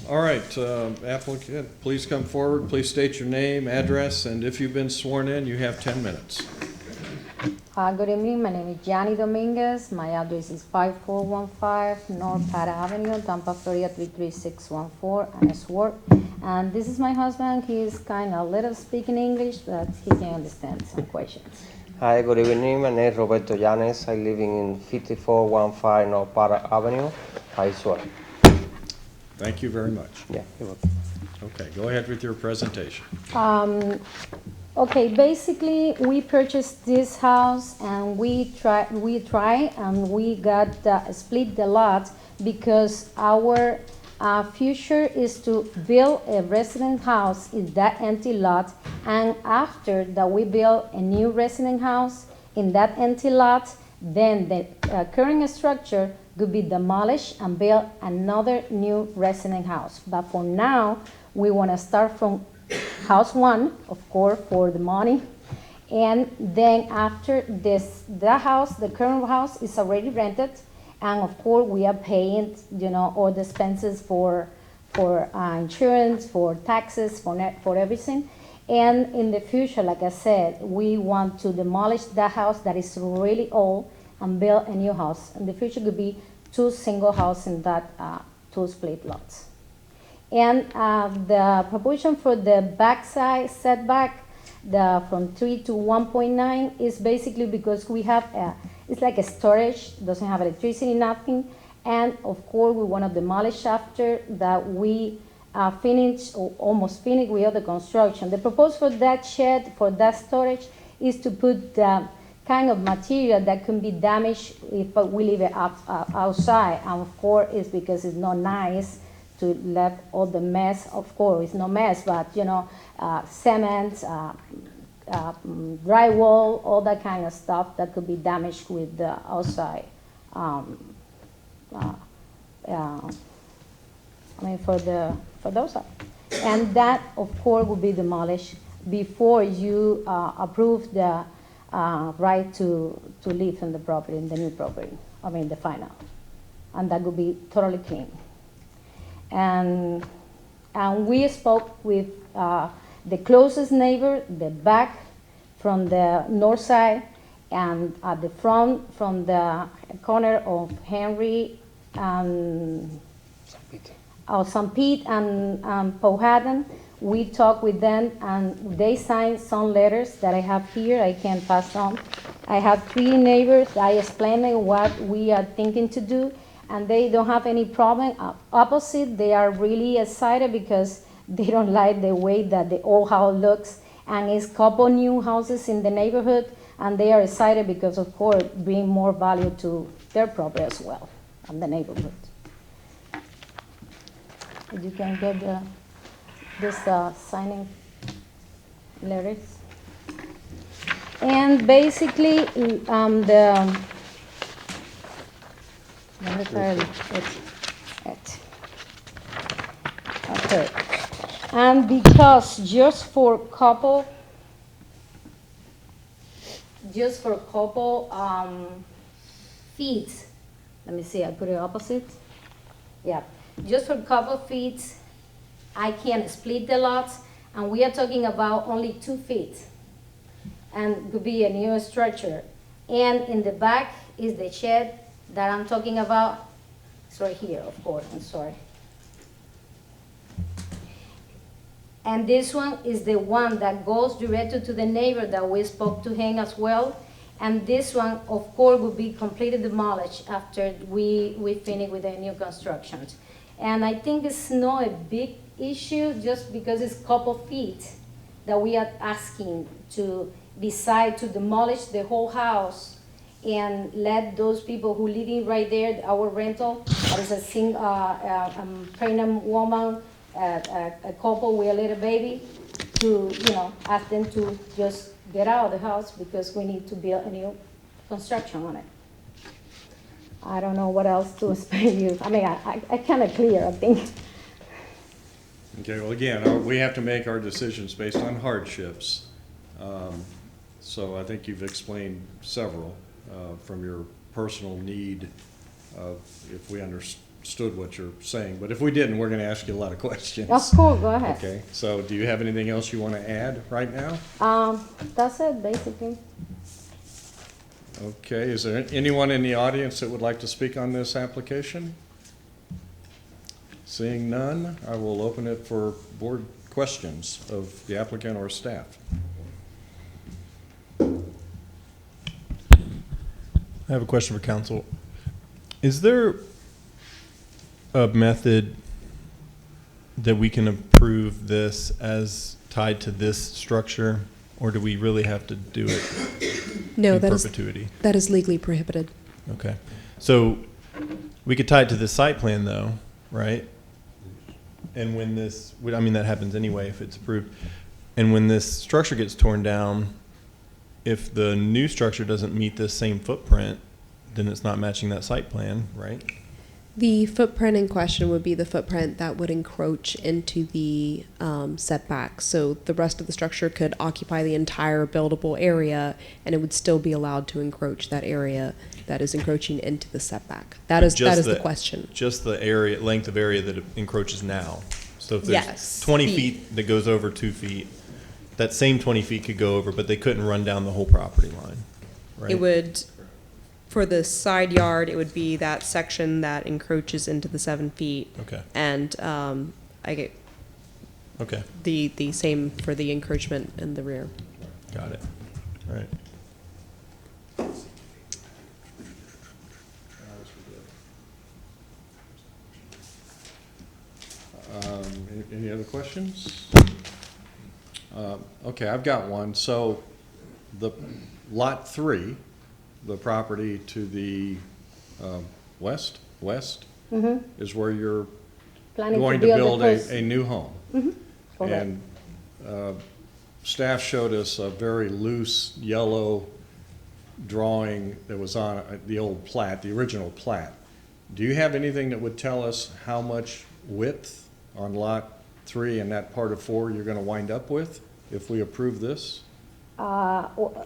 All right, applicant, please come forward. Please state your name, address, and if you've been sworn in, you have 10 minutes. Good evening, my name is Gianni Dominguez. My address is 5415 North Pat Avenue, Tampa, Florida 33614, and it's work. And this is my husband. He's kind of little speaking English, but he can understand some questions. Hi, good evening. My name is Roberto Llanes. I live in 5415 North Pat Avenue, Iswell. Thank you very much. Yeah, you're welcome. Okay, go ahead with your presentation. Okay, basically, we purchased this house and we got split the lot because our future is to build a resident house in that empty lot, and after that we build a new resident house in that empty lot, then the current structure could be demolished and build another new resident house. But for now, we want to start from house 1, of course, for the money. And then after this, the current house is already rented. And of course, we are paying, all the expenses for insurance, for taxes, for everything. And in the future, like I said, we want to demolish that house that is really old and build a new house. In the future, could be 2 single houses in that 2 split lots. And the proportion for the backside setback, from 3 to 1.9 is basically because we have, it's like a storage, doesn't have electricity, nothing. And of course, we want to demolish after that we finished or almost finished with other construction. The proposal for that shed, for that storage, is to put the kind of material that can be damaged if we leave it outside. And of course, it's because it's not nice to let all the mess, of course, it's no mess, but cement, drywall, all that kind of stuff that could be damaged with the outside. For those. And that, of course, will be demolished before you approve the right to live in the property, in the new property, the final. And that will be totally clean. And we spoke with the closest neighbor, the back from the north side, and at the front from the corner of Henry and St. Pete and Powhatan. We talked with them, and they signed some letters that I have here. I can pass on. I have 3 neighbors. I explained them what we are thinking to do, and they don't have any problem. Opposite, they are really excited because they don't like the way that the old house looks, and it's a couple new houses in the neighborhood, and they are excited because, of course, bring more value to their property as well, and the neighborhood. You can get this signing letters. And basically, okay. And because just for couple feet, let me see, I put it opposite. Yeah, just for couple feet, I can split the lots, and we are talking about only 2 feet, and could be a new structure. And in the back is the shed that I'm talking about. It's right here, of course, I'm sorry. And this one is the one that goes directly to the neighbor that we spoke to him as well. And this one, of course, will be completely demolished after we finish with the new constructions. And I think it's not a big issue just because it's a couple feet that we are asking to decide to demolish the whole house and let those people who live in right there, our rental, that is a pregnant woman, a couple with a little baby, to ask them to just get out of the house because we need to build a new construction on it. I don't know what else to explain you. I kind of clear, I think. Okay, well, again, we have to make our decisions based on hardships. So I think you've explained several from your personal need if we understood what you're saying. But if we didn't, we're going to ask you a lot of questions. Of course, go ahead. Okay, so do you have anything else you want to add right now? That's it, basically. Okay, is there anyone in the audience that would like to speak on this application? Seeing none, I will open it for board questions of the applicant or staff. I have a question for council. Is there a method that we can approve this as tied to this structure, or do we really have to do it No, in that perpetuity? that is legally prohibited. Okay. So we could tie it to the site plan though, right? And when this, that happens anyway if it's approved. And when this structure gets torn down, if the new structure doesn't meet this same footprint, then it's not matching that site plan, right? The footprint in question would be the footprint that would encroach into the setback. So the rest of the structure could occupy the entire buildable area, and it would still be allowed to encroach that area that is encroaching into the setback. That is the question. Just the area, length of area that it encroaches now. So if there's Yes. 20 feet that goes over 2 feet, that same 20 feet could go over, but they couldn't run down the whole property line, right? It would, for the side yard, it would be that section that encroaches into the 7 feet. Okay. And I get Okay, the same for the encroachment in the rear. got it. All right. Any other questions? Okay, I've got one. So the lot 3, the property to the west, is where you're Planning going to to build build the a new home. Correct. And staff showed us a very loose yellow drawing that was on the old plat, the original plat. Do you have anything that would tell us how much width on lot 3 and that part of 4 you're going to wind up with if we approve this?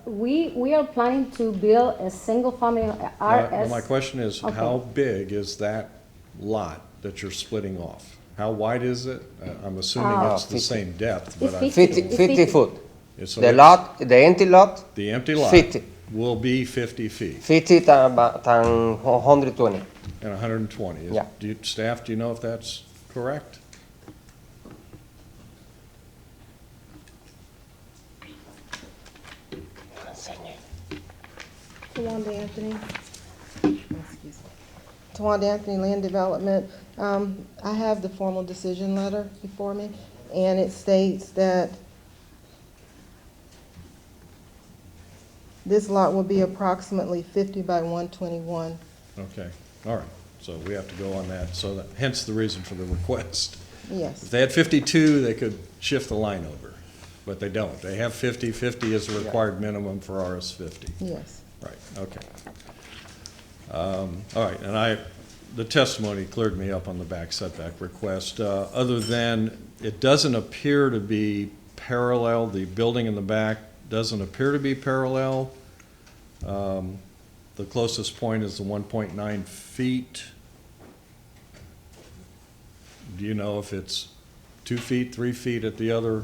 We are planning to build a single family RS. My question is, Okay. how big is that lot that you're splitting off? How wide is it? I'm assuming it's the 50. same depth, It's but 50 foot. So The it's- lot, the empty lot, The empty lot 50. will be 50 feet 50 times 120. and 120. Yeah. Staff, do you know if that's correct? Tawanda Anthony. Tawanda Anthony, Land Development. I have the formal decision letter before me, and it states that this lot will be approximately 50 by 121. Okay, all right. So we have to go on that. So that, hence the reason for the request. If Yes, they had 52, they could shift the line over, but they don't. They have 50. 50 is the required minimum for RS 50. yes. Right, okay. All right, and the testimony cleared me up on the back setback request. Other than, it doesn't appear to be parallel, the building in the back doesn't appear to be parallel. The closest point is the 1.9 feet. Do you know if it's 2 feet, 3 feet at the other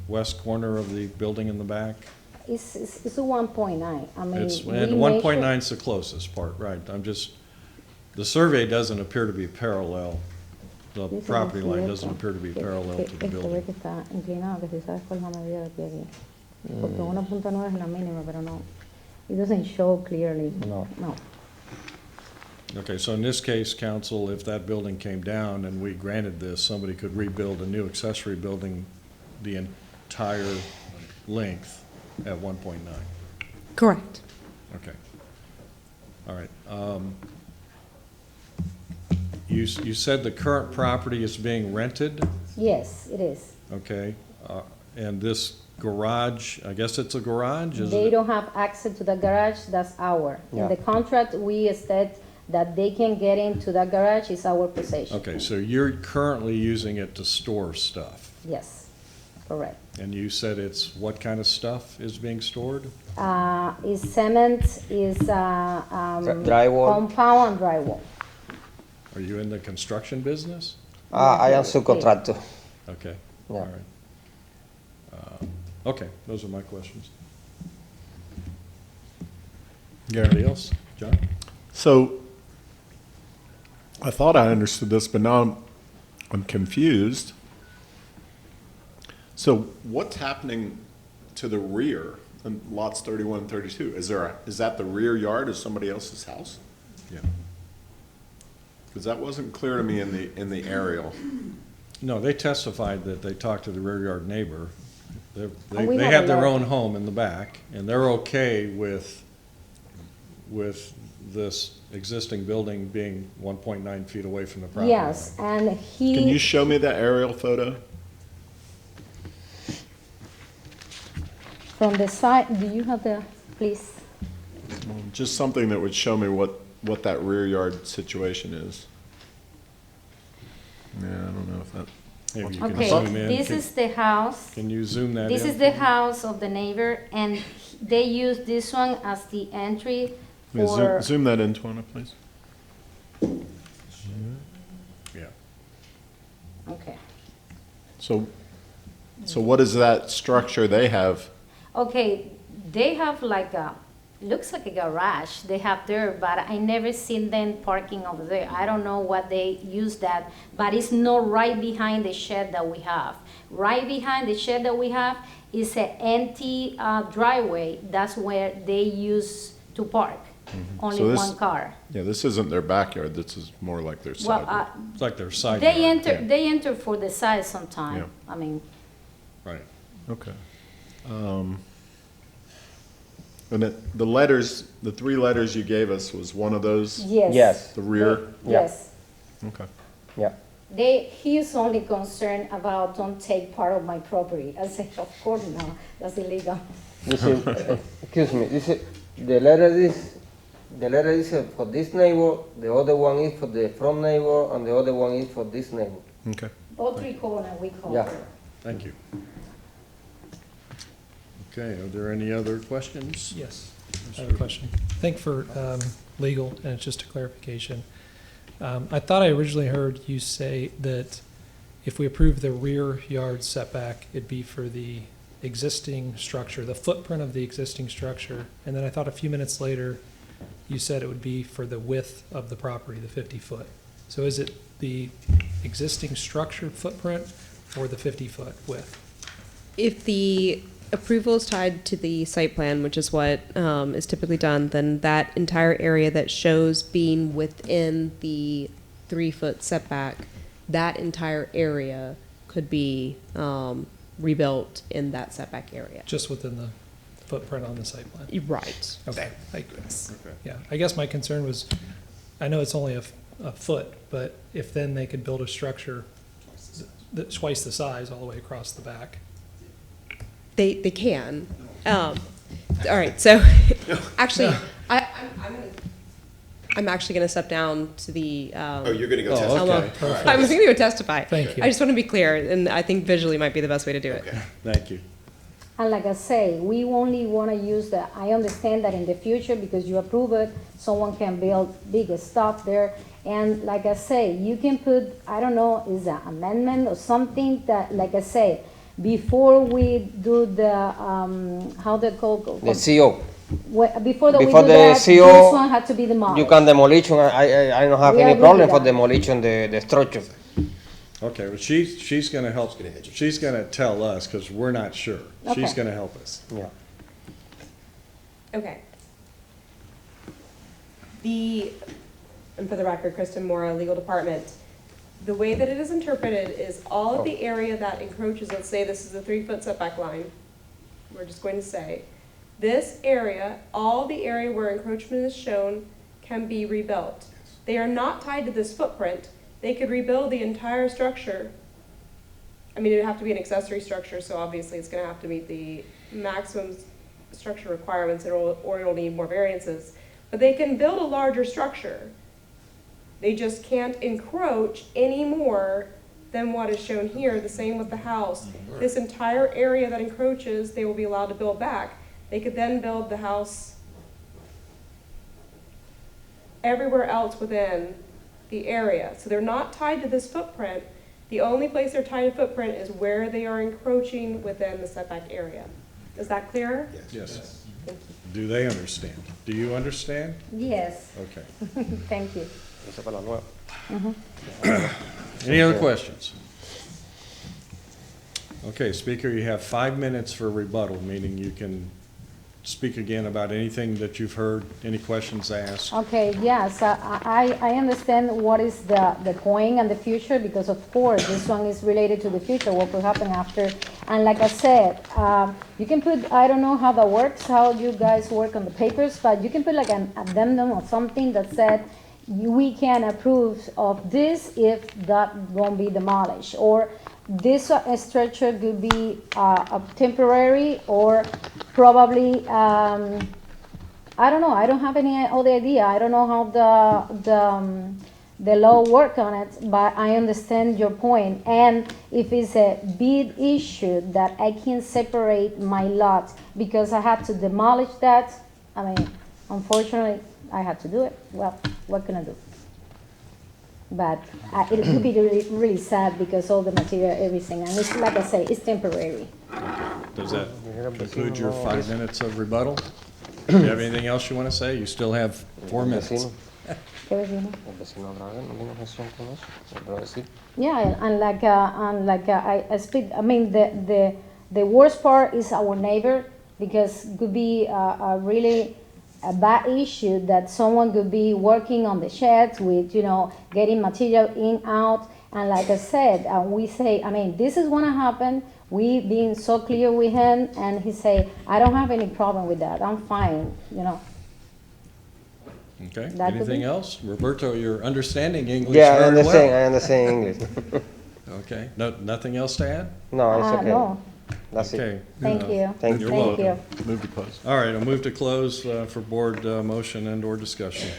west corner of the building in the back? It's a 1.9. I mean, It's, we and 1.9 measure- is the closest part, right. The survey doesn't appear to be parallel. The Dice property lo line siguiente, doesn't appear to be parallel que to the se ve building. que está inclinado, que si sabes cuál es la medida de pie aquí. Porque 1.9 es la mínima, pero no. It doesn't show clearly. No. No. Okay, so in this case, council, if that building came down and we granted this, somebody could rebuild a new accessory building the entire length at 1.9. Correct. Okay. All right. You said the current property is being rented, Yes, it is. okay? And this garage, I guess it's a garage, is They it? don't have access to the garage, that's our. Yeah. In the contract, we state that they can get into the garage, is our possession. Okay, so you're currently using it to store stuff, Yes, correct. and you said it's, what kind of stuff is being stored? Is cement, is Drywall. compound and drywall. Are you in the construction business? I am subcontractor. Okay, Yeah. all right. Okay, those are my questions. Anybody else? John? So, I thought I understood this, but now I'm confused. So what's happening to the rear in lots 31 and 32? Is that the rear yard of somebody else's house? Yeah. Because that wasn't clear to me in the aerial. No, they testified that they talked to the rear yard neighbor. They we they have have a their lot. own home in the back, and they're okay with this existing building being 1.9 feet away from the property line. Yes, and he. Can you show me that aerial photo? From the side, do you have the, please? Just something that would show me what that rear yard situation is. Yeah, I don't know if that. Maybe you can Okay, zoom in. this is the house. Can you zoom that in? This is the house of the neighbor, and they use this one as the entry Yeah, for. zoom that in, Twana, please. Yeah. Okay. So what is that structure they have? Okay, they have like a looks like a garage they have there, but I never seen them parking over there. I don't know what they use that, but it's not right behind the shed that we have. Right behind the shed that we have is an empty driveway. That's where they use to park. Only So this- one car. Yeah, this isn't their backyard, this is more like their Well, side. It's like their side they yard. enter. They enter for the size sometime. Yeah. I mean, Right. Okay. And the letters, the 3 letters you gave us was one of those? yes. Yes. The rear? Yes. Okay. Yeah. He is only concerned about don't take part of my property. I said, of course not. That's illegal. This is, excuse me, this is, the letter is for this neighbor, the other one is for the front neighbor, and the other one is for this neighbor. Okay. All 3 corners we call Yeah. it. Thank you. Okay, are there any other questions? Yes, I have a question. I think for legal, and it's just a clarification. I thought I originally heard you say that if we approve the rear yard setback, it'd be for the existing structure, the footprint of the existing structure. And then I thought a few minutes later, you said it would be for the width of the property, the 50-foot. So is it the existing structure footprint or the 50-foot width? If the approval is tied to the site plan, which is what is typically done, then that entire area that shows being within the 3-foot setback, that entire area could be rebuilt in that setback area. Just within the footprint on the site plan? Right. Okay. Yeah, I guess my concern was, I know it's only a foot, but if then they could build a structure that's twice the size all the way across the back. They can. All right, so actually, I'm actually going to step down to the. Oh, you're going to go Oh, testify? okay. All right. I'm going to go testify. Thank you. I just want to be clear, and I think visually might be the best way to do it. Okay. Thank you. And like I say, we only want to use the, I understand that in the future, because you approve it, someone can build bigger stuff there. And like I say, you can put, I don't know, is an amendment or something that, like I say, before we do the, how they call? The CO. Before we Before do the that, CO, this one had to be demolished. You can demolition, I don't have We any agree problem with for that. demolition the structure. Okay, well, she's going to help, she's going to tell us, because we're not sure. She's Okay. going to help us. Yeah. Okay. And for the record, Kristen Mora, Legal Department, the way that it is interpreted is all of the area that encroaches, let's say this is the 3-foot setback line, we're just going to say, this area, all the area where encroachment is shown can be rebuilt. They are not tied to this footprint. They could rebuild the entire structure. I mean, it'd have to be an accessory structure, so obviously it's gonna have to meet the maximum structure requirements or it'll need more variances. But they can build a larger structure. They just can't encroach any more than what is shown here, the same with the house. This entire area that encroaches, they will be allowed to build back. They could then build the house everywhere else within the area. So they're not tied to this footprint. The only place they're tied to footprint is where they are encroaching within the setback area. Is that clear? Yes. Do they understand? Do you understand? Yes. Okay. Thank you. Any other questions? Okay, Speaker, you have 5 minutes for rebuttal, meaning you can speak again about anything that you've heard, any questions asked. Okay, yes, I understand what is the point and the future, because of course, this one is related to the future, what will happen after. And like I said, you can put, I don't know how that works, how you guys work on the papers, but you can put like an addendum or something that said, we can approve of this if that won't be demolished, or this structure could be a temporary, or probably, I don't know, I don't have any other idea. I don't know how the law work on it, but I understand your point. And if it's a big issue that I can separate my lot because I had to demolish that, I mean, unfortunately, I had to do it. Well, what can I do? But it would be really, really sad because all the material, everything, and it's like I say, it's temporary. Does that conclude your 5 minutes of rebuttal? Do you have anything else you want to say? You still have 4 minutes. ¿Qué vecino? Yeah, and I speak. I mean, the worst part is our neighbor, because it could be a really a bad issue that someone could be working on the sheds with, getting material in, out, and like I said, we say, I mean, this is gonna happen. We being so clear with him, and he say, I don't have any problem with that. I'm fine, Okay, That could anything be- else? Roberto, you're understanding English Yeah, I very understand. well. I understand English. Okay, nothing else to add? No, it's okay. No. That's Okay. it. Thank you. Thank You're you. Thank welcome. you. Move to close. All right, I'll move to close for board motion and/or discussion.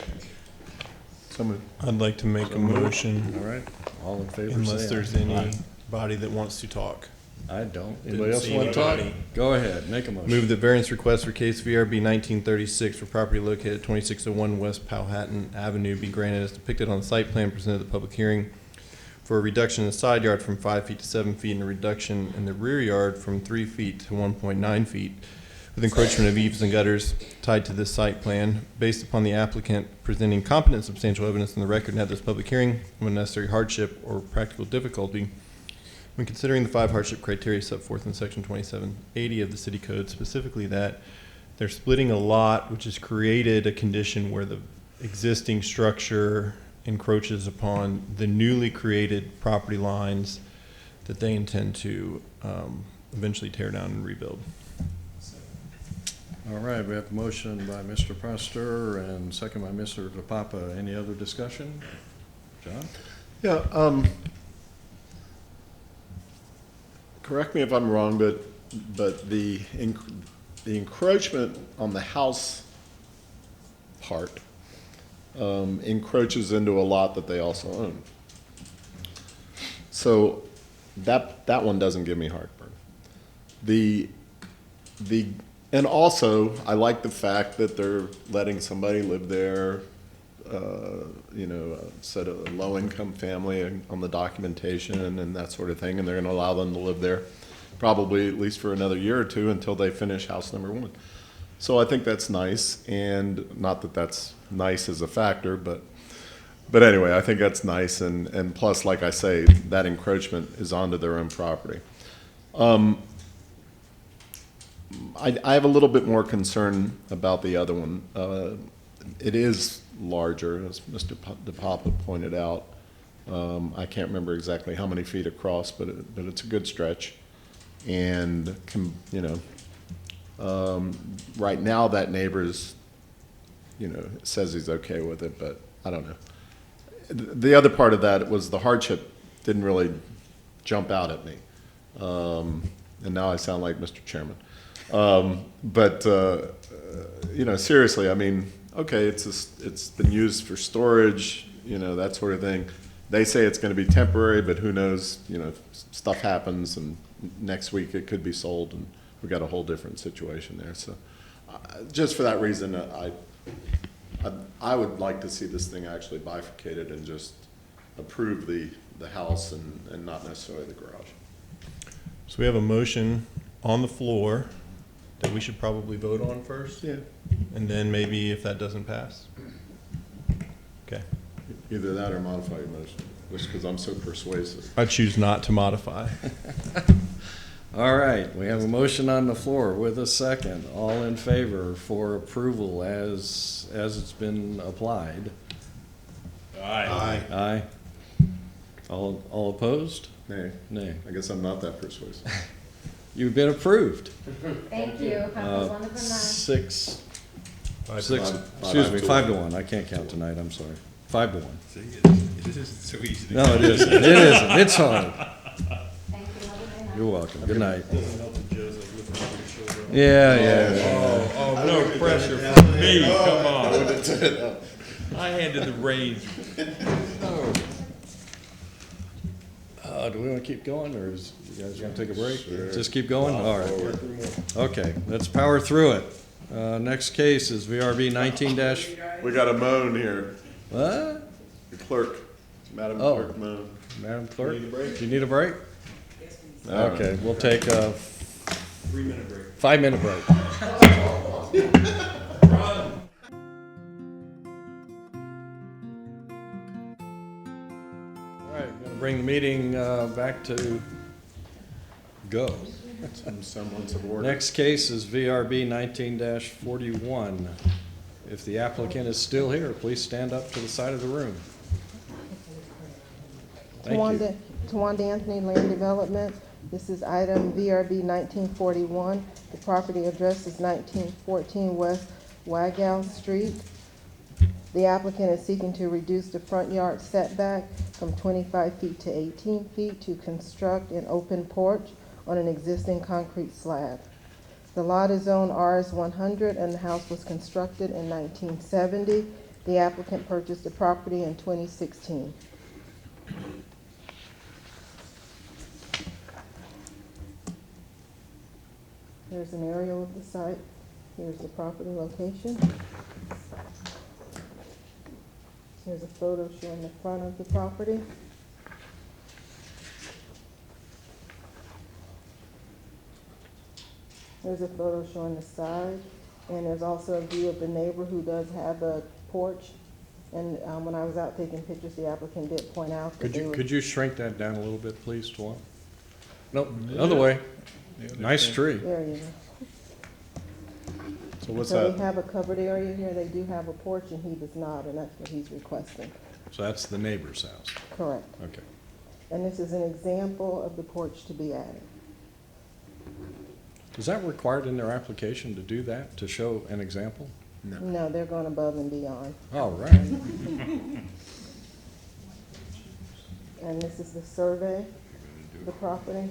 So moved. I'd like to make a motion, All right, all in favor, say unless aye. there's anybody that wants to talk. I don't. Didn't Anybody else see want to talk? anybody. Go ahead, make a motion. Move the variance request for case VRB 1936 for property located at 2601 West Powhatan Avenue be granted as depicted on the site plan presented at the public hearing for a reduction in the side yard from 5 feet to 7 feet and a reduction in the rear yard from 3 feet to 1.9 feet with encroachment of eaves and gutters tied to this site plan based upon the applicant presenting competent substantial evidence in the record and at this public hearing of unnecessary hardship or practical difficulty when considering the 5 hardship criteria set forth in section 2780 of the city code, specifically that they're splitting a lot, which has created a condition where the existing structure encroaches upon the newly created property lines that they intend to eventually tear down and rebuild. All right, we have a motion by Mr. Pastor and second by Mr. DePapa. Any other discussion? John? Yeah, correct me if I'm wrong, but the encroachment on the house part encroaches into a lot that they also own. So that one doesn't give me heartburn. And also, I like the fact that they're letting somebody live there, said a low-income family on the documentation and that sort of thing, and they're going to allow them to live there probably at least for another year or two until they finish house number 1. So I think that's nice, and not that that's nice as a factor, but anyway, I think that's nice, and plus, like I say, that encroachment is onto their own property. I have a little bit more concern about the other one. It is larger, as Mr. DePapa pointed out. I can't remember exactly how many feet across, but it's a good stretch. And, right now that neighbor's, says he's okay with it, but I don't know. The other part of that was the hardship didn't really jump out at me. And now I sound like Mr. Chairman. Seriously, I mean, okay, it's been used for storage, that sort of thing. They say it's going to be temporary, but who knows, stuff happens and next week it could be sold and we've got a whole different situation there. So just for that reason, I would like to see this thing actually bifurcated and just approve the house and not necessarily the garage. So we have a motion on the floor that we should probably vote on first? Yeah. And then maybe if that doesn't pass? Okay. Either that or modify your motion, just because I'm so persuasive. I choose not to modify. All right, we have a motion on the floor with a second. All in favor for approval as it's been applied? Aye. Aye. All opposed? Nay. Nay. I guess I'm not that persuasive. You've been approved. Thank you. Have a wonderful night. Six, Five 5 to to 1. I can't count tonight, I'm sorry. 5 to 1. See, it isn't so easy to No, it count. isn't. It isn't. It's hard. Thank you. Have a good night. You're welcome. Good night. Yeah. Oh, no pressure from me, come on. I handed the reins. Do we want to keep going, or is you guys want to take a break? Just keep going? All right. Okay, let's power through it. Next case is VRB 19- We got a moan here. What? The clerk, Madam Oh. Clerk moan. Madam Clerk? Do you need a break? Do you need a break? All right. Okay, we'll take a 3-minute break. 5-minute break. All right, going to bring the meeting back to go. Some semblance of order. Next case is VRB 19-41. If the applicant is still here, please stand up to the side of the room. Thank you. Tawanda Anthony Land Development. This is item VRB 1941. The property address is 1914 West Wagow Street. The applicant is seeking to reduce the front yard setback from 25 feet to 18 feet to construct an open porch on an existing concrete slab. The lot is zoned RS 100 and the house was constructed in 1970. The applicant purchased the property in 2016. Here's an aerial of the site. Here's the property location. Here's a photo showing the front of the property. There's a photo showing the side, and there's also a view of the neighbor who does have a porch. And when I was out taking pictures, the applicant did point out that Could you shrink that down a little bit, please, Tawana? No, other way. Nice tree. There you go. So what's So that? they have a covered area here. They do have a porch, and he does not, and that's what he's requesting. So that's the neighbor's house. Correct. Okay. And this is an example of the porch to be added. Is that required in their application to do that, to show an example? No, they're going above and beyond. All right. And this is the survey of the property.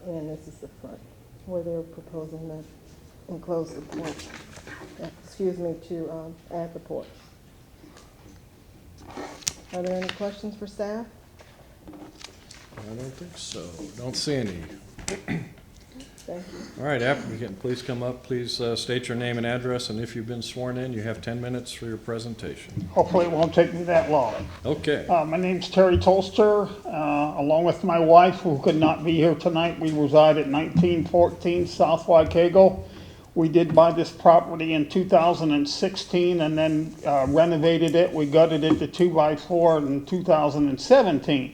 And this is the front, where they're proposing to enclose the porch, to add the porch. Are there any questions for staff? I don't think so. Don't see any. Thank you. All right, applicant, please come up. Please state your name and address, and if you've been sworn in, you have 10 minutes for your presentation. Hopefully it won't take me that long. Okay. My name's Terry Tolster, along with my wife, who could not be here tonight. We reside at 1914 South Waikago. We did buy this property in 2016 and then renovated it. We gutted it to 2x4 in 2017.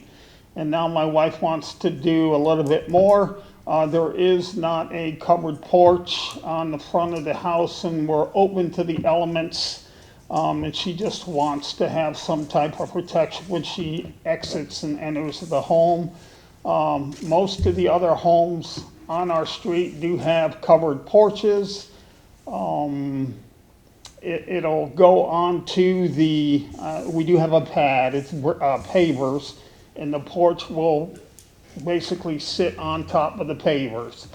And now my wife wants to do a little bit more. There is not a covered porch on the front of the house, and we're open to the elements. And she just wants to have some type of protection when she exits and enters the home. Most of the other homes on our street do have covered porches. It'll go on to the, we do have a pad, it's pavers, and the porch will basically sit on top of the pavers.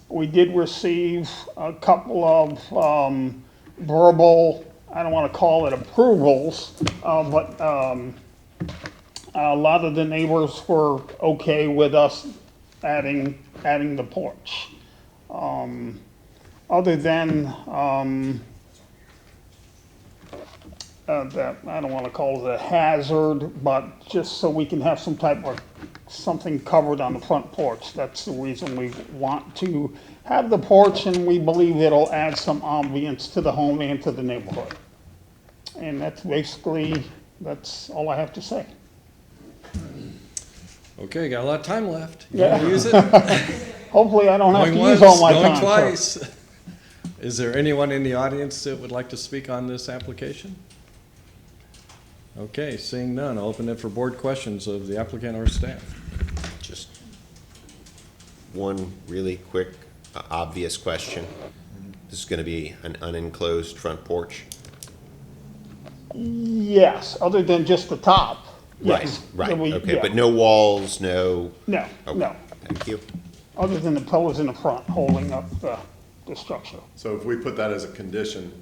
We did receive a couple of verbal, I don't want to call it approvals, but a lot of the neighbors were okay with us adding the porch. Other than that, I don't want to call it a hazard, but just so we can have some type of something covered on the front porch. That's the reason we want to have the porch, and we believe it'll add some ambience to the home and to the neighborhood. And that's all I have to say. Okay, got a lot of time left. You Yeah. want to use it? Hopefully I don't have to Going use all my once, time. going twice. Is there anyone in the audience that would like to speak on this application? Okay, seeing none, I'll open it for board questions of the applicant or staff. Just one really quick, obvious question. This is going to be an unenclosed front porch? Yes, other than just the top. Yes. Right, We- okay, yeah. but no walls, no? No, Okay, no, thank you. other than the pillars in the front holding up the structure. So if we put that as a condition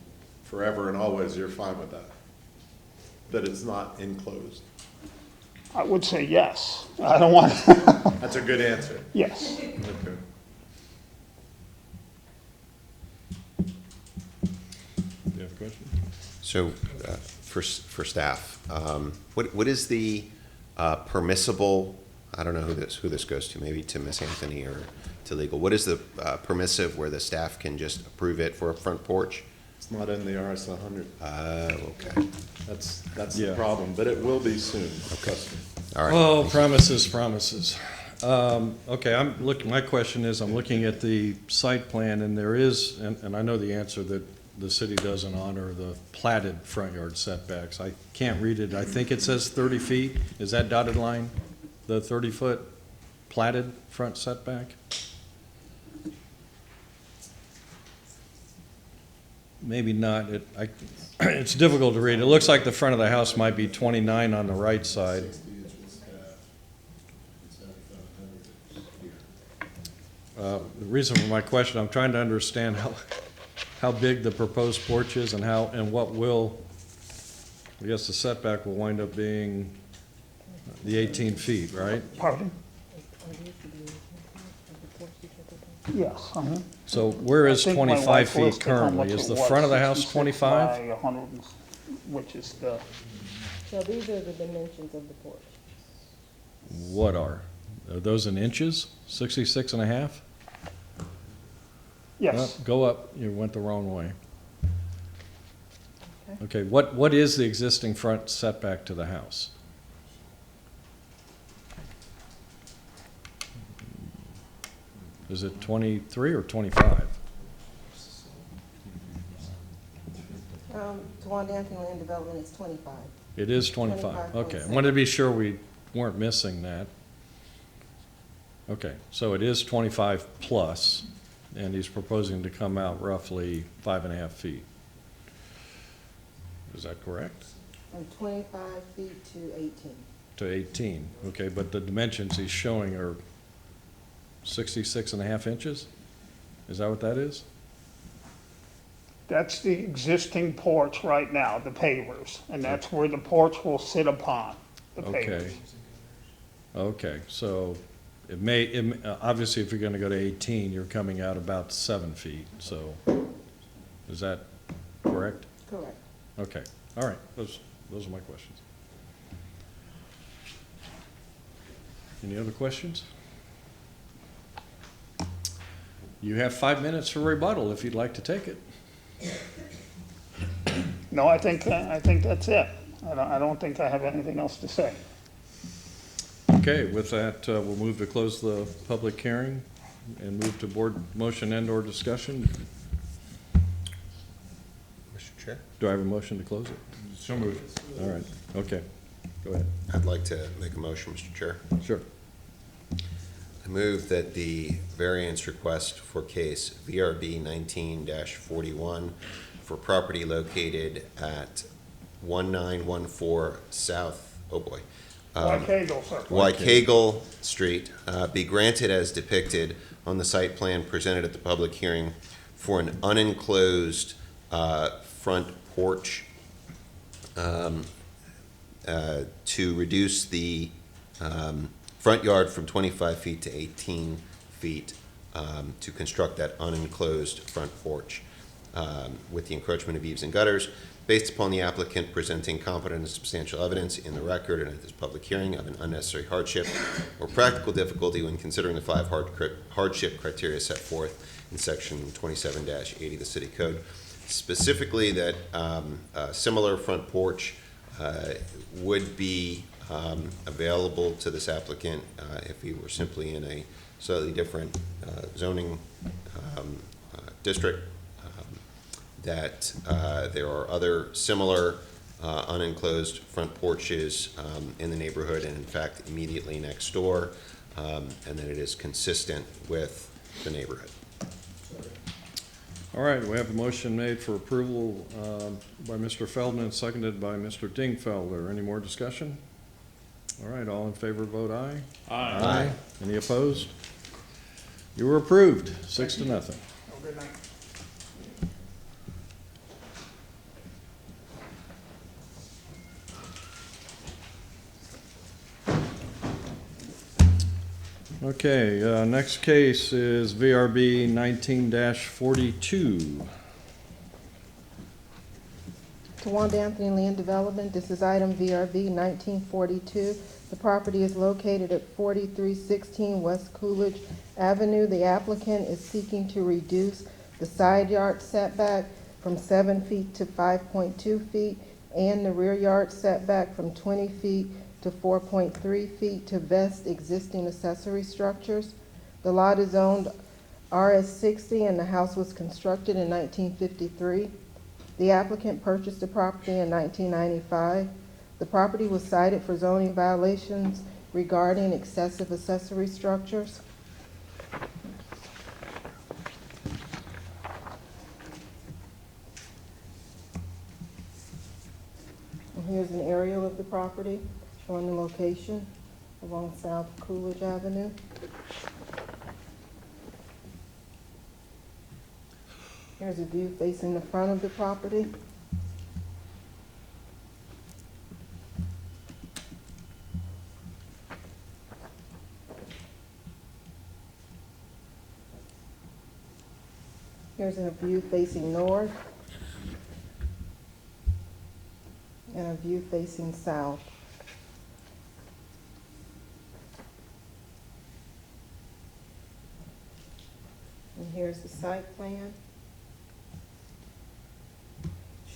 forever and always, you're fine with that? That it's not enclosed? I would say yes. I don't want, That's a good answer. yes. Okay. Do you have a question? So, for staff, what is the permissible, I don't know who this goes to, maybe to Miss Anthony or to legal. What is the permissive where the staff can just approve it for a front porch? It's not in the RS 100. Okay. That's Yeah. the problem, but it will be soon. Trust me. All right. Oh, promises. Okay, my question is, I'm looking at the site plan, and there is, and I know the answer, that the city doesn't honor the platted front yard setbacks. I can't read it. I think it says 30 feet. Is that dotted line, the 30-foot platted front setback? Maybe not. It's difficult to read. It looks like the front of the house might be 29 on the right side. The reason for my question, I'm trying to understand how big the proposed porch is and what will, I guess the setback will wind up being the 18 feet, right? Pardon? Yes. So where is I think my 25 wife feet listed how currently? much Is it the was, front of the house 66 25? by 100, which is the, So these are the dimensions of the porch. What are those in inches? 66 and a half? yes. Go up, you went the wrong way. Okay, what is the existing front setback to the house? Is it 23 or 25? Tawanda Anthony Land Development is 25. It is 25, okay. I 25.6. wanted to be sure we weren't missing that. Okay, so it is 25 plus, and he's proposing to come out roughly 5.5 feet. Is that correct? From 25 feet to 18. To 18, okay, but the dimensions he's showing are 66 and a half inches? Is that what that is? That's the existing porch right now, the pavers, and that's where the porch will sit upon, the Okay. pavers. Okay, so obviously if you're gonna go to 18, you're coming out about 7 feet, so, is that correct? Correct. Okay, all right, those are my questions. Any other questions? You have 5 minutes for rebuttal if you'd like to take it. No, I think that's it. I don't think I have anything else to say. Okay, with that, we'll move to close the public hearing and move to board motion and/or discussion. Mr. Chair? Do I have a motion to close it? So moved. All right, okay, go ahead. I'd like to make a motion, Mr. Chair. Sure. I move that the variance request for case VRB 19-41 for property located at 1914 South, Waikego, sir. Waikego Street be granted as depicted on the site plan presented at the public hearing for an unenclosed front porch to reduce the front yard from 25 feet to 18 feet to construct that unenclosed front porch with the encroachment of eaves and gutters, based upon the applicant presenting competent and substantial evidence in the record and at this public hearing of an unnecessary hardship or practical difficulty when considering the 5 hardship criteria set forth in section 27-80 of the city code. Specifically that a similar front porch would be available to this applicant if he were simply in a slightly different zoning district, that there are other similar unenclosed front porches in the neighborhood and in fact immediately next door, and that it is consistent with the neighborhood. All right, we have a motion made for approval by Mr. Feldman, seconded by Mr. Dingfelder. Any more discussion? All right, all in favor, vote aye. Aye. Any opposed? You were approved, 6-0. Have a good night. Okay, next case is VRB 19-42. Tawanda Anthony Land Development, this is item VRB 1942. The property is located at 4316 West Coolidge Avenue. The applicant is seeking to reduce the side yard setback from 7 feet to 5.2 feet, and the rear yard setback from 20 feet to 4.3 feet to vest existing accessory structures. The lot is owned RS60 and the house was constructed in 1953. The applicant purchased the property in 1995. The property was cited for zoning violations regarding excessive accessory structures. And here's an aerial of the property showing the location along South Coolidge Avenue. Here's a view facing the front of the property. Here's a view facing north and a view facing south. And here's the site plan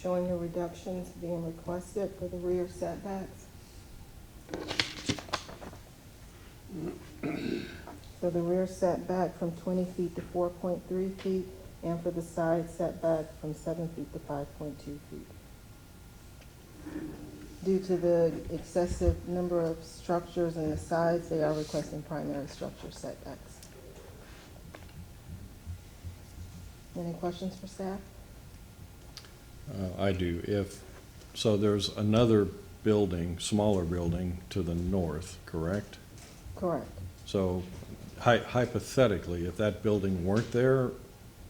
showing the reductions being requested for the rear setbacks. So the rear setback from 20 feet to 4.3 feet, and for the side setback from 7 feet to 5.2 feet. Due to the excessive number of structures in the sides, they are requesting primary structure setbacks. Any questions for staff? I do. So there's another building, smaller building to the north, correct? Correct. So hypothetically, if that building weren't there,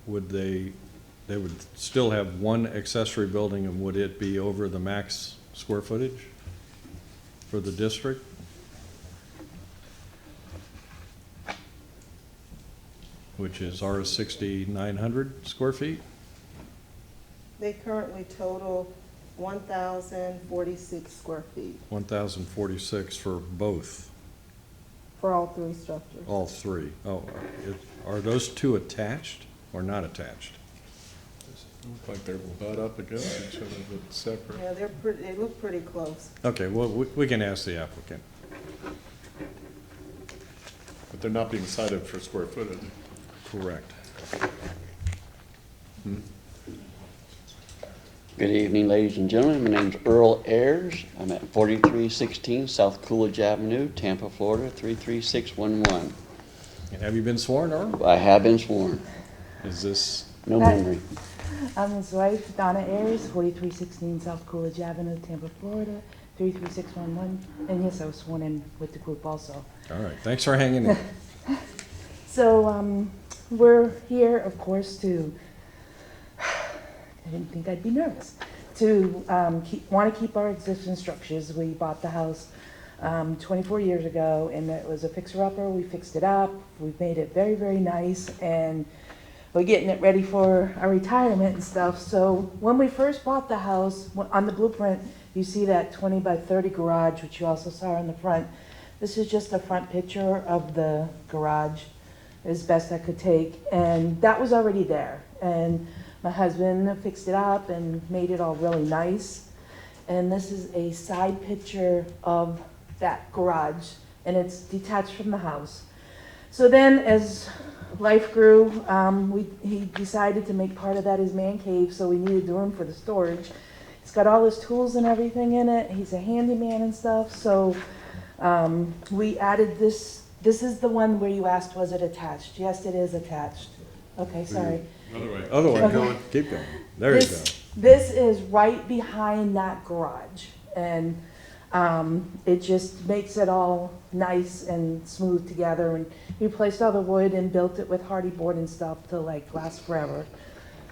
would they would still have one accessory building, and would it be over the max square footage for the district? Which is RS 6,900 square feet? They currently total 1,046 square feet 1,046 for both, for all three structures. all three. Oh, are those two attached or not attached? Look like they're butt up against each other, but separate. Yeah, they look pretty close. Okay, well, we can ask the applicant. But they're not being cited for square footage. Correct. Good evening, ladies and gentlemen. My name's Earl Ayers. I'm at 4316 South Coolidge Avenue, Tampa, Florida, 33611. And have you been sworn, Earl? I have been sworn. Is this? No memory. I'm his wife, Donna Ayers, 4316 South Coolidge Avenue, Tampa, Florida, 33611. And yes, I was sworn in with the group also. All right, thanks for hanging in. So we're here, of course, to, I didn't think I'd be nervous, to want to keep our existing structures. We bought the house 24 years ago, and it was a fixer-upper. We fixed it up. We've made it very, very nice, and we're getting it ready for our retirement and stuff. So when we first bought the house, on the blueprint, you see that 20 by 30 garage, which you also saw in the front. This is just a front picture of the garage, as best I could take, and that was already there. And my husband fixed it up and made it all really nice. And this is a side picture of that garage, and it's detached from the house. So then, as life grew, he decided to make part of that his man cave, so we needed the room for the storage. It's got all his tools and everything in it. He's a handyman and stuff, so we added this. This is the one where you asked, was it attached? Yes, it is attached. Okay, sorry. Other way, Okay. keep going. There you go. This is right behind that garage, and it just makes it all nice and smooth together. And we replaced all the wood and built it with hardy board and stuff to like last forever.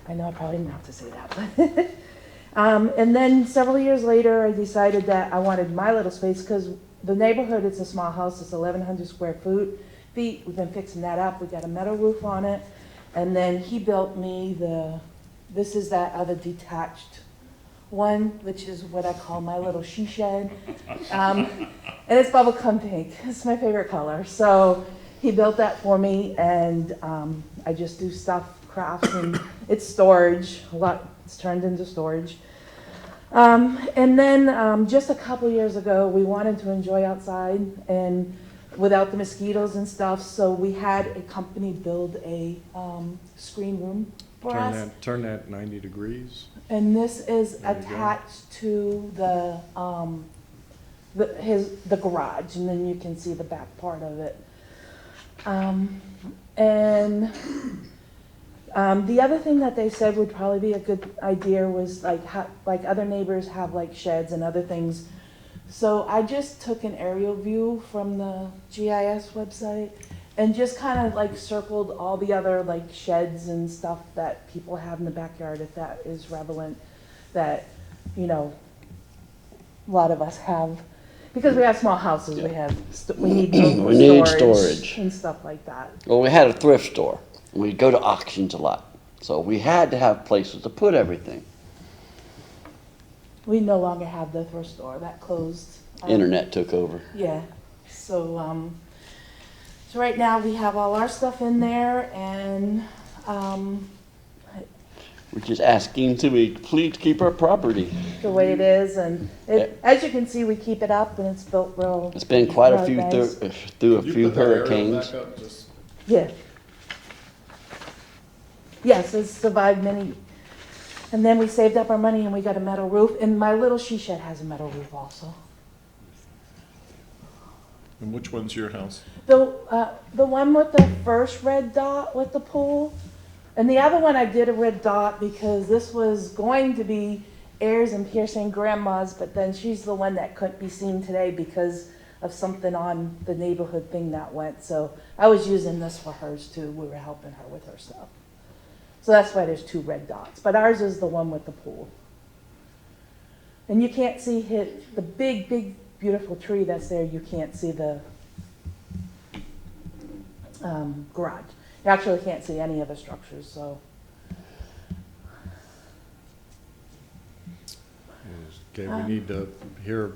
I know I probably didn't have to say that, but and then several years later, I decided that I wanted my little space because the neighborhood, it's a small house, it's 1,100 square feet. We've been fixing that up. We got a metal roof on it. And then he built me this is that other detached one, which is what I call my little she shed. And it's bubblegum pink. It's my favorite color. So he built that for me, and I just do stuff, crafts, and it's storage, a lot, it's turned into storage. And then just a couple years ago, we wanted to enjoy outside and without the mosquitoes and stuff, so we had a company build a screen room for us. Turn that 90 degrees. And this is There you go. attached to the garage, and then you can see the back part of it. The other thing that they said would probably be a good idea was like other neighbors have like sheds and other things. So I just took an aerial view from the GIS website and just kind of like circled all the other like sheds and stuff that people have in the backyard, if that is relevant, that, you know, a lot of us have. Because we have small houses, we need We need storage. and stuff like that. Well, we had a thrift store. We go to auctions a lot. So we had to have places to put everything. We no longer have the thrift store, that closed. Internet took over. Yeah, so right now we have all our stuff in there, and We're just asking to be, please keep our property. the way it is, and as you can see, we keep it up, and it's built real. It's been quite a real few nice. through a Could you few put that aerial hurricanes. back up just- Yeah. Yes, it's survived many. And then we saved up our money and we got a metal roof, and my little she shed has a metal roof also. And which one's your house? The one with the first red dot with the pool, and the other one I did a red dot because this was going to be Ayers and Pearson grandma's, but then she's the one that couldn't be seen today because of something on the neighborhood thing that went. So I was using this for hers too. We were helping her with her stuff. So that's why there's two red dots. But ours is the one with the pool. And you can't see the big, big, beautiful tree that's there. You can't see the garage. You actually can't see any of the structures, so. Okay, we need to hear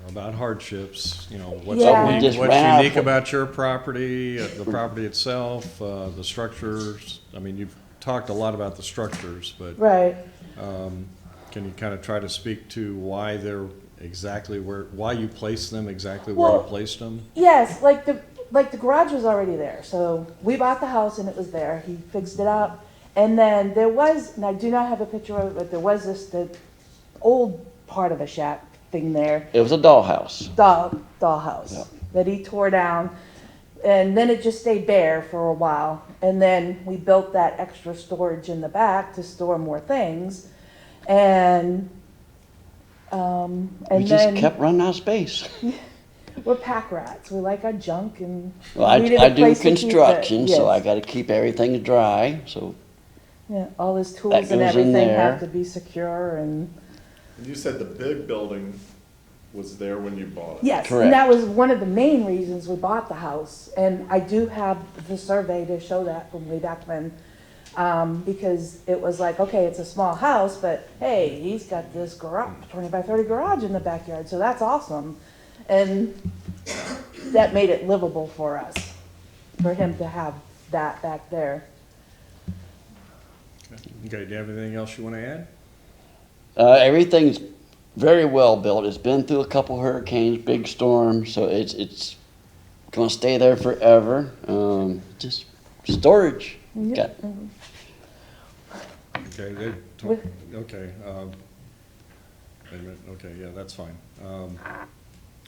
about hardships, you know, what's Yeah. unique about your property, the property itself, the structures. I mean, you've talked a lot about the structures, but Right. Can you kind of try to speak to why they're exactly why you placed them exactly where you placed them? Yes, like the garage was already there. So we bought the house and it was there. He fixed it up. And then there was, and I do not have a picture of it, but there was the old part of a shack thing there. It was a dollhouse. Dollhouse Yeah. that he tore down. And then it just stayed bare for a while. And then we built that extra storage in the back to store more things. And We just kept running out of space. we're pack rats. We like our junk, and Well, I we needed a do place to keep it. construction, so I Yes. gotta keep everything dry, so Yeah, all his That tools and goes in everything there. have to be secure, and And you said the big building was there when you bought it? yes, Correct. and that was one of the main reasons we bought the house. And I do have the survey to show that from way back when, because it was like, okay, it's a small house, but hey, he's got this garage, 20 by 30 garage in the backyard, so that's awesome. And that made it livable for us, for him to have that back there. Okay, do you have anything else you want to add? everything's very well built. It's been through a couple hurricanes, big storms, so it's gonna stay there forever. Just storage. Got Okay, okay, wait a minute, okay, yeah, that's fine. All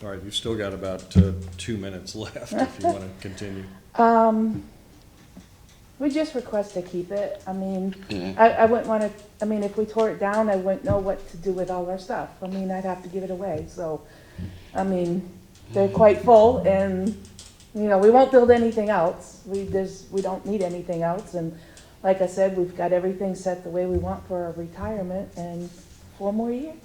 right, you've still got about 2 minutes left if you want to continue. We just request to keep it. I mean, Yeah. I wouldn't want to, I mean, if we tore it down, I wouldn't know what to do with all our stuff. I mean, I'd have to give it away, so, I mean, they're quite full, and, you know, we won't build anything else. We don't need anything else, and like I said, we've got everything set the way we want for our retirement, and 4 more years.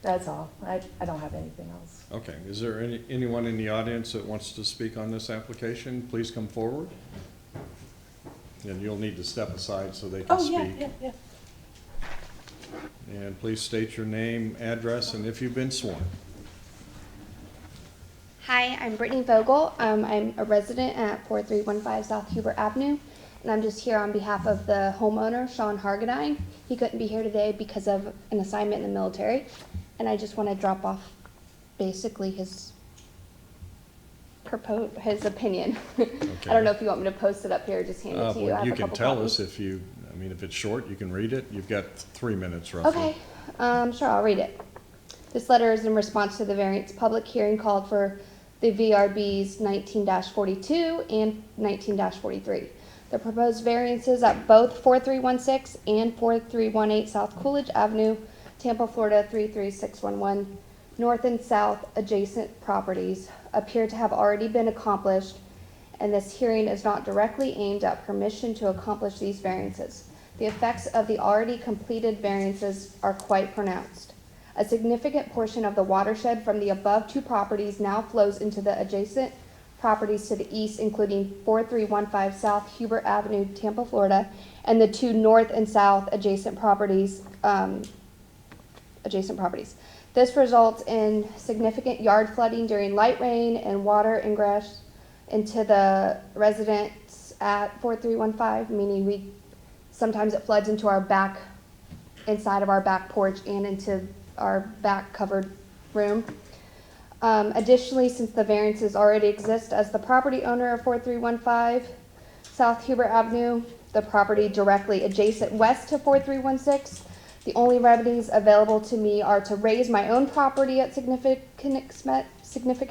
That's all. I don't have anything else. Okay, is there anyone in the audience that wants to speak on this application? Please come forward. And you'll need to step aside so they can speak. Yeah. And please state your name, address, and if you've been sworn. Hi, I'm Brittany Vogel. I'm a resident at 4315 South Hubert Avenue, and I'm just here on behalf of the homeowner, Sean Hargadine. He couldn't be here today because of an assignment in the military, and I just want to drop off basically his opinion. I don't know if you want me to post it up here or just hand it to you. I have You a can couple tell copies. us if you, I mean, if it's short, you can read it. You've got 3 minutes roughly. Okay, sure, I'll read it. This letter is in response to the variance public hearing called for the VRBs 19-42 and 19-43. The proposed variances at both 4316 and 4318 South Coolidge Avenue, Tampa, Florida 33611, north and south adjacent properties appear to have already been accomplished, and this hearing is not directly aimed at permission to accomplish these variances. The effects of the already completed variances are quite pronounced. A significant portion of the watershed from the above two properties now flows into the adjacent properties to the east, including 4315 South Hubert Avenue, Tampa, Florida, and the two north and south adjacent properties. This results in significant yard flooding during light rain and water ingress into the residents at 4315, meaning sometimes it floods into our back, inside of our back porch and into our back covered room. Additionally, since the variances already exist as the property owner of 4315 South Hubert Avenue, the property directly adjacent west to 4316, the only remedies available to me are to raise my own property at significant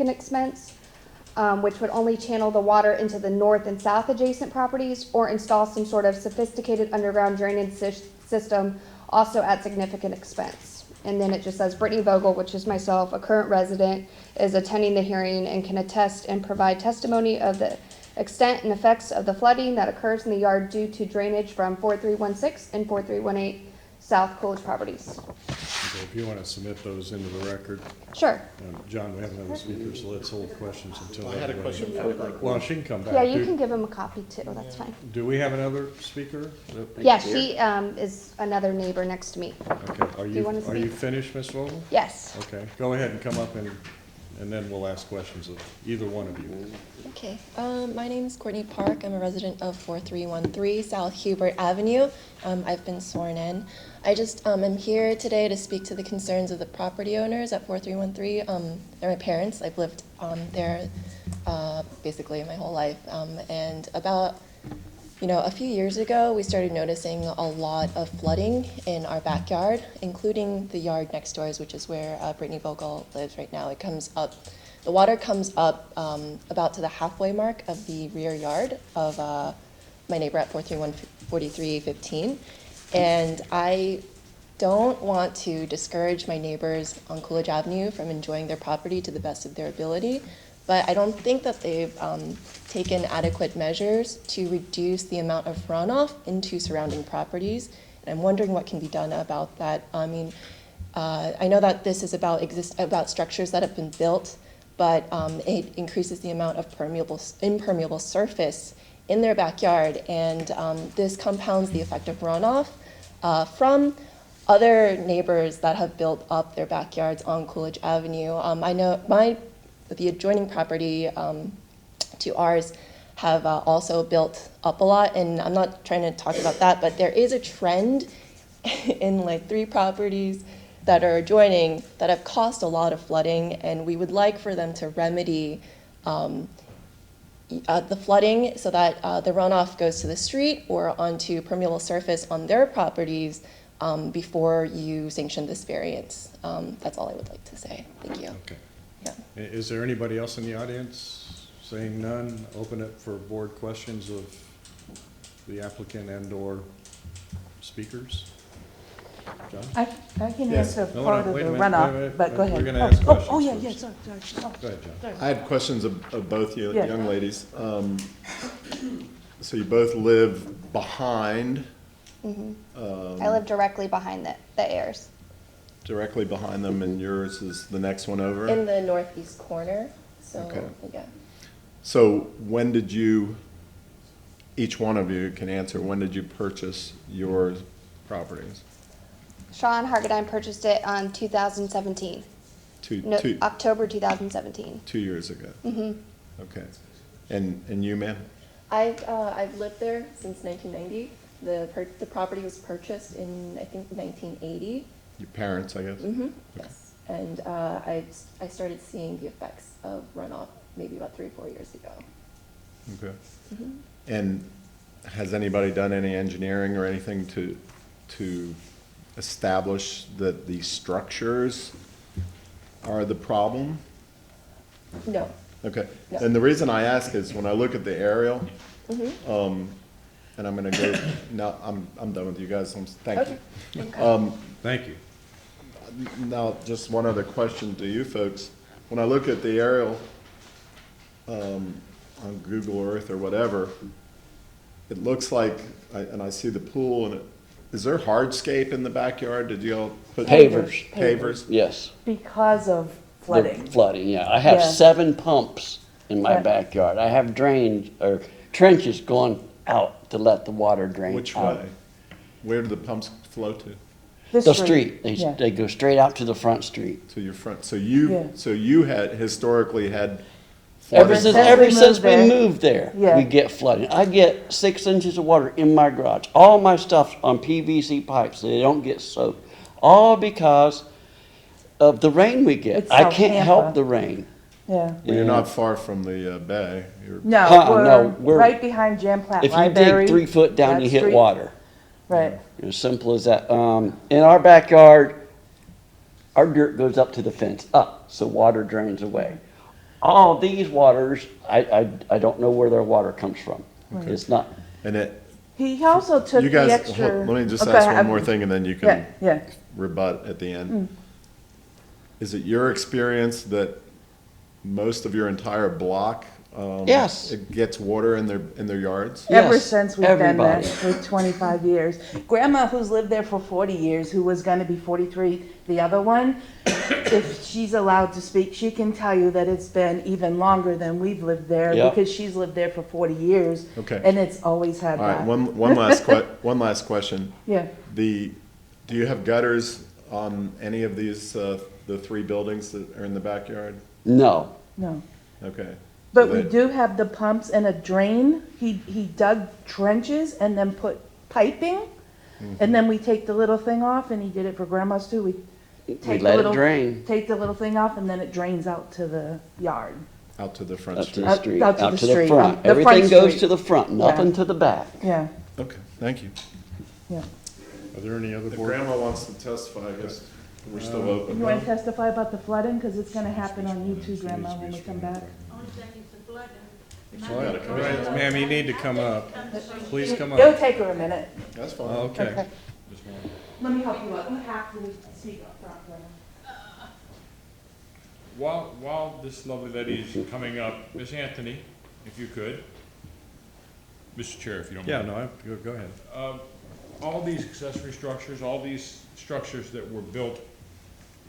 expense, which would only channel the water into the north and south adjacent properties, or install some sort of sophisticated underground drainage system, also at significant expense. And then it just says, Brittany Vogel, which is myself, a current resident, is attending the hearing and can attest and provide testimony of the extent and effects of the flooding that occurs in the yard due to drainage from 4316 and 4318 South Coolidge properties. Okay, if you want to submit those into the record. Sure. John, we have another speaker, so let's hold questions until. I had a everybody- question. Well, she can come back. Yeah, you can give him a copy too, that's fine. Do we have another speaker? Yeah, she is another neighbor next to me. Okay, Do you wanna are you speak? finished, Ms. Vogel? Yes. Okay, go ahead and come up and then we'll ask questions of either one of you. Okay, my name is Courtney Park. I'm a resident of 4313 South Hubert Avenue. I've been sworn in. I just am here today to speak to the concerns of the property owners at 4313. They're my parents. I've lived there basically my whole life. And about, a few years ago, we started noticing a lot of flooding in our backyard, including the yard next to ours, which is where Brittany Vogel lives right now. It comes up. The water comes up about to the halfway mark of the rear yard of my neighbor at 4315. And I don't want to discourage my neighbors on Coolidge Avenue from enjoying their property to the best of their ability, but I don't think that they've taken adequate measures to reduce the amount of runoff into surrounding properties. And I'm wondering what can be done about that. I mean, I know that this is about structures that have been built, but it increases the amount of impermeable surface in their backyard, and this compounds the effect of runoff from other neighbors that have built up their backyards on Coolidge Avenue. I know the adjoining property to ours have also built up a lot, and I'm not trying to talk about that, but there is a trend in like 3 properties that are adjoining that have caused a lot of flooding, and we would like for them to remedy the flooding so that the runoff goes to the street or onto permeable surface on their properties before you sanction this variance. That's all I would like to say. Thank you. Okay. Yeah. Is there anybody else in the audience? Saying none, open it for board questions of the applicant and/or speakers. John? I can Yes. answer No, part no, of wait the a minute, runoff, wait a minute. but go ahead. We're gonna ask questions Oh, yeah, first. yeah, sorry. Oh, Go ahead, John. I had questions of both you Yeah. young ladies. So you both live behind, I live directly behind the heirs. directly behind them, and yours is the next one over? In the northeast corner, so Okay. yeah. So when did you, each one of you can answer, when did you purchase your properties? Sean Hargadine purchased it on 2017. October 2017. 2 years ago? Mm-hmm. Okay. And you, ma'am? I've lived there since 1990. The property was purchased in, I think, 1980. Your parents, I guess? Mm-hmm, yes. And I started seeing the effects of runoff maybe about 3 or 4 years ago. Okay. Mm-hmm. And has anybody done any engineering or anything to establish that the structures are the problem? No. Okay. No. And the reason I ask is when I look at the aerial, Mm-hmm. and I'm gonna go, now, I'm done with you guys, thank you. Okay. Thank you. Now, just one other question to you folks. When I look at the aerial, on Google Earth or whatever, it looks like, and I see the pool, and is there hardscape in the backyard? Did you all put? Pavers. Pavers? Yes. Because of The flooding. flooding, yeah. I have Yeah. 7 pumps in my Yeah. backyard. I have drains, or trenches going out to let the water drain Which out. way? Where do the pumps flow to? The street. Yeah. They go straight out to the front street. To your front, so Yeah. you had historically had. Ever flooding since we there. moved there, Yeah. we get flooding. I get 6 inches of water in my garage. All my stuff's on PVC pipes, so they don't get soaked. All because of the rain we get. It's I South can't Tampa. help the rain. Yeah. Well, you're not far from the bay. No, no, we're right behind Jam Platt If you Library. dig 3 foot down, that you hit street. water. Right. As simple as that. In our backyard, our dirt goes up to the fence, up, so water drains away. All these waters, I don't know where their water comes from. Right. It's not. And it, He also took you guys, the extra. let me just Okay, ask one more thing and then you can Yeah. rebut at the end. Mm. Is it your experience that most of your entire block, Yes. it gets water in their yards? Ever since we've everybody. been there for 25 years. Grandma, who's lived there for 40 years, who was going to be 43, the other one, if she's allowed to speak, she can tell you that it's been even longer than we've lived there Yep. because she's lived there for 40 years. Okay. And it's always had All right, that. one last question. Yeah. Do you have gutters on any of these, the 3 buildings that are in the backyard? No. No. Okay. But So we they- do have the pumps and a drain. He dug trenches and then put piping. And then we take the little thing off, and he did it for grandma's too. We take let the it little, drain. Take the little thing off, and then it drains out to the yard. Out to the front Up to street? the street, out to out the to the street, front. the front Everything goes street. to the front, nothing to the back. Yeah, Okay, thank you. yeah. Are there any other If board? grandma wants to testify, I guess we're still open. You want to testify about the flooding? Because it's going to happen on YouTube, Grandma, when we come back. All right, ma'am, you need to come up. Please come It'll up. take her a minute. That's fine. Okay. Let me help you out. You have to speak up front, Grandma. While this lovely lady is coming up, Miss Anthony, if you could. Mr. Chair, if you don't Yeah, mind. no, go ahead. All these accessory structures, all these structures that were built,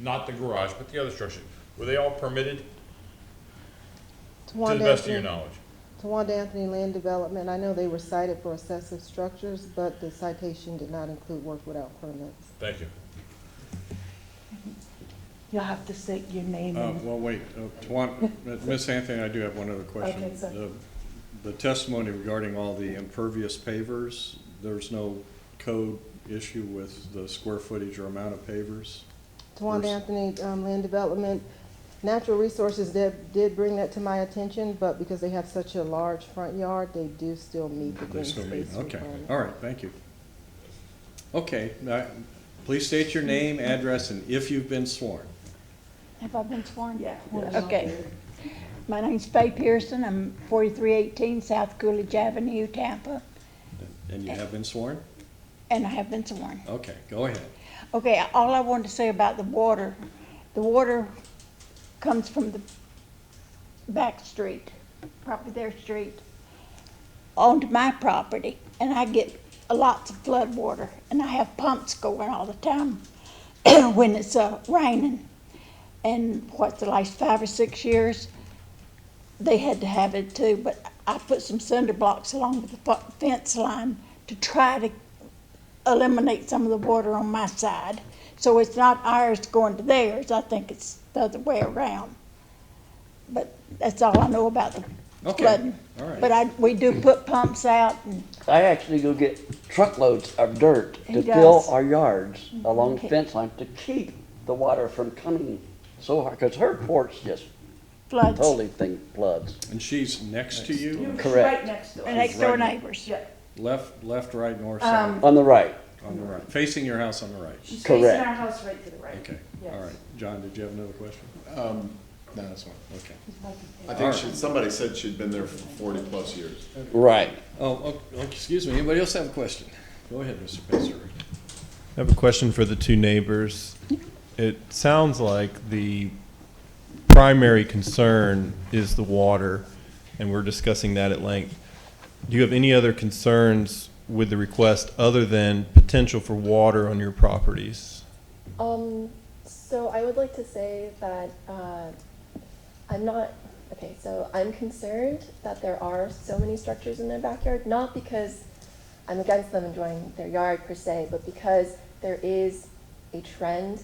not the garage, but the other structures, were they all permitted to the best of your knowledge? Tawanda Anthony Land Development, I know they were cited for excessive structures, but the citation did not include work without permits. Thank you. You'll have to state your name and. Well, wait, Miss Anthony, I do have one other question. Okay, sir. The testimony regarding all the impervious pavers, there's no code issue with the square footage or amount of pavers? Tawanda Anthony Land Development, Natural Resources did bring that to my attention, but because they have such a large front yard, they do still meet the They green still space meet, okay, requirement. all right, thank you. Okay, now, please state your name, address, and if you've been sworn. Have I been sworn? Yeah. Okay. My name's Faye Pearson. I'm 4318 South Coolidge Avenue, Tampa, And you have been sworn? and I have been sworn. Okay, go ahead. Okay, all I wanted to say about the water comes from the back street, probably their street, onto my property, and I get lots of flood water, and I have pumps going all the time when it's raining. And the last 5 or 6 years, they had to have it too, but I put some cinder blocks along with the fence line to try to eliminate some of the water on my side. So it's not ours going to theirs, I think it's the other way around. But that's all I know about Okay, flooding. all right. But we do put pumps out and I actually go get truckloads of dirt He to fill does. our yards along Okay. fence line to keep the water from coming so hard, because her porch just floods. totally floods. And she's next to you? Correct. Right next door. They're next door Right. neighbors. Yeah. Left, right, north, south? On the right. On the right, facing your house on the right? She's Correct. facing our house right to the right. Okay, Yes. all right. John, did you have another question? No, that's fine. Okay. I think somebody said she'd been there for 40-plus years. Right. Oh, excuse me, anybody else have a question? Go ahead, Mr. Pastor. I have a question for the two neighbors. It sounds like the primary concern is the water, and we're discussing that at length. Do you have any other concerns with the request other than potential for water on your properties? So I would like to say that I'm concerned that there are so many structures in their backyard, not because I'm against them enjoying their yard per se, but because there is a trend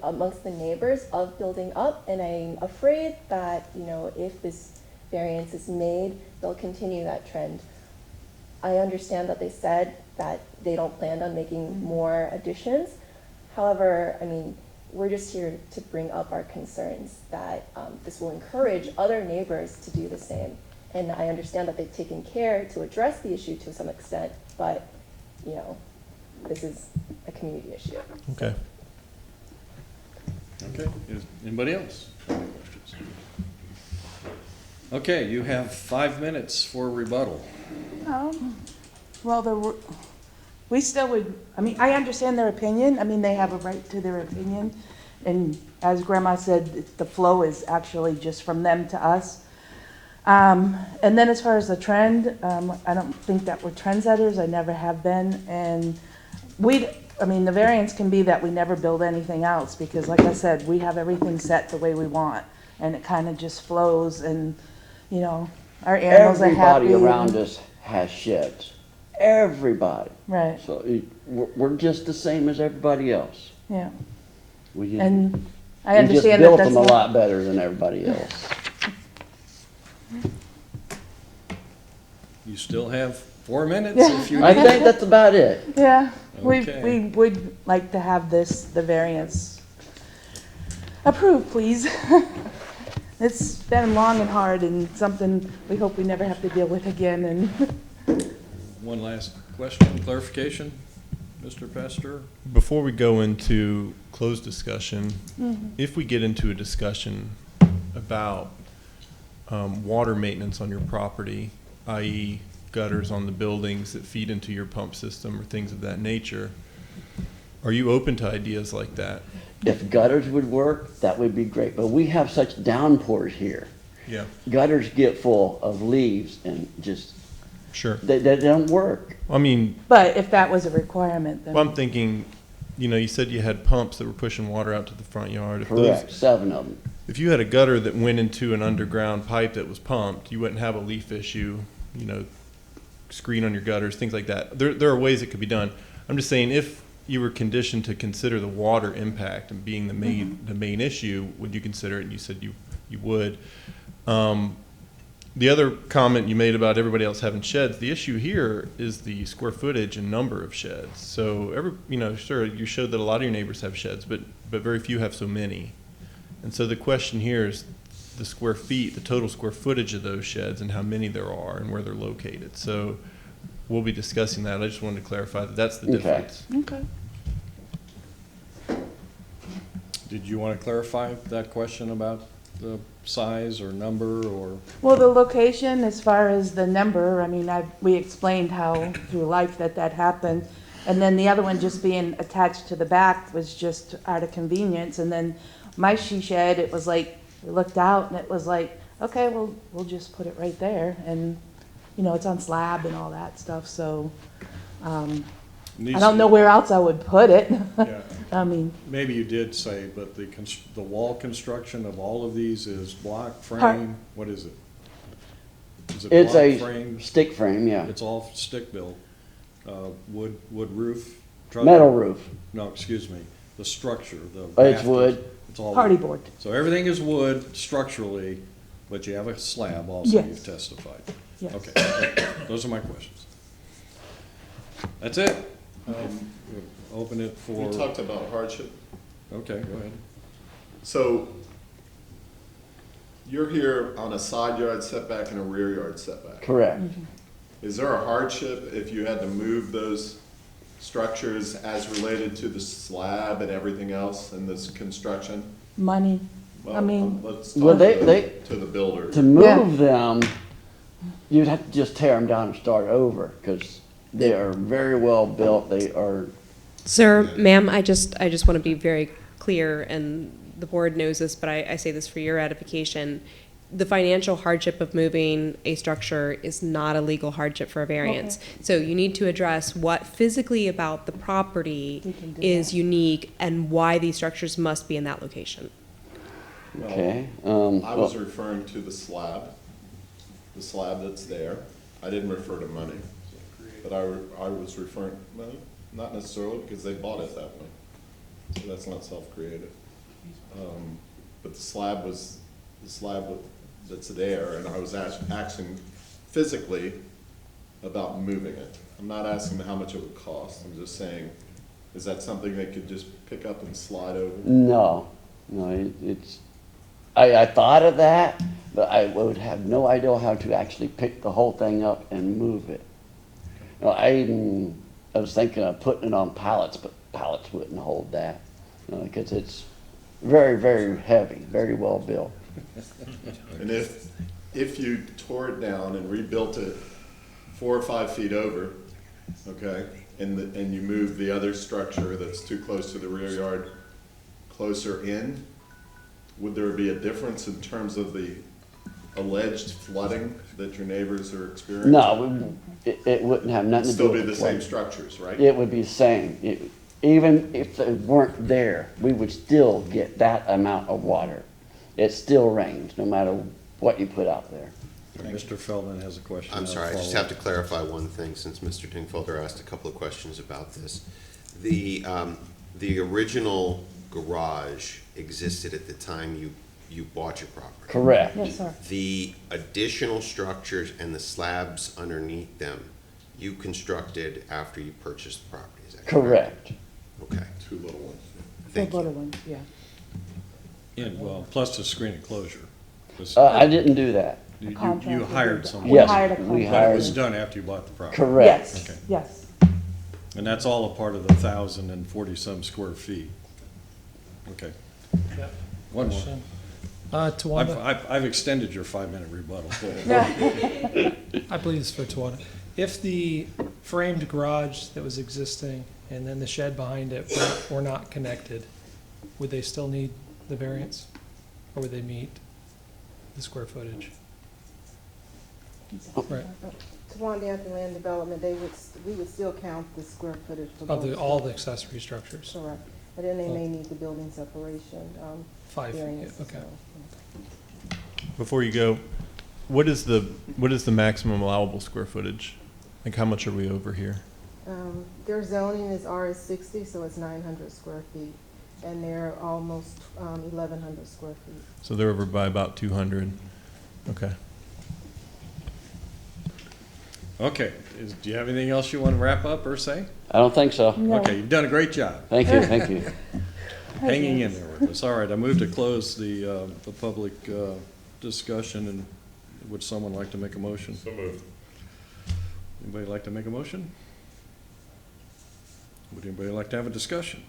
amongst the neighbors of building up, and I'm afraid that, if this variance is made, they'll continue that trend. I understand that they said that they don't plan on making more additions. However, we're just here to bring up our concerns that this will encourage other neighbors to do the same. And I understand that they've taken care to address the issue to some extent, but, this is a community issue. Okay. Okay, anybody else? Any questions? Okay, you have 5 minutes for rebuttal. Well, we still would, I understand their opinion. They have a right to their opinion. And as Grandma said, the flow is actually just from them to us. And then as far as the trend, I don't think that we're trendsetters. I never have been. And the variance can be that we never build anything else because, like I said, we have everything set the way we want. And it kind of just flows and, our animals are happy. Everybody around us has sheds. Everybody. Right. So we're just the same as everybody else. Yeah. We just, And I we understand just that built that's them a not- lot better than everybody else. You still have 4 minutes Yeah. if you I need. think that's about it. Yeah, Okay. we would like to have the variance approved, please. It's been long and hard and something we hope we never have to deal with again and One last question, clarification, Mr. Pastor? Before we go into closed discussion, Mhm. if we get into a discussion about water maintenance on your property, i.e. gutters on the buildings that feed into your pump system or things of that nature, are you open to ideas like that? If gutters would work, that would be great. But we have such downpours here. Yeah. Gutters get full of leaves and just, Sure. they don't work. but if that was a requirement, then. Well, I'm thinking, you said you had pumps that were pushing water out to the front yard. If those- Correct, 7 of them. If you had a gutter that went into an underground pipe that was pumped, you wouldn't have a leaf issue, screen on your gutters, things like that. There are ways it could be done. I'm just saying, if you were conditioned to consider the water impact and being the main issue, would you consider it? And you said you would. The other comment you made about everybody else having sheds, the issue here is the square footage and number of sheds. So sure, you showed that a lot of your neighbors have sheds, but very few have so many. And so the question here is the square feet, the total square footage of those sheds and how many there are and where they're located. So we'll be discussing that. I just wanted to clarify that that's the difference. Okay. Did you want to clarify that question about the size or number or? Well, the location, as far as the number, we explained how through life that happened. And then the other one just being attached to the back was just out of convenience. And then my she shed, it was like, we looked out and it was like, okay, well, we'll just put it right there. And, it's on slab and all that stuff, so, I don't know where else I would put it. Yeah. Maybe you did say, but the wall construction of all of these is block frame, what is it? Is it It's block a frame? stick frame, yeah. It's all stick built, wood roof? Metal roof. No, excuse me, the structure, the It's rafters, wood. It's all Party wood. board. So everything is wood structurally, But you have a slab also, Yes. you've testified. Yes. Okay, those are my questions. That's it. We'll open it for. We talked about hardship. Okay, go ahead. So you're here on a side yard setback and a rear yard setback. Correct. Is there a hardship if you had to move those structures as related to the slab and everything else in this construction? Money. I Well, mean, let's Well, talk they to the builder. to move them, you'd have to just tear them down and start over, because they are very well built. They are, Sir, ma'am, I just want to be very clear, and the board knows this, but I say this for your edification. The financial hardship of moving a structure is not a legal hardship for a variance. So you need to address what physically about the property is unique and why these structures must be in that location. okay. I was referring to the slab that's there. I didn't refer to money, but I was referring, well, not necessarily, because they bought it that way. So that's not self-created. But the slab that's there, and I was asking physically about moving it. I'm not asking how much it would cost. I'm just saying, is that something they could just pick up and slide over? No, it's, I thought of that, but I would have no idea how to actually pick the whole thing up and move it. You know, I was thinking of putting it on pallets, but pallets wouldn't hold that, because it's very, very heavy, very well built. And if you tore it down and rebuilt it 4 or 5 feet over, okay, and you move the other structure that's too close to the rear yard closer in, would there be a difference in terms of the alleged flooding that your neighbors are experiencing? No, it wouldn't have nothing to do Still with be the flooding. same structures, right? It would be the same. Even if they weren't there, we would still get that amount of water. It still rains, no matter what you put out there. Mr. Feldman has a question. I'm sorry, I just have to clarify one thing, since Mr. Dingfelder asked a couple of questions about this. The original garage existed at the time you bought your property. Correct. yes, sir. The additional structures and the slabs underneath them, you constructed after you purchased the property, is that correct? Correct. Okay. 2 little ones. Thank The little you. ones, yeah. And, well, plus the screen enclosure. I didn't do that. You contractor hired did that. someone. We Yes, hired a we But it hired. was done after you bought the property. Correct. Yes, Okay. yes. And that's all a part of the 1,040-some square feet. Okay. Yep. One more. Question. Tawanda, I've extended your 5-minute rebuttal. I believe it's for Tawanda. If the framed garage that was existing and then the shed behind it were not connected, would they still need the variance? Or would they meet the square footage? Right, Tawanda Anthony Land Development, we would still count the square footage for of both. all the accessory structures? Correct. And then they may need the building separation, 5 feet, variance, okay. so. Before you go, what is the maximum allowable square footage? Like, how much are we over here? Their zoning is RS60, so it's 900 square feet, and they're almost 1,100 square feet. So they're over by about 200. Okay. Okay, do you have anything else you want to wrap up or say? I don't think so. No. Okay, you've done a great job. Thank you, thank you. Hanging in there with us. All right, I move to close the public discussion, and would someone like to make a motion? So moved. Anybody like to make a motion? Would anybody like to have a discussion?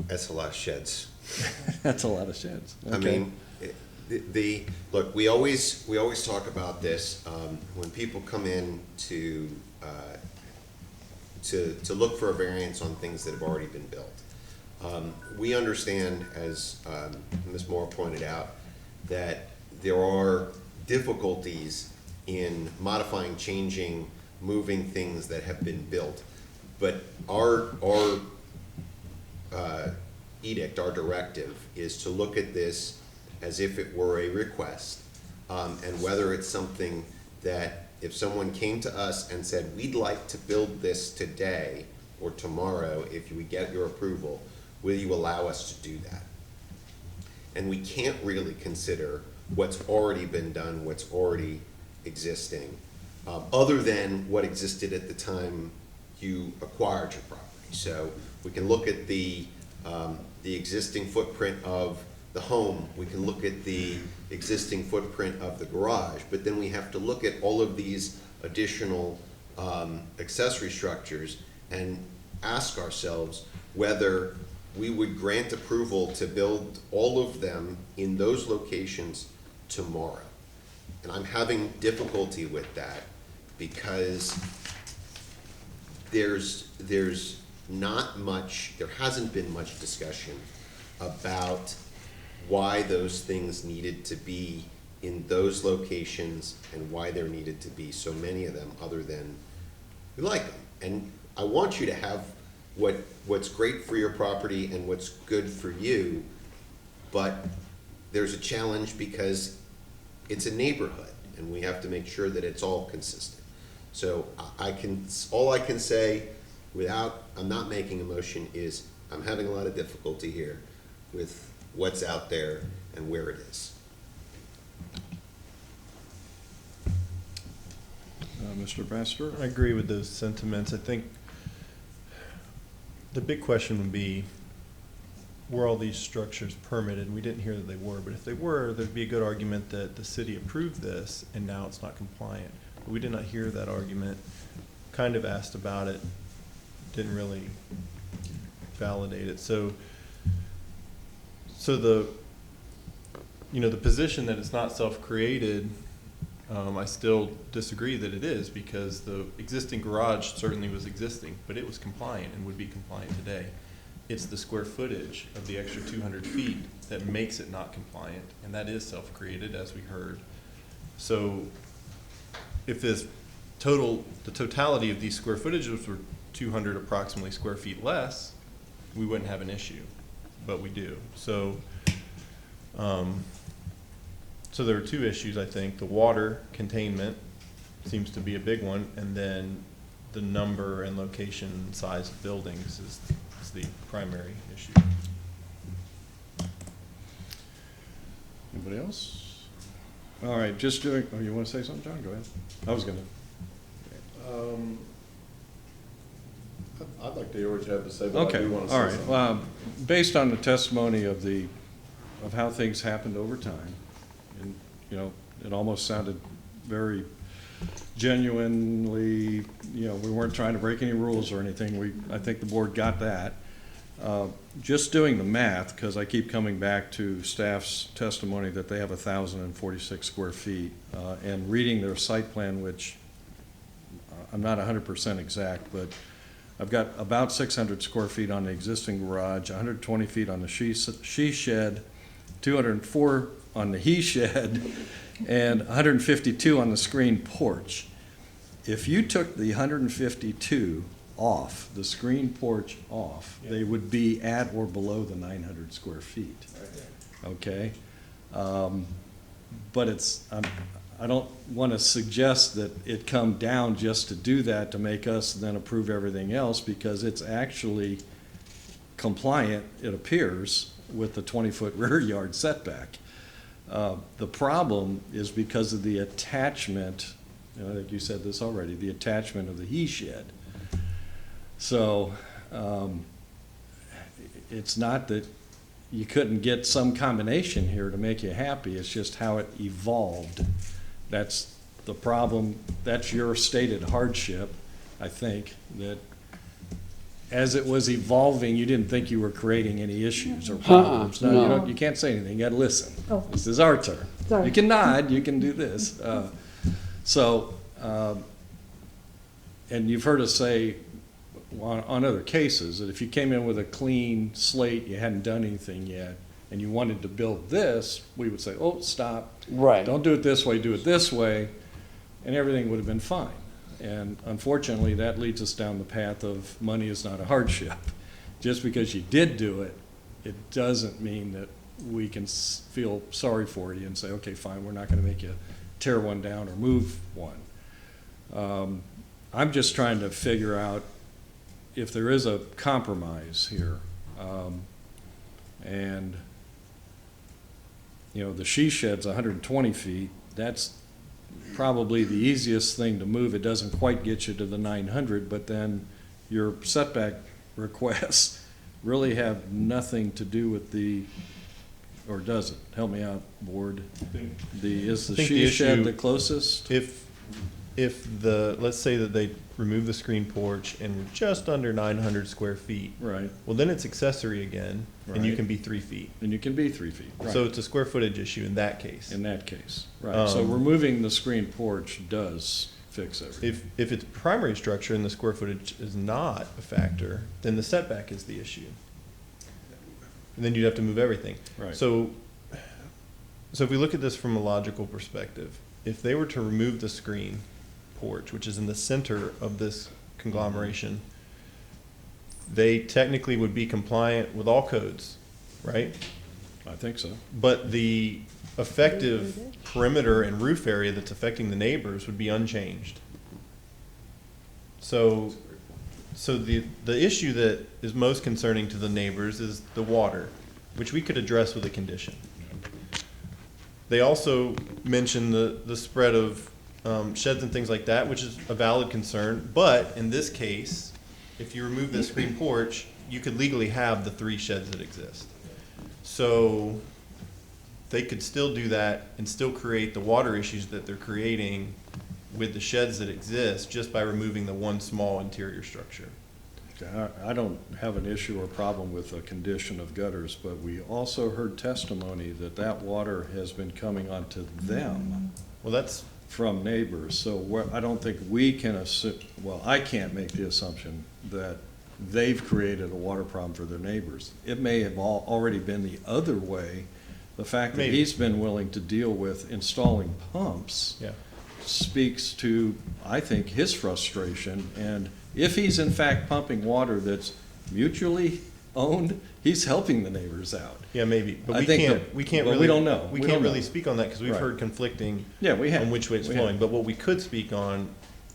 That's a lot of sheds. That's a lot of sheds. I Okay. mean, look, we always talk about this, when people come in to look for a variance on things that have already been built. We understand, as Ms. Moore pointed out, that there are difficulties in modifying, changing, moving things that have been built. But our edict, our directive, is to look at this as if it were a request, and whether it's something that if someone came to us and said, we'd like to build this today or tomorrow, if we get your approval, will you allow us to do that? And we can't really consider what's already been done, what's already existing, other than what existed at the time you acquired your property. So we can look at the existing footprint of the home, we can look at the existing footprint of the garage, but then we have to look at all of these additional accessory structures and ask ourselves whether we would grant approval to build all of them in those locations tomorrow. And I'm having difficulty with that because there's not much, there hasn't been much discussion about why those things needed to be in those locations and why there needed to be so many of them other than we like them. And I want you to have what's great for your property and what's good for you, but there's a challenge because it's a neighborhood and we have to make sure that it's all consistent. So all I can say without, I'm not making a motion, is I'm having a lot of difficulty here with what's out there and where it is. Mr. Baxter? I agree with those sentiments. I think the big question would be, were all these structures permitted? We didn't hear that they were, but if they were, there'd be a good argument that the city approved this and now it's not compliant. But we did not hear that argument. Kind of asked about it, didn't really validate it. So the position that it's not self-created, I still disagree that it is, because the existing garage certainly was existing, but it was compliant and would be compliant today. It's the square footage of the extra 200 feet that makes it not compliant, and that is self-created, as we heard. So if the totality of these square footages were 200 approximately square feet less, we wouldn't have an issue, but we do. So there are two issues, I think. The water containment seems to be a big one, and then the number and location and size of buildings is the primary issue. Anybody else? All right, just doing, oh, you want to say something, John? Go ahead. I was going to. I'd like to hear what you have to say, but Okay, I do want to all say right. something. Well, based on the testimony of how things happened over time, and it almost sounded very genuinely, we weren't trying to break any rules or anything. I think the board got that. Just doing the math, because I keep coming back to staff's testimony that they have 1,046 square feet, and reading their site plan, which I'm not 100% exact, but I've got about 600 square feet on the existing garage, 120 feet on the she shed, 204 on the he shed, and 152 on the screen porch. If you took the 152 off, the screen porch off, they would be at or below the 900 square feet. Okay? But I don't want to suggest that it come down just to do that to make us then approve everything else, because it's actually compliant, it appears, with the 20-foot rear yard setback. The problem is because of the attachment, I think you said this already, the attachment of the he shed. So it's not that you couldn't get some combination here to make you happy, it's just how it evolved. That's the problem. That's your stated hardship, I think, that as it was evolving, you didn't think you were creating any issues or problems. No. You can't say anything. You got to listen. Oh. This is our turn. Sorry. You can nod. You can do this. And you've heard us say on other cases that if you came in with a clean slate, you hadn't done anything yet, and you wanted to build this, we would say, oh, stop. Right. Don't do it this way, do it this way, and everything would have been fine. And unfortunately, that leads us down the path of money is not a hardship. Just because you did do it, it doesn't mean that we can feel sorry for you and say, okay, fine, we're not going to make you tear one down or move one. I'm just trying to figure out if there is a compromise here. And, you know, the she shed's 120 feet. That's probably the easiest thing to move. It doesn't quite get you to the 900, but then your setback requests really have nothing to do with the, or does it? Help me out, board. Is the she shed the closest? If let's say that they remove the screen porch and we're just under 900 square feet. Right. Well, then it's accessory again, and you Right. can be 3 feet. And you can be 3 feet. Right. So it's a square footage issue in that case. In that case, right. So removing the screen porch does fix it. If it's primary structure and the square footage is not a factor, then the setback is the issue. And then you'd have to move everything. Right. So if we look at this from a logical perspective, if they were to remove the screen porch, which is in the center of this conglomeration, they technically would be compliant with all codes, right? I think so. But the effective perimeter and roof area that's affecting the neighbors would be unchanged. So the issue that is most concerning to the neighbors is the water, which we could address with a condition. They also mentioned the spread of sheds and things like that, which is a valid concern. But in this case, if you remove the screen porch, you could legally have the 3 sheds that exist. So they could still do that and still create the water issues that they're creating with the sheds that exist just by removing the one small interior structure. I don't have an issue or problem with a condition of gutters, but we also heard testimony that that water has been coming onto them. Well, that's from neighbors. So I don't think we can assume, well, I can't make the assumption that they've created a water problem for their neighbors. It may have already been the other way. The fact that he's been willing to deal with installing pumps speaks to, I think, his frustration. And if he's in fact pumping water that's mutually owned, he's helping the neighbors out. Yeah, maybe, but I we think can't we don't know. We can't really speak on that because we've Right. heard conflicting we have. on which way it's We flowing. have. But what we could speak on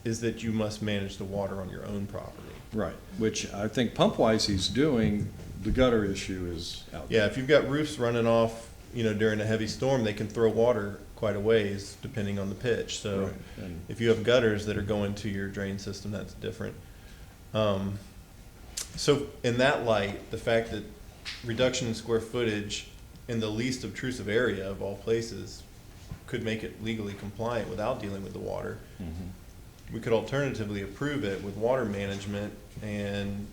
is that you must manage the water on your own property. Right, which I think pump-wise he's doing. The gutter issue is out there. Yeah, if you've got roofs running off, during a heavy storm, they can throw water quite a ways depending on the pitch. So Right. And if you have gutters that are going to your drain system, that's different. So in that light, the fact that reduction in square footage in the least obtrusive area of all places could make it legally compliant without dealing with the water. We could alternatively approve it with water management and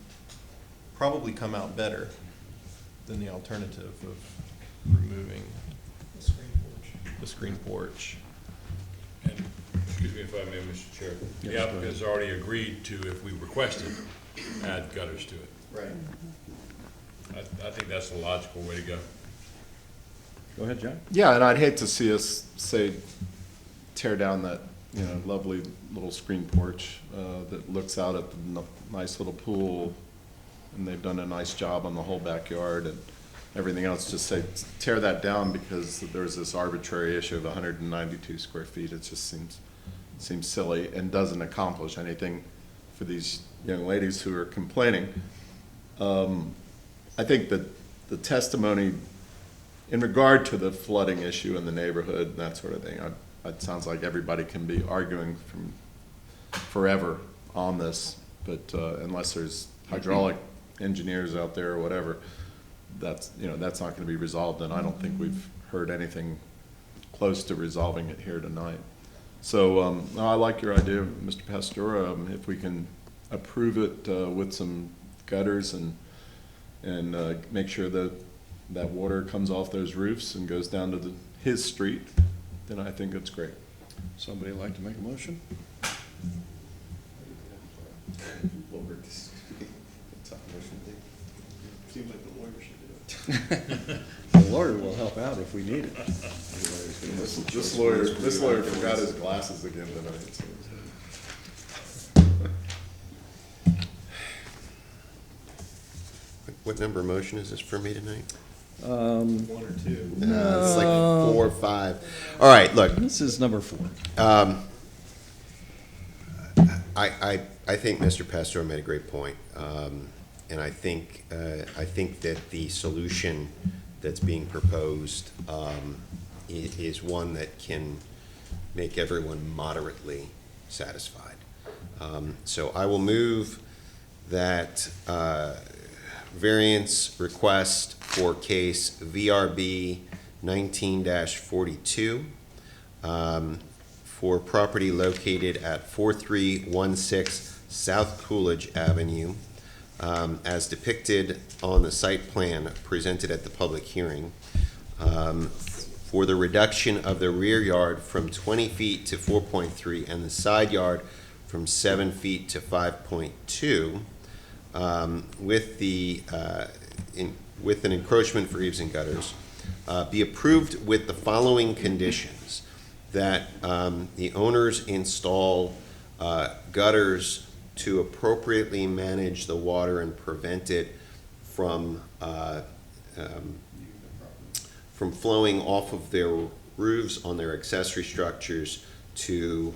probably come out better than the alternative of removing the screen porch. And, excuse me if I may, Mr. Chair, Yes, the go applicant has already agreed to, if we requested, add gutters to it. Right. I think that's the logical way to go. Go ahead, John. Yeah, and I'd hate to see us, say, tear down that, lovely little screen porch that looks out at the nice little pool, and they've done a nice job on the whole backyard and everything else. Just say, tear that down because there's this arbitrary issue of 192 square feet. It just seems silly and doesn't accomplish anything for these young ladies who are complaining. I think that the testimony in regard to the flooding issue in the neighborhood and that sort of thing, it sounds like everybody can be arguing from forever on this, but unless there's hydraulic engineers out there or whatever, that's not going to be resolved, and I don't think we've heard anything close to resolving it here tonight. So I like your idea, Mr. Pastor. If we can approve it with some gutters and make sure that water comes off those roofs and goes down to his street, then I think it's great. Somebody like to make a motion? Seems like the lawyer should do it. The lawyer will help out if we need it. This lawyer forgot his glasses again tonight. So. What number motion is this for me tonight? 1 or 2. It's like 4 or 5. All right, look. This is number 4. I think Mr. Pastor made a great point. And I think that the solution that's being proposed is one that can make everyone moderately satisfied. So I will move that variance request for case VRB 19-42 for property located at 4316 South Coolidge Avenue, as depicted on the site plan presented at the public hearing, for the reduction of the rear yard from 20 feet to 4.3 and the side yard from 7 feet to 5.2, with an encroachment for eaves and gutters, be approved with the following conditions: that the owners install gutters to appropriately manage the water and prevent it from flowing off of their roofs on their accessory structures to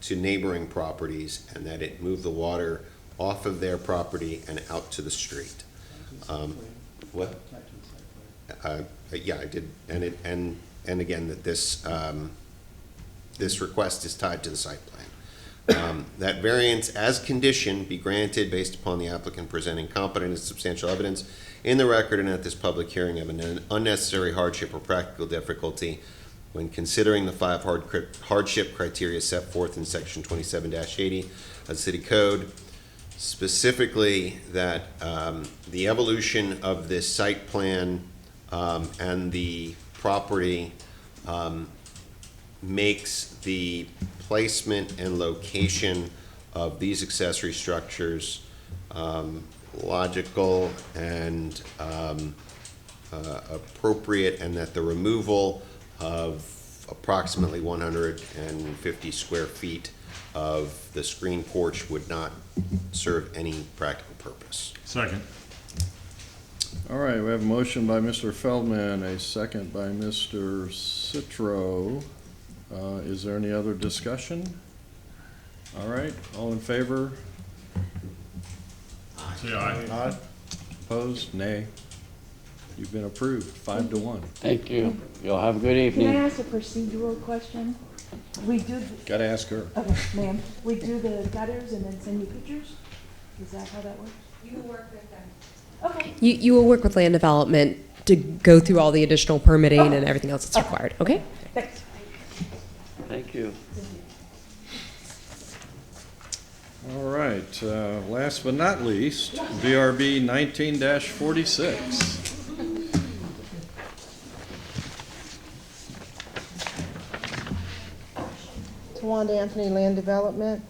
neighboring properties, and that it move the water off of their property and out to the street. What? Yeah, I did, and again, that this request is tied to the site plan. That variance as condition be granted based upon the applicant presenting competent and substantial evidence in the record and at this public hearing of an unnecessary hardship or practical difficulty when considering the 5 hardship criteria set forth in section 27-80 of the City Code. Specifically, that the evolution of this site plan and the property makes the placement and location of these accessory structures logical and appropriate, and that the removal of approximately 150 square feet of the screen porch would not serve any practical purpose. Second. All right, we have a motion by Mr. Feldman, a second by Mr. Citro. Is there any other discussion? All right, all in favor? Say aye. Aye. Opposed? Nay. You've been approved, 5-1. Thank you. Y'all have a good Can I evening. ask a procedural question? We do, Gotta ask her. okay, ma'am, we do the gutters and then send you pictures? Is that how that works? You will work with them. Okay. You will work with land development to go through all the additional permitting and everything else that's required, okay? Thanks. Thank you. All right, last but not least, VRB 19-46. Tawanda Anthony Land Development.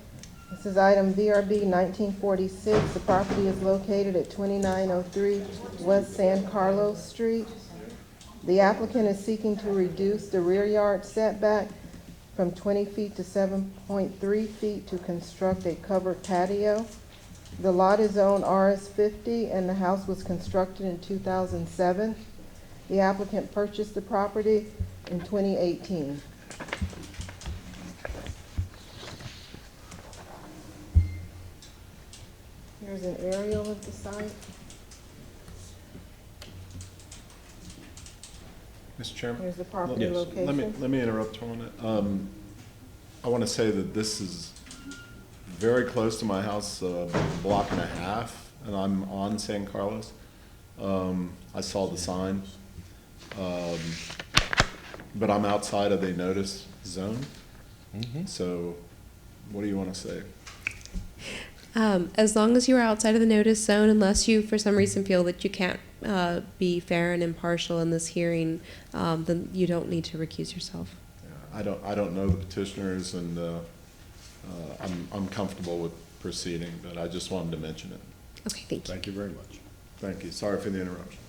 This is item VRB 1946. The property is located at 2903 West San Carlos Street. The applicant is seeking to reduce the rear yard setback from 20 feet to 7.3 feet to construct a covered patio. The lot is zoned RS50 and the house was constructed in 2007. The applicant purchased the property in 2018. Here's an aerial of the site. Mr. Chairman? Here's the property Yes. location. Let me interrupt on it. I want to say that this is very close to my house, a block and a half, and I'm on San Carlos. I saw the sign, but I'm outside of the notice zone. So what do you want to say? As long as you are outside of the notice zone, unless you for some reason feel that you can't be fair and impartial in this hearing, then you don't need to recuse yourself. I don't know the petitioners, and I'm comfortable with proceeding, but I just wanted to mention it. Okay, thank you. Thank you very much. Thank you. Sorry for the interruption.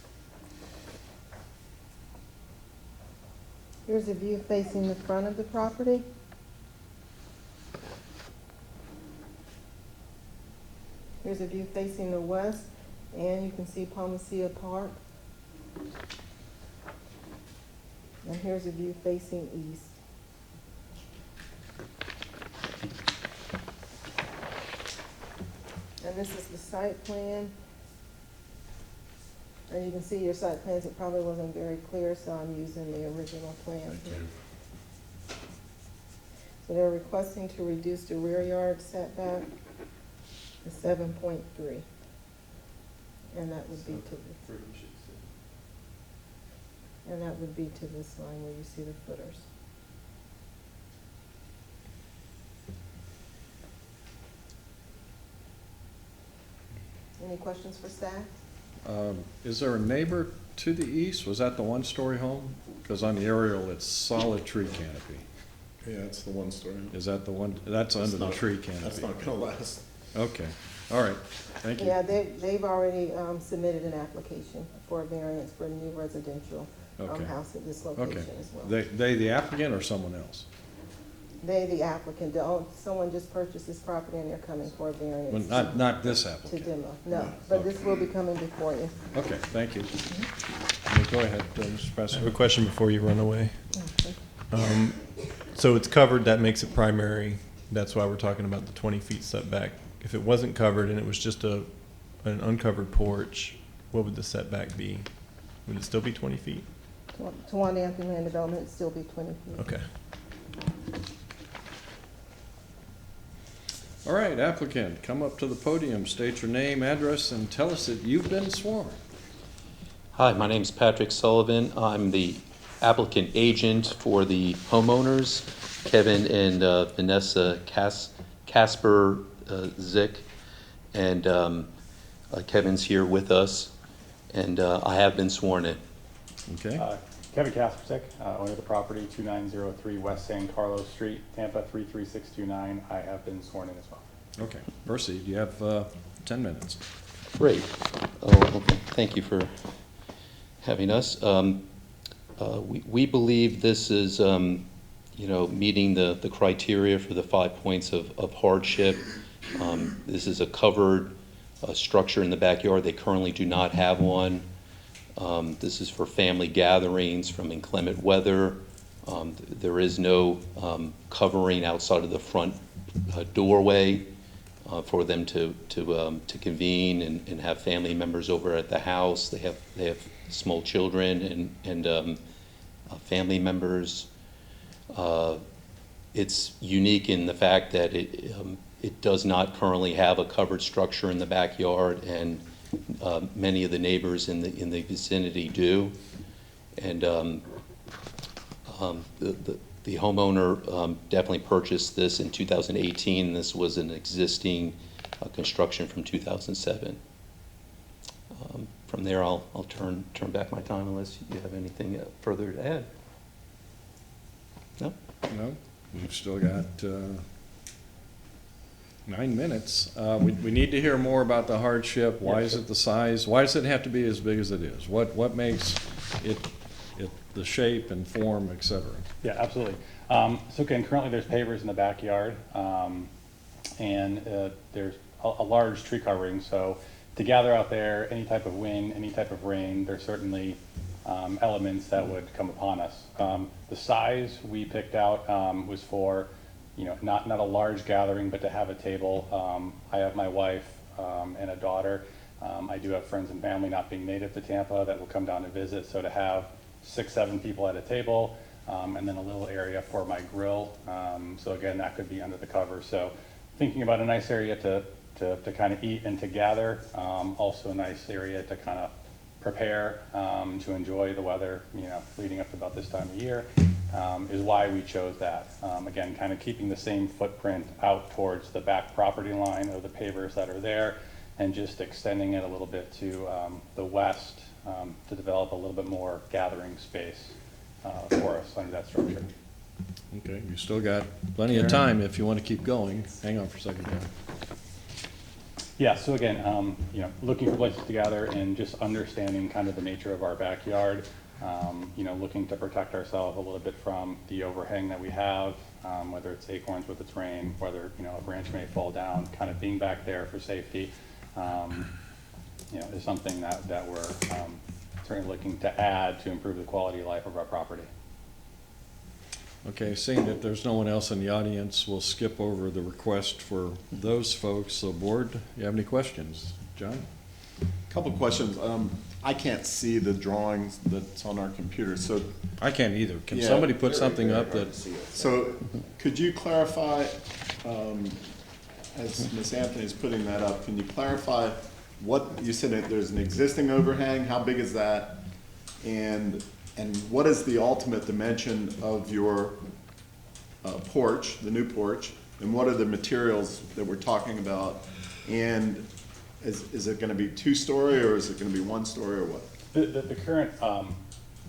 Here's a view facing the front of the property. Here's a view facing the west, and you can see Palmacia Park. And here's a view facing east. And this is the site plan. As you can see, your site plans, it probably wasn't very clear, so I'm using the original plan here. So they're requesting to reduce the rear yard setback to 7.3. And that would be to this line where you see the footers. Any questions for staff? Is there a neighbor to the east? Was that the one-story home? Because on the aerial, it's solid tree canopy. Yeah, it's the one story. Is that the one, that's under the tree canopy? That's not gonna last. Okay, all right, thank you. Yeah, they've already submitted an application for a variance for a new residential Okay. house at this Okay. location as well. They the applicant or someone else? They, the applicant, someone just purchased this property and they're coming for a variance. Well, not this To applicant. demo, no, but this will be coming before you. Okay, thank you. Go ahead, Mr. I have a Pastor. question before you run away. Okay. So it's covered, that makes it primary. That's why we're talking about the 20 feet setback. If it wasn't covered and it was just an uncovered porch, what would the setback be? Would it still be 20 feet? Towanda Anthony Land Development, it'd still be 20 feet. Okay. All right, applicant, come up to the podium, state your name, address, and tell us that you've been sworn. Hi, my name is Patrick Sullivan. I'm the applicant agent for the homeowners, Kevin and Vanessa Casper Zick. And Kevin's here with us, and I have been sworn in. Okay. Kevin Kaspersik, owner of the property, 2903 West San Carlos Street, Tampa 33629. I have been sworn in as well. Okay, proceed. You have 10 minutes. Great. Well, thank you for having us. We believe this is, meeting the criteria for the 5 points of hardship. This is a covered structure in the backyard. They currently do not have one. This is for family gatherings from inclement weather. There is no covering outside of the front doorway for them to convene and have family members over at the house. They have small children and family members. It's unique in the fact that it does not currently have a covered structure in the backyard, and many of the neighbors in the vicinity do. And the homeowner definitely purchased this in 2018. This was an existing construction from 2007. From there, I'll turn back my time unless you have anything further to add. No? No? We've still got 9 minutes. We need to hear more about the hardship. Why is it the size? Why does it have to be as big as it is? What makes it the shape and form, et cetera? Yeah, absolutely. So again, currently there's pavers in the backyard, and there's a large tree covering. So to gather out there, any type of wind, any type of rain, there's certainly elements that would come upon us. The size we picked out was for, not a large gathering, but to have a table. I have my wife and a daughter. I do have friends and family not being native to Tampa that will come down to visit. So to have 6-7 people at a table, and then a little area for my grill. So again, that could be under the cover. So thinking about a nice area to kind of eat and to gather. Also a nice area to kind of prepare to enjoy the weather, leading up to about this time of year, is why we chose that. Again, kind of keeping the same footprint out towards the back property line of the pavers that are there, and just extending it a little bit to the west to develop a little bit more gathering space for us under that structure. Okay, you still got plenty of time if you want to keep going. Hang on for a second. Yeah, so again, looking for places to gather and just understanding kind of the nature of our backyard, looking to protect ourselves a little bit from the overhang that we have, whether it's acorns with its rain, whether, a branch may fall down, kind of being back there for safety, is something that we're certainly looking to add to improve the quality of life of our property. Okay, seeing that there's no one else in the audience, we'll skip over the request for those folks. So board, you have any questions? John? Couple questions. I can't see the drawings that's on our computer, so. I can't either. Can Yeah, somebody put very, something very up hard that? to see it. So, could you clarify, as Ms. Anthony's putting that up, can you clarify what, you said that there's an existing overhang, how big is that? And what is the ultimate dimension of your porch, the new porch? And what are the materials that we're talking about? And is it gonna be 2-story or is it gonna be 1-story or what? The current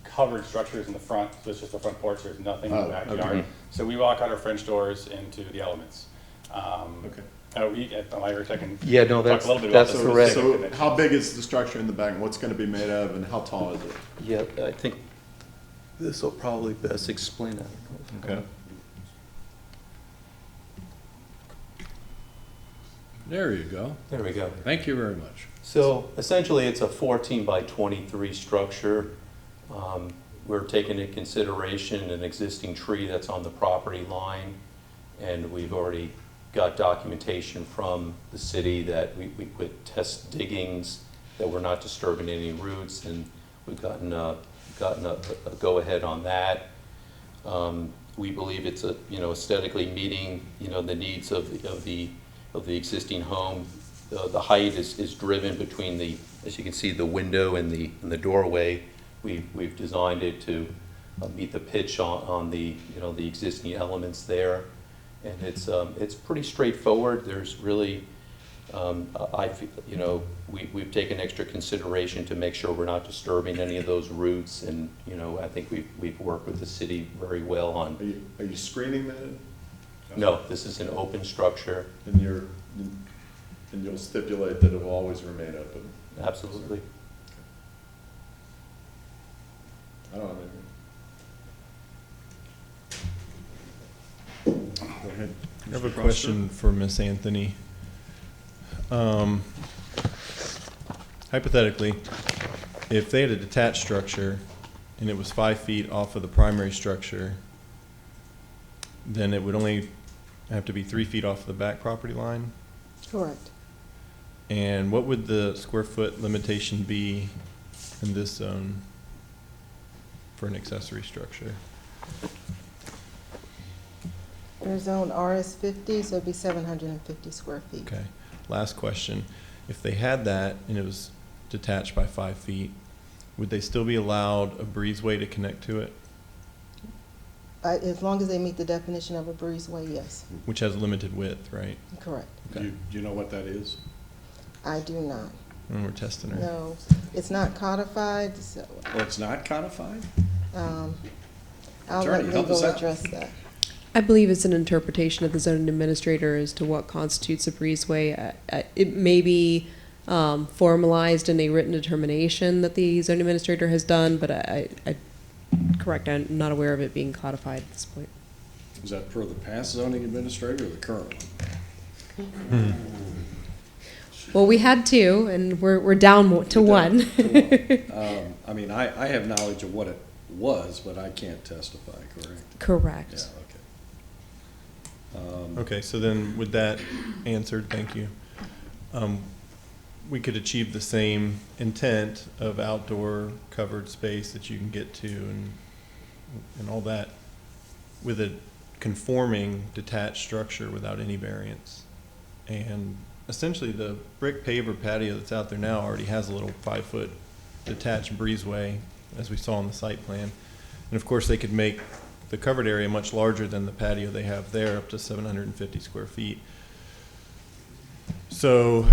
covered structure is in the front, so it's just a front porch, there's nothing in the backyard. Okay. So we walk out our French doors into the elements. Okay. At the library, I can Yeah, no, talk that's- a little bit that's about this. correct. So how big is the structure in the back and what's gonna be made of and how tall is it? Yeah, I think this will probably best explain that. Okay. There you go. There we go. Thank you very much. So essentially, it's a 14 by 23 structure. We're taking into consideration an existing tree that's on the property line, and we've already got documentation from the city that we put test diggings that we're not disturbing any roots, and we've gotten a go-ahead on that. We believe it's aesthetically meeting the needs of the existing home. The height is driven between the, as you can see, the window and the doorway. We've designed it to meet the pitch on the the existing elements there, and it's pretty straightforward. There's really we've taken extra consideration to make sure we're not disturbing any of those roots, and I think we've worked with the city very well on. Are you screening that? No, this is an open structure. And you'll stipulate that it will always remain open? Absolutely. I don't have anything. Go ahead. I have a Mr. question for Miss Anthony. Hypothetically, if they had a detached structure and it was 5 feet off of the primary structure, then it would only have to be 3 feet off the back property line? Correct. And what would the square foot limitation be in this zone for an accessory structure? They're zone RS50, so it'd be 750 square feet. Okay. Last question. If they had that and it was detached by 5 feet, would they still be allowed a breezeway to connect to it? As long as they meet the definition of a breezeway, yes. Which has limited width, right? Correct. Okay. Do you know what that is? I do not. And we're testing her. No, it's not codified, so Oh, it's not codified? I'll Attorney, let help us legal out. address that. I believe it's an interpretation of the zoning administrator as to what constitutes a breezeway. It may be formalized in a written determination that the zoning administrator has done, but correct, I'm not aware of it being codified at this point. Is that per the past zoning administrator or the current Hmm. one? Well, we had two, and we're down to one. I mean, I have knowledge of what it was, but I can't testify, correct? Correct. Yeah, okay. Okay, so then with that answered, thank you. We could achieve the same intent of outdoor covered space that you can get to and all that with a conforming detached structure without any variance. And essentially the brick paver patio that's out there now already has a little 5-foot detached breezeway, as we saw on the site plan. And of course they could make the covered area much larger than the patio they have there, up to 750 square feet. So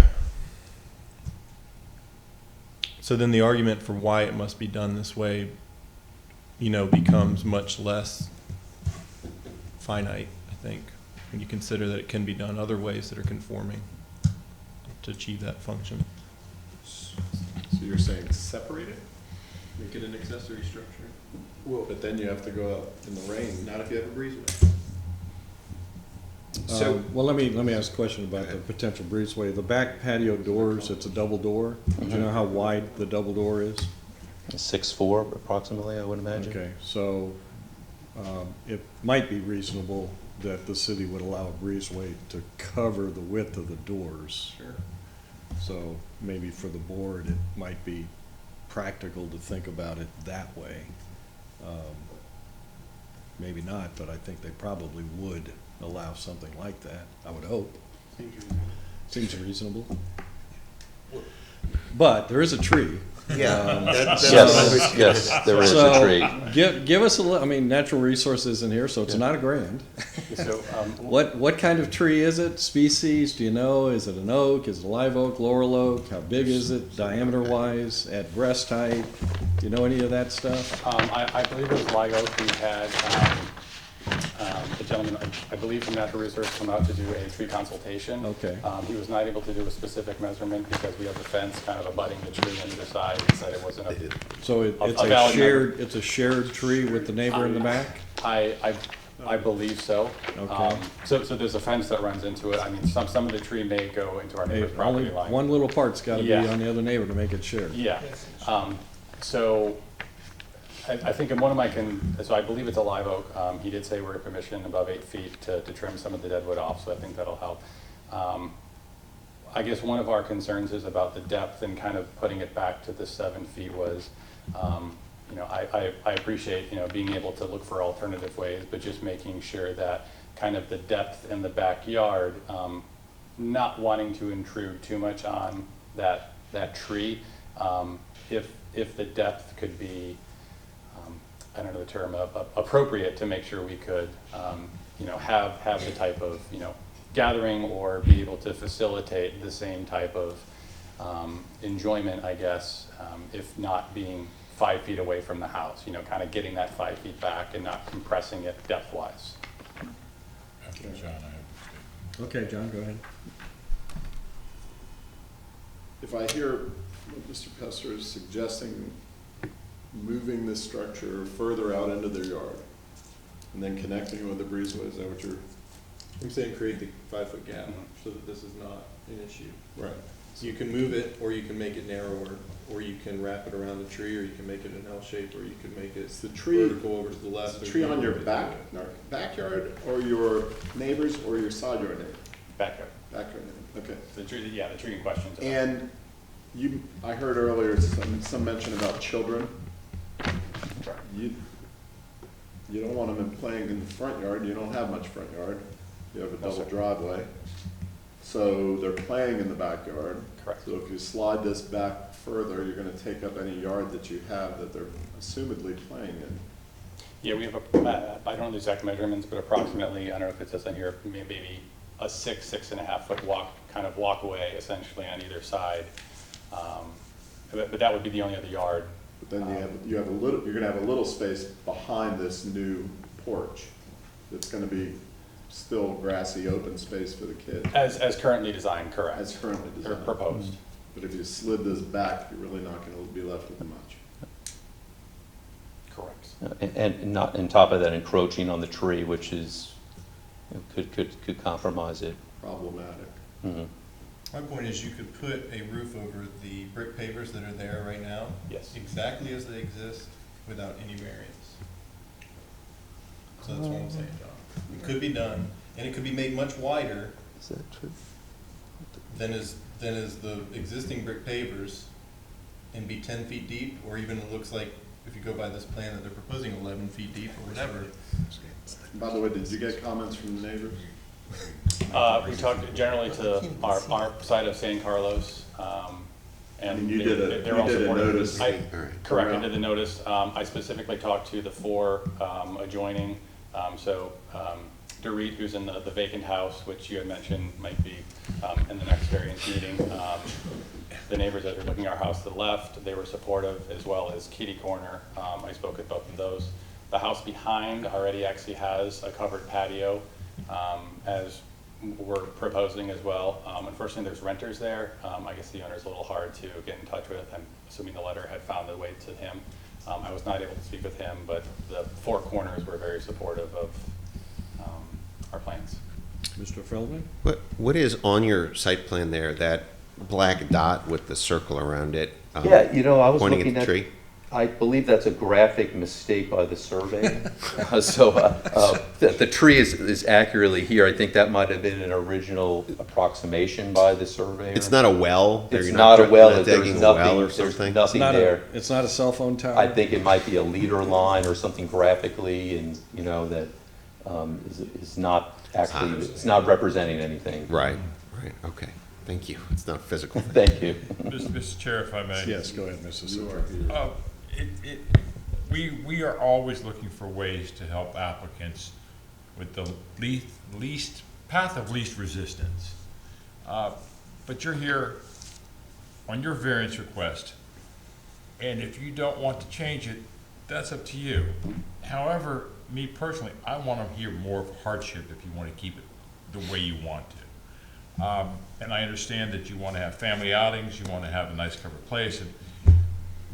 then the argument for why it must be done this way, becomes much less finite, I think, when you consider that it can be done other ways that are conforming to achieve that function. So you're saying separate it? Make it an accessory structure? Well, but then you have to go out in the rain, not if you have a breezeway. So, well, let me ask a question about the potential breezeway. The back patio doors, it's a double door. Do you know how wide the double door is? 6'4" approximately, I would imagine. Okay, so it might be reasonable that the city would allow a breezeway to cover the width of the doors. Sure. So maybe for the board, it might be practical to think about it that way. Maybe not, but I think they probably would allow something like that, I would hope. Seems reasonable. But there is a tree. Yeah. Yes, there is a tree. Give us a little, I mean, natural resources in here, so it's not a grand. So, What kind of tree is it? Species, do you know? Is it an oak? Is it a live oak, laurel oak? How big is it, diameter-wise, at breast height? Do you know any of that stuff? I believe it was live oak. We had a gentleman, I believe from Natural Resources, come out to do a tree consultation. Okay. He was not able to do a specific measurement because we have the fence kind of abutting the tree on either side. He said it wasn't a. So a it's a valid shared, it's a shared tree with the neighbor in the back? I believe so. Okay. So there's a fence that runs into it. I mean, some of the tree may go into our neighbor's property Only line. one little part's gotta be Yeah. on the other neighbor to make it shared. Yeah. So I think in one of my, so I believe it's a live oak. He did say we're permission above 8 feet to trim some of the dead wood off, so I think that'll help. I guess one of our concerns is about the depth and kind of putting it back to the 7 feet was, you know, I appreciate, you know, being able to look for alternative ways, but just making sure that kind of the depth in the backyard, not wanting to intrude too much on that tree. If the depth could be, I don't know the term, appropriate to make sure we could, you know, have the type of, you know, gathering or be able to facilitate the same type of enjoyment, I guess, if not being 5 feet away from the house, you know, kind of getting that 5 feet back and not compressing it depth-wise. After John, I have Okay, John, go ahead. If I hear what Mr. Pester is suggesting, moving this structure further out into their yard and then connecting it with the breezeway, is that what you're? I'm saying create the 5-foot gap so that this is not an issue. Right. So you can move it, or you can make it narrower, or you can wrap it around the tree, or you can make it an L shape, or you can make it the tree vertical over to the left. Is the tree on your backyard or your neighbors or your side yard neighbor? Backyard. Backyard neighbor, okay. The tree, yeah, the tree in question. And I heard earlier some mention about children. You don't want them playing in the front yard. You don't have much front yard. You have a double driveway. So they're playing in the backyard. Correct. So if you slide this back further, you're gonna take up any yard that you have that they're assumedly playing in. Yeah, we have I don't know the exact measurements, but approximately, I don't know if it says on here, maybe a 6.5 foot walkway essentially on either side. But that would be the only other yard. But then you're gonna have a little space behind this new porch that's gonna be still grassy open space for the kids. As currently designed, correct. As currently designed. Or proposed. But if you slid this back, you're really not gonna be left with much. Correct. And not, on top of that, encroaching on the tree, which is, you know, could compromise it. Problematic. Mhm. My point is you could put a roof over the brick pavers that are there right now. Yes. Exactly as they exist without any variance. So that's what I'm saying, John. It could be done, and it could be made much wider. Is that true? Than is the existing brick pavers, and be 10 feet deep, or even it looks like, if you go by this plan, that they're proposing 11 feet deep or whatever. By the way, did you get comments from the neighbors? We talked generally to our side of San Carlos, and you did a notice. Correct, I did the notice. I specifically talked to the 4 adjoining, so Dorit, who's in the vacant house, which you had mentioned might be in the next variance meeting. The neighbors that are looking at our house to the left, they were supportive, as well as Kitty Corner. I spoke with both of those. The house behind already actually has a covered patio, as we're proposing as well. Unfortunately, there's renters there. I guess the owner's a little hard to get in touch with. I'm assuming the letter had found a way to him. I was not able to speak with him, but the 4 corners were very supportive of our plans. Mr. Feldman? What is on your site plan there, that black dot with the circle around it? Yeah, you know, I was pointing looking at the at, tree? I believe that's a graphic mistake by the survey. The tree is accurately here. I think that might have been an original approximation by the surveyor. It's not a well? It's You're not a well. not There's digging a nothing, well or there's something? nothing there. It's not a cell phone tower? I think it might be a leader line or something graphically, and, you know, that is not actually, it's not representing anything. Right, okay. Thank you. It's not physical. Thank you. Mr. Chair, if I may. Yes, go ahead, Mrs. Silver. We are always looking for ways to help applicants with the least path of least resistance. But you're here on your variance request, and if you don't want to change it, that's up to you. However, me personally, I want to hear more of hardship if you want to keep it the way you want to. And I understand that you want to have family outings, you want to have a nice covered place,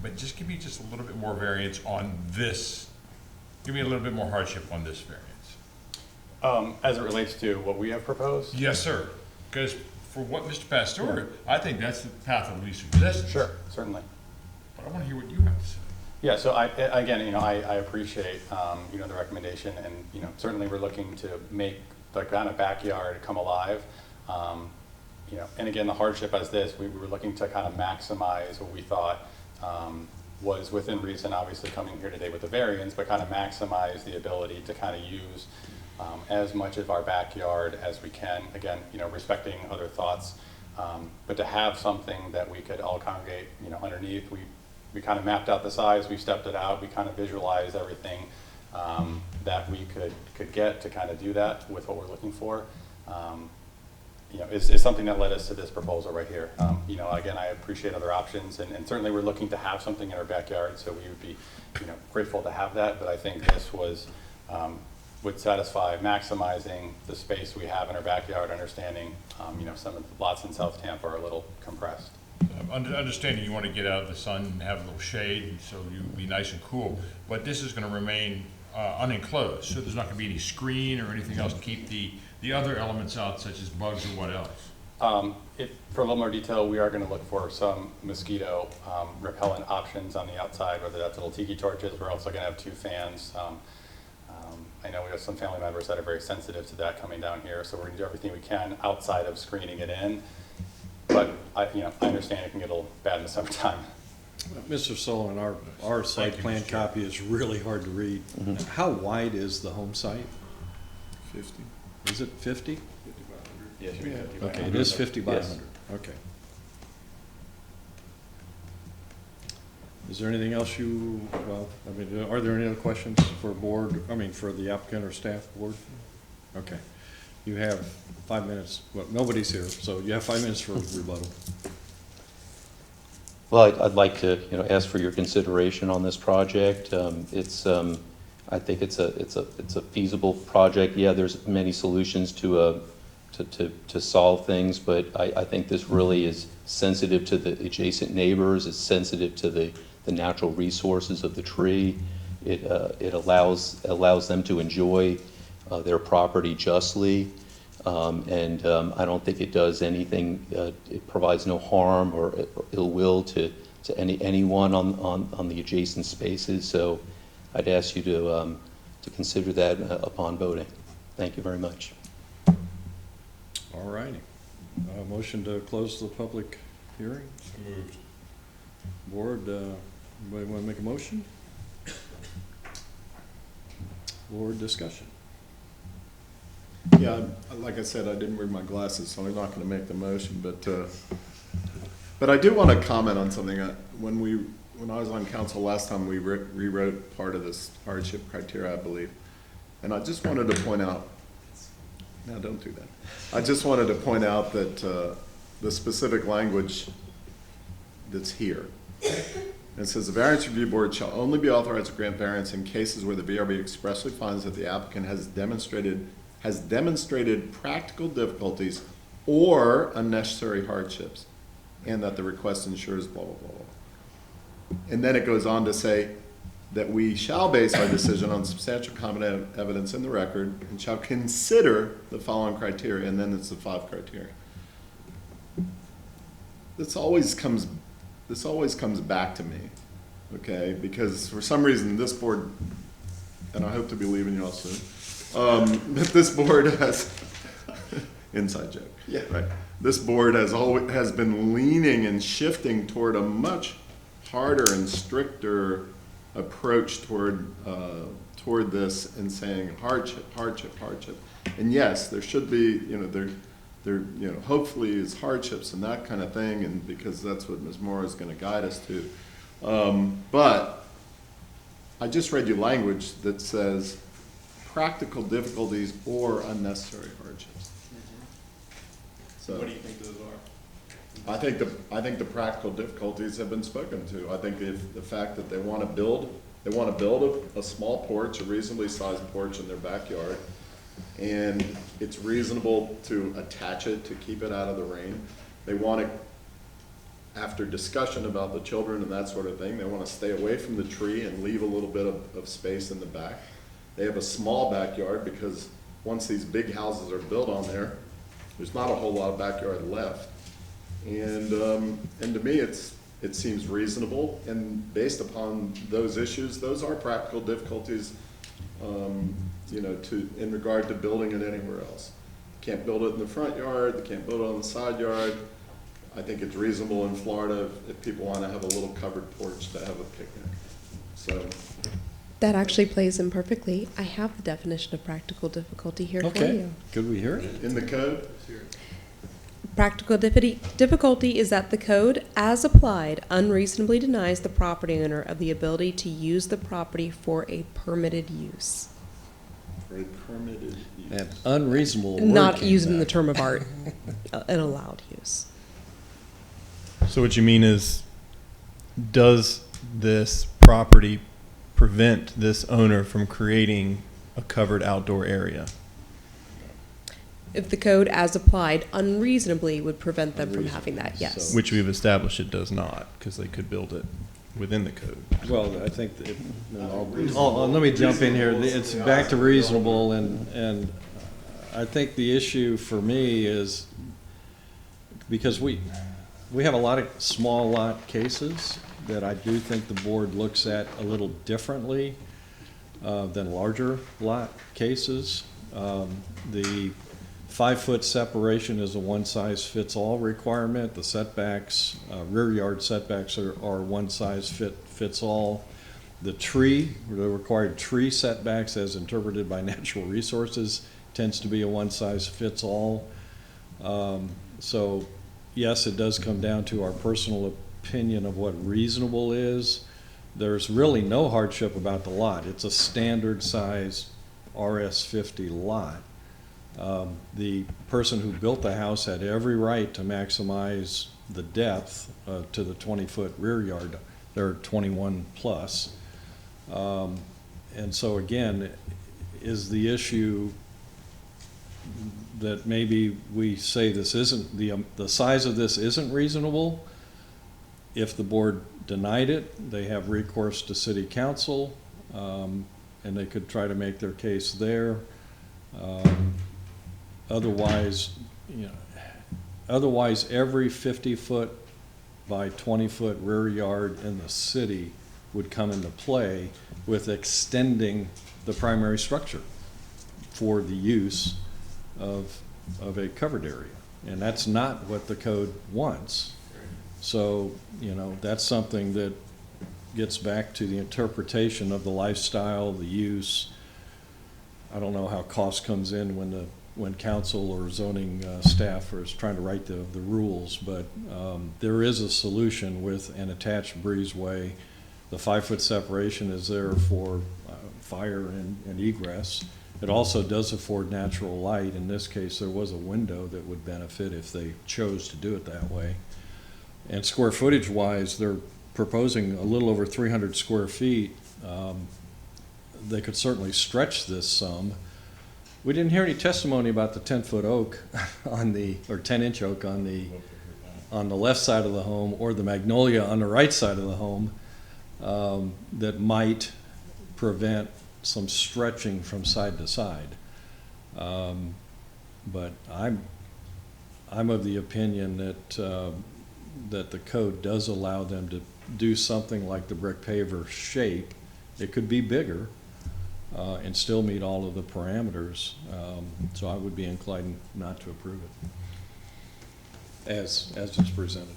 but just give me just a little bit more variance on this. Give me a little bit more hardship on this variance. As it relates to what we have proposed? Yes, sir. Because for what Mr. Pastor, I think that's the path of least resistance. Sure, certainly. But I want to hear what you have to say. Yeah, so I appreciate, the recommendation, and, certainly we're looking to make the kind of backyard come alive. And again, the hardship as this, we were looking to kind of maximize what we thought was within reason, obviously coming here today with the variance, but kind of maximize the ability to kind of use as much of our backyard as we can. Again, respecting other thoughts, but to have something that we could all congregate, underneath. We kind of mapped out the size, we stepped it out, we kind of visualized everything that we could get to kind of do that with what we're looking for. Is something that led us to this proposal right here. Again, I appreciate other options, and certainly we're looking to have something in our backyard, so we would be, grateful to have that. But I think this would satisfy maximizing the space we have in our backyard, understanding, some of the lots in South Tampa are a little compressed. Understanding you want to get out of the sun and have a little shade, so you'll be nice and cool, but this is going to remain unenclosed, so there's not going to be any screen or anything else to keep the other elements out, such as bugs or what else? For a little more detail, we are going to look for some mosquito repellent options on the outside, whether that's little tiki torches. We're also going to have 2 fans. I know we have some family members that are very sensitive to that coming down here, so we're going to do everything we can outside of screening it in. But I understand it can get a little bad in the summertime. Mr. Sullivan, our site plan copy is really hard to read. Mm-hmm. How wide is the home site? 50. Is it 50? 50 by 100. Yes, it should be 50 by Okay, 100. it is 50 by Yes. 100. Okay. Is there anything else are there any other questions for for the applicant or staff board? Okay. You have 5 minutes. Well, nobody's here, so you have 5 minutes for rebuttal. Well, I'd like to, ask for your consideration on this project. I think it's a feasible project. Yeah, there's many solutions to solve things, but I think this really is sensitive to the adjacent neighbors. It's sensitive to the natural resources of the tree. It allows them to enjoy their property justly. And I don't think it does anything, it provides no harm or ill will to anyone on the adjacent spaces. So I'd ask you to consider that upon voting. Thank you very much. All righty. Motion to close the public hearing? So moved. Board, anybody want to make a motion? Board discussion. Yeah, like I said, I didn't bring my glasses, so I'm not going to make the motion. But I do want to comment on something. When I was on council last time, we rewrote part of this hardship criteria, I believe. And I just wanted to point out. No, don't do that. I just wanted to point out that the specific language that's here. It says the Variance Review Board shall only be authorized to grant variance in cases where the VRB expressly finds that the applicant has demonstrated practical difficulties or unnecessary hardships, and that the request ensures blah, blah, blah, blah. And then it goes on to say that we shall base our decision on substantial competent evidence in the record and shall consider the following criteria, and then it's the 5 criteria. This always comes back to me okay? Because for some reason, this board, and I hope to be leaving y'all soon, this board has, inside joke. Yeah. Right. This board has been leaning and shifting toward a much harder and stricter approach toward this and saying hardship. And yes, there should be, hopefully is hardships and that kind of thing, and because that's what Ms. Moore is going to guide us to. But I just read you language that says practical difficulties or unnecessary hardships. So, What do you think those are? I think the practical difficulties have been spoken to. I think if the fact that they want to build a small porch, a reasonably sized porch in their backyard, and it's reasonable to attach it to keep it out of the rain. They want to, after discussion about the children and that sort of thing, they want to stay away from the tree and leave a little bit of space in the back. They have a small backyard because once these big houses are built on there's not a whole lot of backyard left. And to me, it seems reasonable, and based upon those issues, those are practical difficulties, in regard to building it anywhere else. Can't build it in the front yard, they can't build it on the side yard. I think it's reasonable in Florida if people want to have a little covered porch to have a picnic. So That actually plays in perfectly. I have the definition of practical difficulty here for you. Could we hear it? in the code, Practical difficulty is that the code, as applied, unreasonably denies the property owner of the ability to use the property for a permitted use. for a permitted use. And unreasonable word Not came used in the back. term of art, an allowed use. So what you mean is, does this property prevent this owner from creating a covered outdoor area? If the code, as applied, unreasonably would prevent them from having that, yes. Which we've established it does not, because they could build it within the code. Well, I think, let me jump in here. It's back to reasonable, and I think the issue for me is, because we have a lot of small lot cases that I do think the board looks at a little differently than larger lot cases. The 5-foot separation is a one-size-fits-all requirement. The setbacks, rear yard setbacks are one-size-fits-all. The required tree setbacks as interpreted by natural resources tends to be a one-size-fits-all. So yes, it does come down to our personal opinion of what reasonable is. There's really no hardship about the lot. It's a standard size RS-50 lot. The person who built the house had every right to maximize the depth to the 20-foot rear yard. They're 21 plus. And so again, is the issue that maybe we say this isn't, the size of this isn't reasonable? If the board denied it, they have recourse to city council, and they could try to make their case there. Otherwise, every 50-foot by 20-foot rear yard in the city would come into play with extending the primary structure for the use of a covered area. And that's not what the code wants. So, that's something that gets back to the interpretation of the lifestyle, the use. I don't know how cost comes in when council or zoning staff is trying to write the rules, but there is a solution with an attached breezeway. The 5-foot separation is there for fire and egress. It also does afford natural light. In this case, there was a window that would benefit if they chose to do it that way. And square footage wise, they're proposing a little over 300 square feet. They could certainly stretch this some. We didn't hear any testimony about the 10-foot oak or 10-inch oak on the left side of the home, or the magnolia on the right side of the home, that might prevent some stretching from side to side. But I'm of the opinion that that the code does allow them to do something like the brick paver shape. It could be bigger and still meet all of the parameters. So I would be inclined not to approve it as it's presented.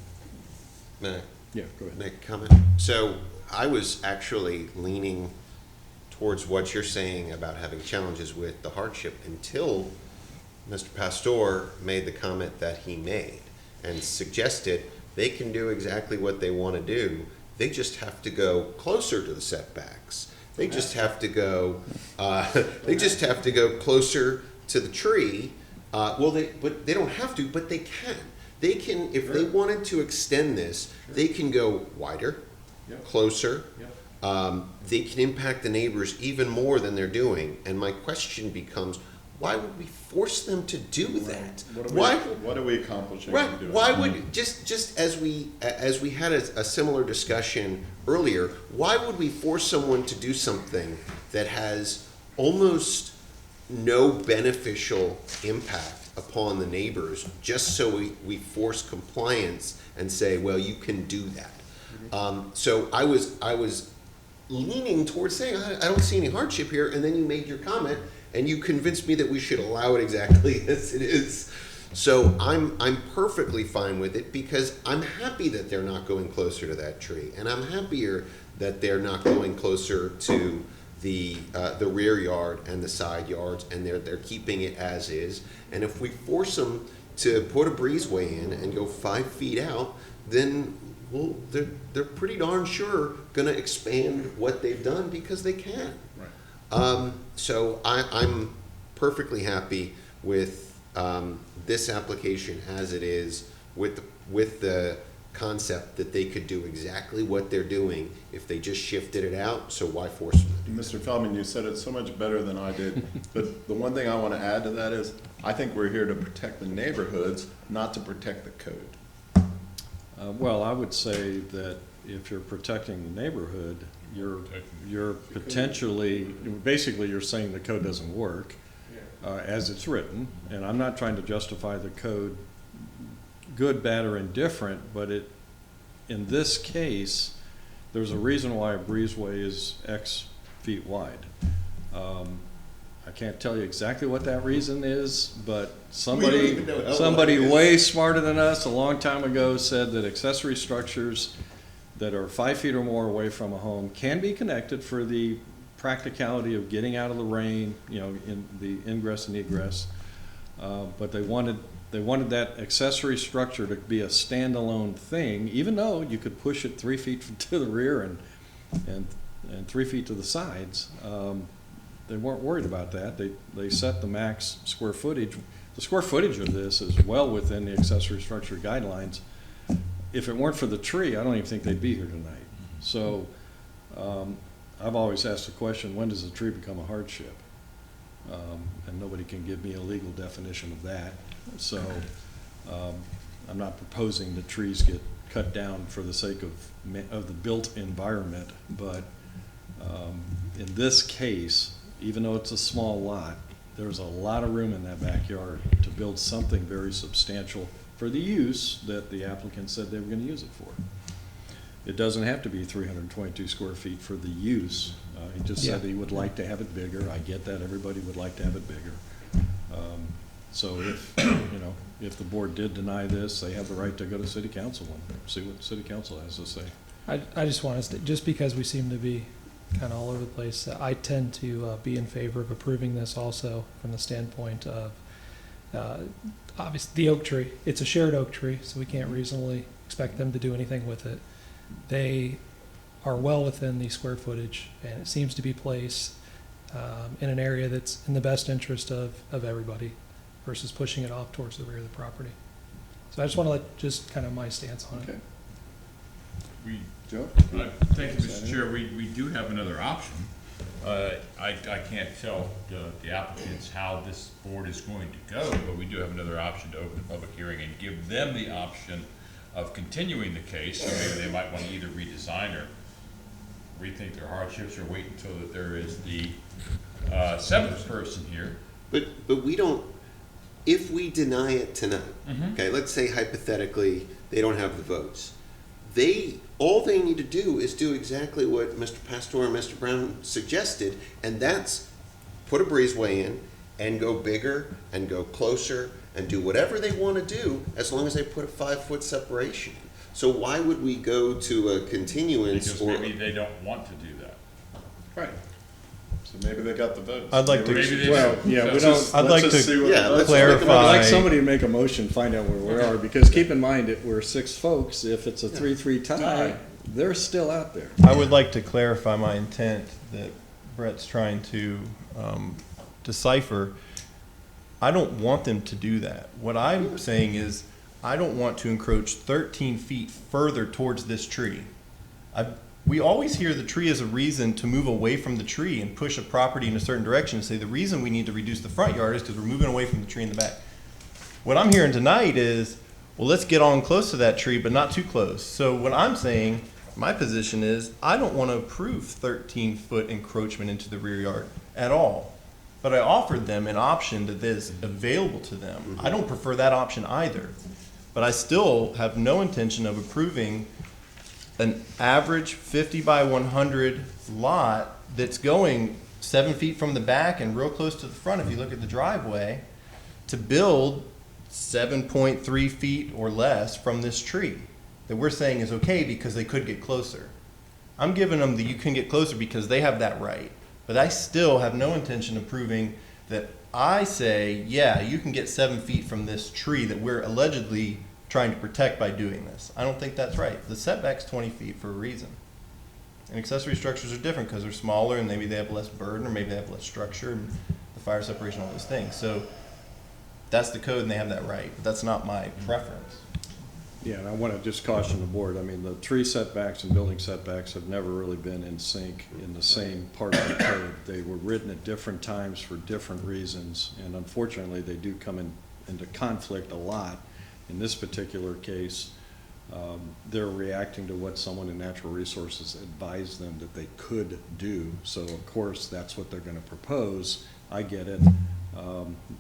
May I Yeah, go ahead. make a comment? So I was actually leaning towards what you're saying about having challenges with the hardship until Mr. Pastor made the comment that he made and suggested they can do exactly what they want to do. They just have to go closer to the setbacks. They just have to go. They just have to go closer to the tree. But they don't have to. But they can. They can, if they wanted to extend this, they can go wider, closer. They can impact the neighbors even more than they're doing. And my question becomes, why would we force them to do that? What are we accomplishing? Right. in doing Why that? would just as we had a similar discussion earlier? Why would we force someone to do something that has almost no beneficial impact upon the neighbors, just so we force compliance and say, well, you can do that? So I was leaning towards saying I don't see any hardship here, and then you made your comment and you convinced me that we should allow it exactly as it is. So I'm perfectly fine with it, because I'm happy that they're not going closer to that tree, and I'm happier that they're not going closer to the rear yard and the side yards, and they're keeping it as is. And if we force them to put a breezeway in and go 5 feet out, then well, they're pretty darn sure going to expand what they've done because they can. So I'm perfectly happy with this application as it is, with the concept that they could do exactly what they're doing if they just shifted it out. So why force them to do it? Mr. Feldman, you said it so much better than I did. But the one thing I want to add to that is, I think we're here to protect the neighborhoods, not to protect the code. Well, I would say that if you're protecting the neighborhood, you're potentially, basically you're saying the code doesn't work as it's written. And I'm not trying to justify the code good, bad, or indifferent, but in this case, there's a reason why a breezeway is X feet wide. I can't tell you exactly what that reason is, but somebody way smarter than us a long time ago said that accessory structures that are 5 feet or more away from a home can be connected for the practicality of getting out of the rain, in the ingress and egress. But they wanted that accessory structure to be a standalone thing, even though you could push it 3 feet to the rear and 3 feet to the sides. They weren't worried about that. They set the max square footage. The square footage of this is well within the accessory structure guidelines. If it weren't for the tree, I don't even think they'd be here tonight. So I've always asked the question, when does a tree become a hardship? And nobody can give me a legal definition of that. So I'm not proposing that trees get cut down for the sake of the built environment, but in this case, even though it's a small lot, there's a lot of room in that backyard to build something very substantial for the use that the applicant said they were going to use it for. It doesn't have to be 322 square feet for the use. He just said he would like to have it bigger. I get that. Everybody would like to have it bigger. So if the board did deny this, they have the right to go to city council and see what city council has to say. I just want to, just because we seem to be kind of all over the place, I tend to be in favor of approving this also from the standpoint of obviously the oak tree. It's a shared oak tree, so we can't reasonably expect them to do anything with it. They are well within the square footage, and it seems to be placed in an area that's in the best interest of everybody versus pushing it off towards the rear of the property. So I just want to let just kind of my stance on it. Joe? Thank you, Mr. Chair. We do have another option. I can't tell the applicants how this board is going to go, but we do have another option to open a public hearing and give them the option of continuing the case. So maybe they might want to either redesign or rethink their hardships, or wait until that there is the seventh person here. But we don't. if we deny it tonight, Mhm. okay, let's say hypothetically they don't have the votes. All they need to do is do exactly what Mr. Pastor and Mr. Brown suggested, and that's put a breezeway in and go bigger and go closer and do whatever they want to do as long as they put a 5-foot separation. So why would we go to a continuance? Because maybe they don't want to do that. Right. So maybe they got the votes. I'd like to. Maybe they Well, do. yeah, So- we don't. I'd like to clarify. I'd like somebody to make a motion, find out where we are, because keep in mind that we're 6 folks. If it's a 3-3 tie, they're still out there. I would like to clarify my intent that Brett's trying to decipher. I don't want them to do that. What I'm saying is I don't want to encroach 13 feet further towards this tree. We always hear the tree as a reason to move away from the tree and push a property in a certain direction and say the reason we need to reduce the front yard is because we're moving away from the tree in the back. What I'm hearing tonight is, well, let's get on close to that tree, but not too close. So what I'm saying, my position is, I don't want to approve 13-foot encroachment into the rear yard at all. But I offered them an option that is available to them. I don't prefer that option either. But I still have no intention of approving an average 50 by 100 lot that's going 7 feet from the back and real close to the front, if you look at the driveway, to build 7.3 feet or less from this tree that we're saying is okay because they could get closer. I'm giving them the you can get closer because they have that right. But I still have no intention of proving that I say, yeah, you can get 7 feet from this tree that we're allegedly trying to protect by doing this. I don't think that's right. The setback's 20 feet for a reason. And accessory structures are different because they're smaller and maybe they have less burden or maybe they have less structure and the fire separation, all those things. So that's the code and they have that right. But that's not my preference. Yeah, and I want to just caution the board. I mean, the tree setbacks and building setbacks have never really been in sync in the same part of the code. They were written at different times for different reasons, and unfortunately, they do come into conflict a lot. In this particular case, they're reacting to what someone in natural resources advised them that they could do. So, of course, that's what they're going to propose. I get it.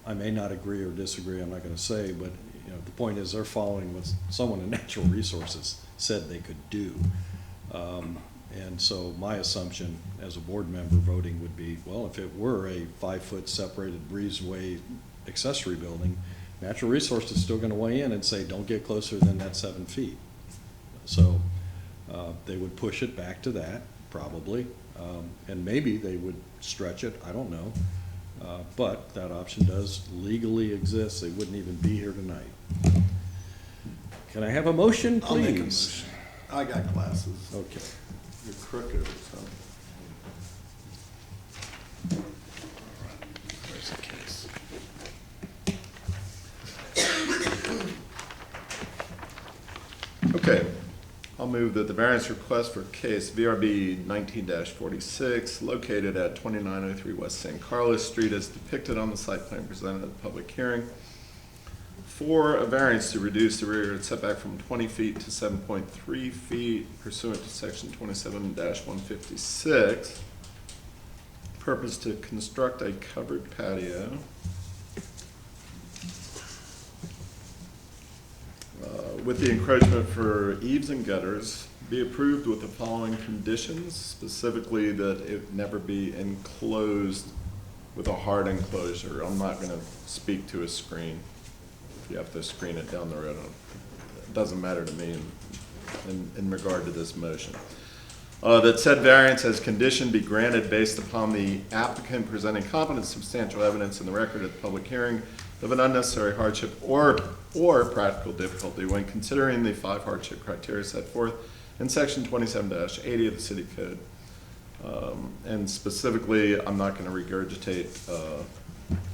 I may not agree or disagree. I'm not going to say, but you know, the point is they're following what someone in natural resources said they could do. And so my assumption as a board member voting would be, well, if it were a 5-foot separated breezeway accessory building, natural resources is still going to weigh in and say, don't get closer than that 7 feet. So they would push it back to that, probably. And maybe they would stretch it, I don't know. But that option does legally exist. They wouldn't even be here tonight. Can I have a motion, please? I'll make a motion. I got glasses. Okay. You're crooked, so. Where's the case? Okay, I'll move that the variance request for case VRB 19-46, located at 2903 West San Carlos Street, as depicted on the site plan presented at the public hearing, for a variance to reduce the rear yard setback from 20 feet to 7.3 feet pursuant to section 27-156. Purpose to construct a covered patio. With the encroachment for eaves and gutters, be approved with the following conditions, specifically that it never be enclosed with a hard enclosure. I'm not going to speak to a screen. If you have to screen it down the road, it doesn't matter to me in regard to this motion. That said variance as condition be granted based upon the applicant presenting competent substantial evidence in the record at the public hearing of an unnecessary hardship or practical difficulty when considering the 5 hardship criteria set forth in section 27-80 of the city code. And specifically, I'm not going to regurgitate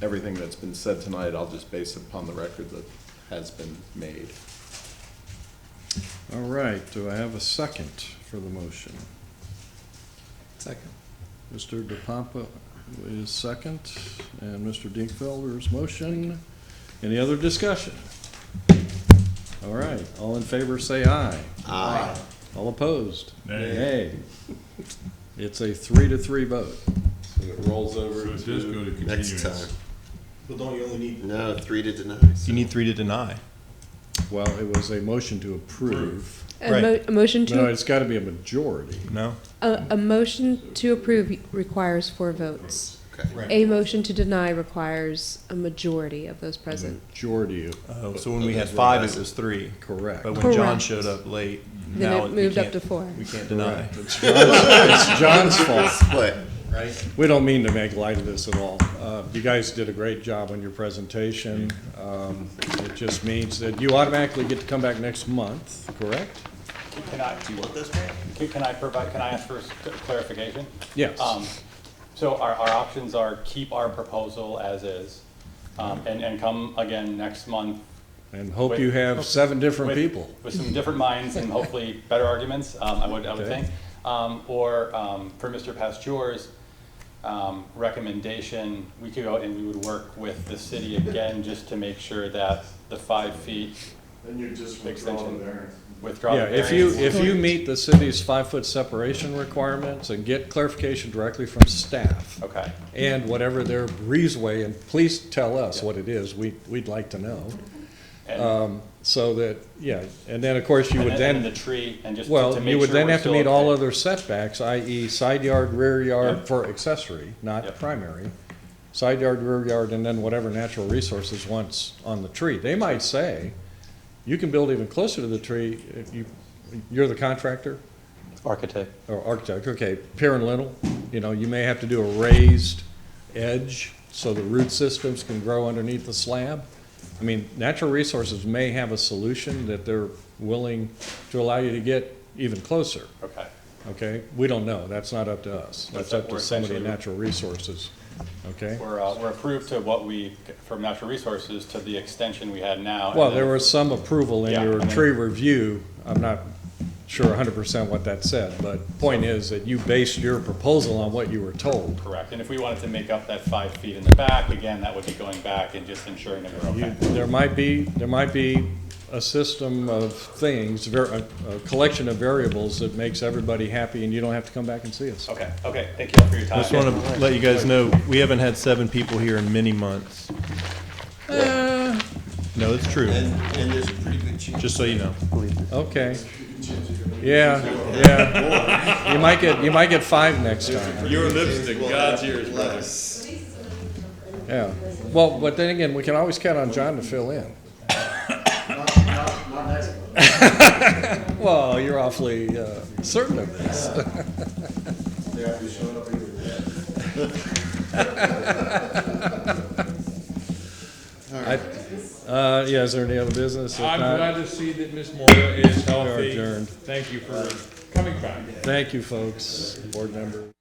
everything that's been said tonight. I'll just base it upon the record that has been made. All right, do I have a second for the motion? Second. Mr. DePompa is second, and Mr. Dinkfelder's motion. Any other discussion? All right, all in favor say aye. Aye. All opposed? Nay. It's a 3-3 vote. So it rolls over So it does go to Next continuance. time. Well, don't you only need? No, 3 to deny. You need 3 to deny. Well, it was a motion to approve. A motion to. No, it's got to be a majority. No? A motion to approve requires 4 votes. Okay. A motion to deny requires a majority of those present. Majority of. Oh, so when we had 5, it was 3. Correct. But when John Correct. showed up late, Then now it we moved up can't- to 4. We can't deny. It's John's fault. Split. Right. We don't mean to make light of this at all. You guys did a great job on your presentation. It just means that you automatically get to come back next month, correct? Can I, do you want this, man? Can I ask for clarification? Yes. So our options are keep our proposal as is, and come again next month. And hope you have 7 different people. With some different minds and hopefully better arguments, I would Okay. think. Or for Mr. Pasteur's recommendation, we could go and we would work with the city again just to make sure that the 5 feet Then you just extension. withdraw the variance. Withdraw the Yeah, variance. if you meet the city's 5-foot separation requirements and get clarification directly from staff. Okay. And whatever their breezeway, and please tell us what it is, we'd like to know. So that, yeah, and then, of course, you would then. And the tree, and just Well, to make you would sure then we're have to still meet all okay. other setbacks, i.e. side yard, rear yard Yep. for accessory, not Yep. primary. Side yard, rear yard, and then whatever natural resources once on the tree. They might say, you can build even closer to the tree, if you're the contractor? Architect. Or architect, okay, pier and lintel, you may have to do a raised edge so the root systems can grow underneath the slab. I mean, natural resources may have a solution that they're willing to allow you to get even closer. Okay. Okay, we don't know, that's not up to us, that's up to We're some of the essentially- natural resources, okay? We're approved to what we, from natural resources to the extension we had now. and Well, then- there was some approval in Yeah, your and then- tree review, I'm not sure 100% what that said, but point is that you based your proposal on what you were told. Correct, and if we wanted to make up that 5 feet in the back, again, that would be going back and just ensuring that we're okay. There might be a system of things, a collection of variables that makes everybody happy, and you don't have to come back and see us. Okay, thank you all for your time. I just want to let you guys know, we haven't had 7 people here in many months. No, it's true. And there's a pretty good chance. Just so you know. Okay. Yeah. You might get 5 next time. Your lipstick, God's ears, brother. Yeah. Well, but then again, we can always count on John to fill in. Not next one. Well, you're awfully certain of this. Yeah, if you showed up, you Yeah, is there any other business? If I'm not, glad to see that Ms. Moira is we are healthy. adjourned. Thank you for coming back. Thank you, folks, board members.